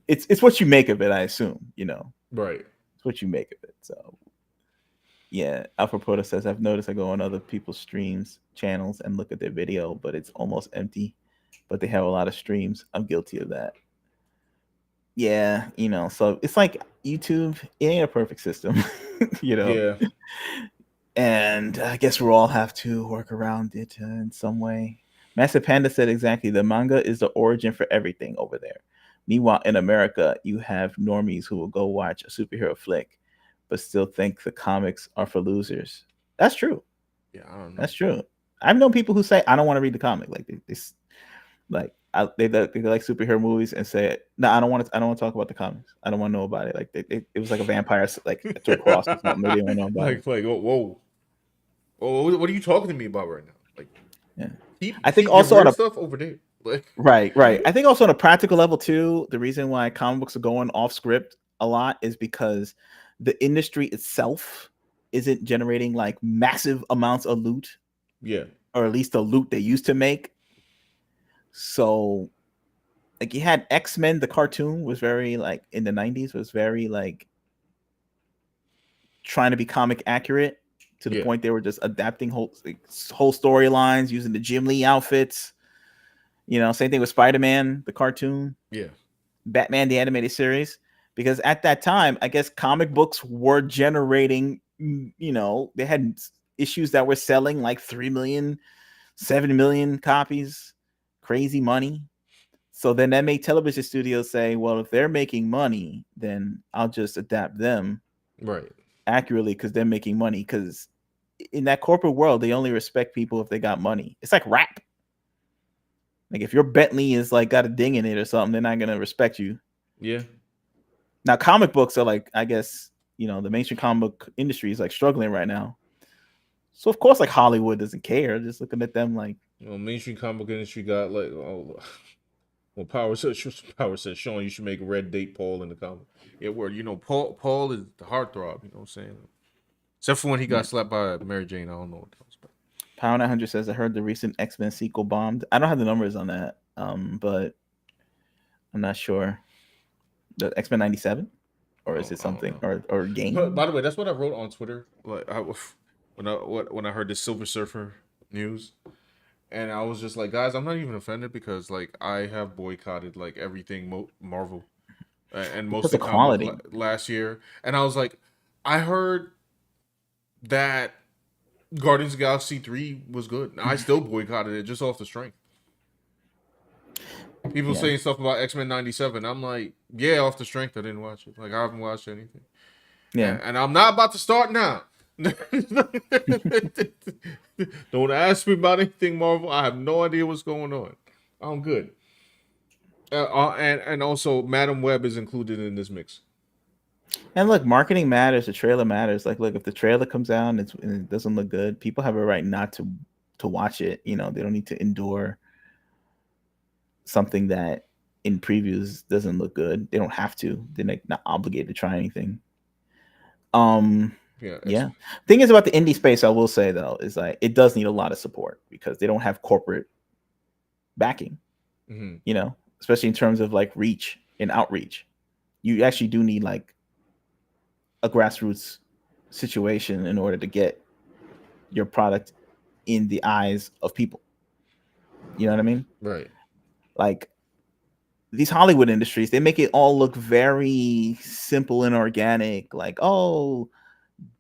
It's what you make of it, I assume. Right. It's what you make of it. So yeah, Alpha Proto says I've noticed I go on other people's streams channels and look at their video, but it's almost empty. But they have a lot of streams. I'm guilty of that. Yeah, so it's like YouTube, it ain't a perfect system, you know. Yeah. And I guess we'll all have to work around it in some way. Master Panda said exactly, the manga is the origin for everything over there. Meanwhile, in America, you have normies who will go watch a superhero flick, but still think the comics are for losers. That's true. Yeah, I don't know. That's true. I've known people who say, I don't want to read the comic. Like they like superhero movies and say, no, I don't want to talk about the comics. I don't want to know about it. Like it was like a vampire like to a cross or something. They didn't want to know about it. Like, whoa. Oh, what are you talking to me about right now? Like, Yeah. I think keep your also on weird a stuff over there. Like, right. I think also on a practical level too, the reason why comic books are going off script a lot is because the industry itself isn't generating like massive amounts of loot, yeah, or at least the loot they used to make. So like you had X-Men, the cartoon was very like in the 90s was very like trying to be comic accurate. to the Yeah. point they were just adapting whole storylines using the Jim Lee outfits. Same thing with Spider-Man, the cartoon, Yeah. Batman, the animated series. Because at that time, I guess comic books were generating, they had issues that were selling like 3 million, 7 million copies, crazy money. So then that made television studios say, well, if they're making money, then I'll just adapt them Right. accurately because they're making money. Because in that corporate world, they only respect people if they got money. It's like rap. Like if your Bentley is like got a ding in it or something, they're not gonna respect you. Yeah. Now comic books are like, I guess, the mainstream comic book industry is like struggling right now. So of course, like Hollywood doesn't care. Just looking at them like, Mainstream comic book industry got like, oh, well, Power said, Sean, you should make Red date Paul in the comic. Yeah, word. Paul is the heartthrob. You know what I'm saying? Except for when he yeah. got slapped by Mary Jane. I don't know what that was about. Power 900 says I heard the recent X-Men sequel bombed. I don't have the numbers on that, but I'm not sure. The X-Men 97, or is it I don't something know. or But game? by the way, that's what I wrote on Twitter. Like when I heard this Silver Surfer news, and I was just like, guys, I'm not even offended because like I have boycotted like everything Marvel and Because mostly of comic book quality. last year, and I was like, I heard that Guardians of the Galaxy 3 was good. I still boycotted it just off the strength. People Yeah, saying stuff about X-Men 97. I'm like, yeah, off the strength, I didn't watch it. Like, I haven't watched anything. yeah. And I'm not about to start now. Don't ask me about anything Marvel. I have no idea what's going on. I'm good. And also, Madam Web is included in this mix. And look, marketing matters. The trailer matters. Like, look, if the trailer comes out and it doesn't look good, people have a right not to watch it. They don't need to endure something that in previews doesn't look good. They don't have to. They're like not obligated to try anything. Um, Yeah, yeah. Thing is about the indie space, I will say though, is like it does need a lot of support because they don't have corporate backing. mm-hmm. Especially in terms of like reach and outreach. You actually do need like a grassroots situation in order to get your product in the eyes of people. You know what I mean? Right. Like these Hollywood industries, they make it all look very simple and organic. Like, oh,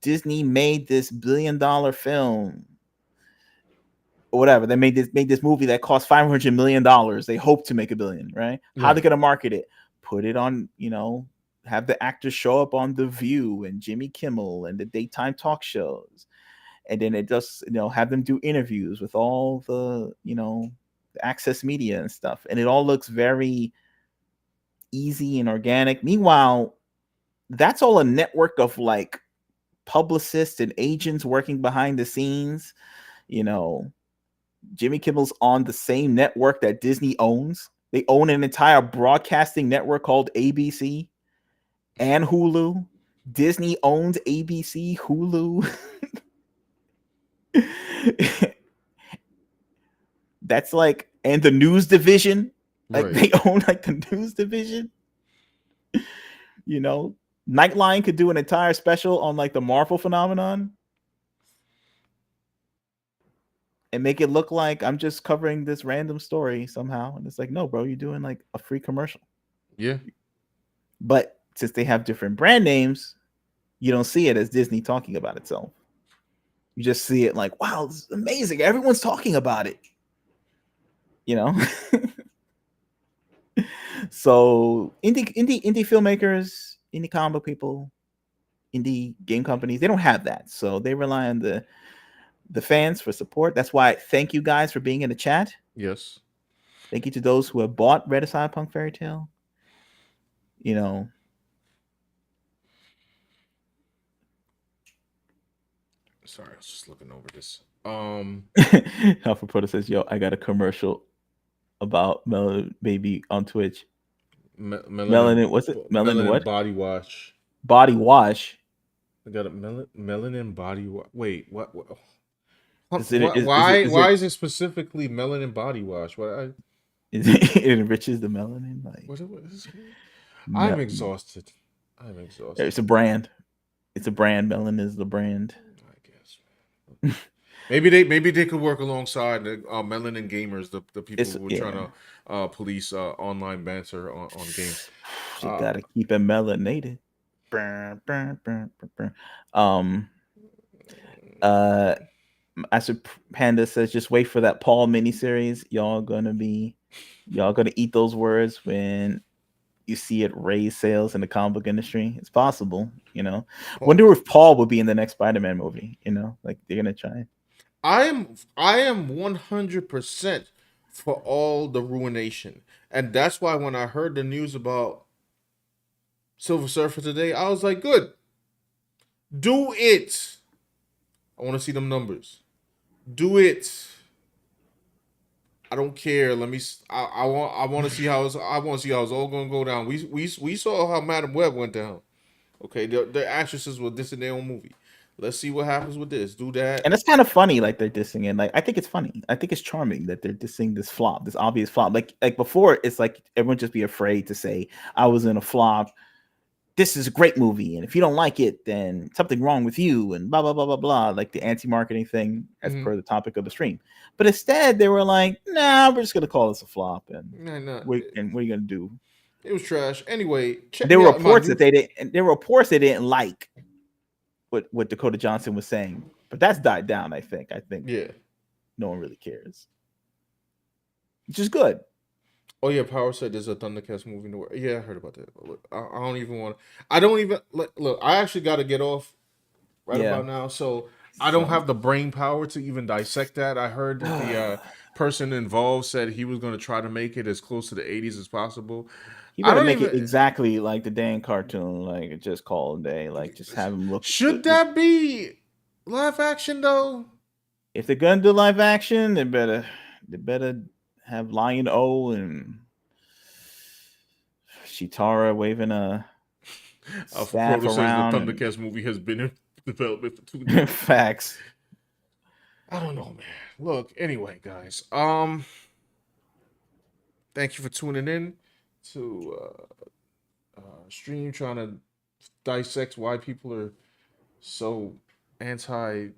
Disney made this $1 billion film or whatever. They made this movie that cost $500 million. They hope to make $1 billion, right? How they Right. gonna market it? Put it on, have the actors show up on The View and Jimmy Kimmel and the daytime talk shows, and then it just have them do interviews with all the access media and stuff, and it all looks very easy and organic. Meanwhile, that's all a network of like publicists and agents working behind the scenes. You know, Jimmy Kimmel's on the same network that Disney owns. They own an entire broadcasting network called ABC and Hulu. Disney owns ABC, Hulu. That's like, and the news division. Like Right. they own like the news division. You know, Nightline could do an entire special on like the Marvel phenomenon and make it look like I'm just covering this random story somehow. And it's like, no, bro, you're doing like a free commercial. Yeah. But since they have different brand names, you don't see it as Disney talking about itself. You just see it like, wow, this is amazing. Everyone's talking about it. You know? So indie filmmakers, indie comic people, indie game companies, they don't have that. So they rely on the fans for support. That's why thank you guys for being in the chat. Yes. Thank you to those who have bought Red Cyberpunk Fairytale. You know, Sorry, I was just looking over this. Alpha Proto says, "Yo, I got a commercial about Melon Baby on Twitch. Melanin, Melanin, what's it? Melanin melanin what? body wash. Body wash. I got a melanin body wash. Wait, what? Is it? Why is it specifically melanin body wash? It enriches the melanin. Like, What is it? I'm mel- exhausted. I'm exhausted. it's a brand. It's a brand. Melanin is the brand. I guess. Maybe they could work alongside the Melanin Gamers, the people It's who are trying yeah. to police online banter on games. You Uh, gotta keep it melanated. Um. Uh. Master Panda says, just wait for that Paul miniseries. Y'all gonna eat those words when you see it raise sales in the comic book industry. It's possible, you know. Paul, Wonder if Paul will be in the next Spider-Man movie. You know, like they're gonna try. I am 100% for all the ruination, and that's why when I heard the news about Silver Surfer today, I was like, good, do it. I want to see them numbers. Do it. I don't care. Let me. I want to see how it's. I want to see how it's all going to go down. We saw how Madam Web went down. Okay, the actresses were dissing their own movie. Let's see what happens with this. Do that. And it's kind of funny, like they're dissing it. Like I think it's funny. I think it's charming that they're dissing this flop, this obvious flop. Like before, it's like everyone just be afraid to say I was in a flop. This is a great movie, and if you don't like it, then something wrong with you, and blah blah blah blah blah. Like the anti-marketing thing, as Mm-hmm. per the topic of the stream. But instead, they were like, "Nah, we're just gonna call this a flop, and Nah, nah, what are you gonna do?" it was trash. Anyway, And check there me were out in my reports that new. they didn't. And there were reports they didn't like what Dakota Johnson was saying, but that's died down. I think Yeah. no one really cares, which is good. Oh yeah, Power said there's a Thundercats movie in the world. Yeah, I heard about that. Look, I don't even want. I don't even look. I actually got to get off right Yeah. about now, so I don't So have the brain power to even dissect that. I heard that the person involved said he was going to try to make it as close to the '80s as possible. you I better don't make it even. exactly like the Dan cartoon, like just call it a day, like just have him Should that be live action though? if they're gonna do live action, they better have Lion O and Shitara waving a Alpha staff Proto says the around Thundercats movie has been in development for 2 decades. and facts. I don't know, man. Look, anyway, guys. Thank you for tuning in to stream trying to dissect why people are so anti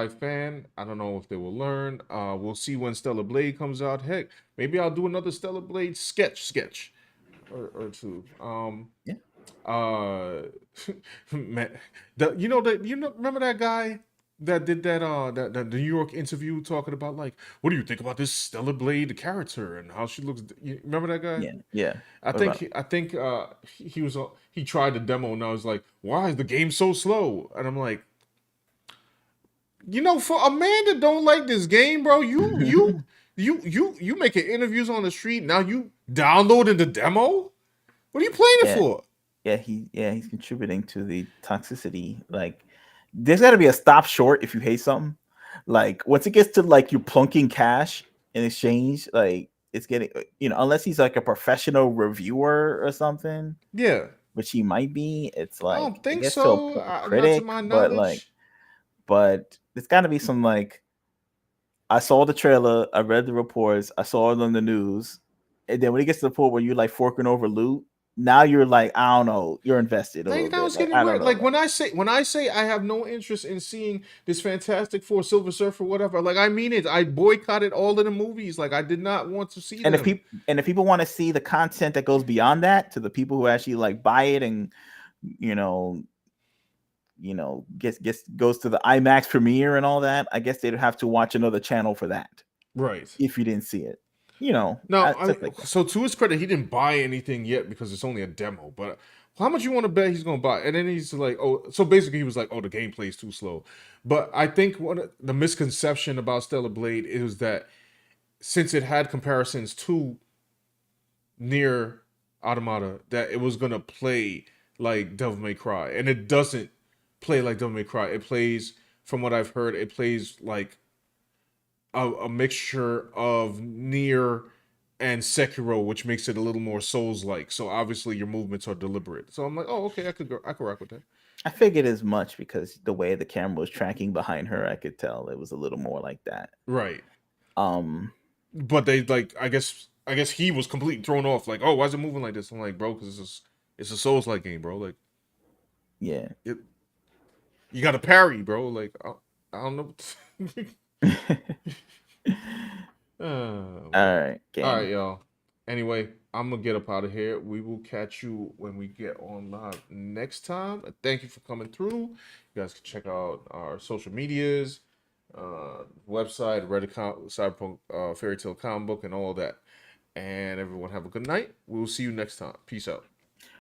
fan. I don't know if they will learn. We'll see when Stellar Blade comes out. Heck, maybe I'll do another Stellar Blade sketch or two. Yeah, Uh, man, remember that guy that did that the New York interview talking about like what do you think about this Stellar Blade character and how she looks? You remember that guy? yeah, yeah. I What about think I think he was he tried the demo and I was like, why is the game so slow? And I'm like, for a man that don't like this game, bro, it? you making interviews on the street now you downloading the demo? What are you playing it Yeah, for? he's contributing to the toxicity. Like, there's got to be a stop short if you hate something. Like, once it gets to like you plunking cash in exchange, like it's getting, unless he's like a professional reviewer or something, Yeah. which he might be. It's I like don't it think gets to a so. point Not to critic, my but like, knowledge. but there's got to be some like I saw the trailer, I read the reports, I saw it on the news, and then when it gets to the point where you're like forking over loot, now you're like, I don't know, you're invested a Like little that bit. was Like getting I don't weird. know, Like like, when I say I have no interest in seeing this Fantastic Four, Silver Surfer, whatever. Like I mean it. I boycotted all of the movies. Like I did not want to see and if them. people want to see the content that goes beyond that, to the people who actually like buy it and you know gets goes to the IMAX premiere and all that, I guess they'd have to watch another channel for that Right. if you didn't see it. Now, I Stuff mean, like that. so to his credit, he didn't buy anything yet because it's only a demo. But how much you want to bet he's gonna buy? And then he's like, oh, so basically he was like, oh, the gameplay is too slow. But I think one of the misconception about Stellar Blade is that since it had comparisons to near Automata, that it was gonna play like Devil May Cry, and it doesn't play like Devil May Cry. It plays, from what I've heard, it plays like a mixture of near and Sekiro, which makes it a little more Souls like. So obviously your movements are deliberate. So I'm like, oh, okay, I could rock with that. I figured as much because the way the camera was tracking behind her, I could tell it was a little more like that. Right. Um, But they like, I guess he was completely thrown off. Like, oh, why is it moving like this? I'm like, bro, because it's a Souls like game, bro. Like, yeah, it, You got to parry, bro. Like I don't know. All Man. right, All game. right, y'all. Anyway, I'm gonna get up out of here. We will catch you when we get on live next time. Thank you for coming through. You guys can check out our social medias, website, Reddit, Cyberpunk Fairytale comic book, and all that. And everyone have a good night. We'll see you next time. Peace out.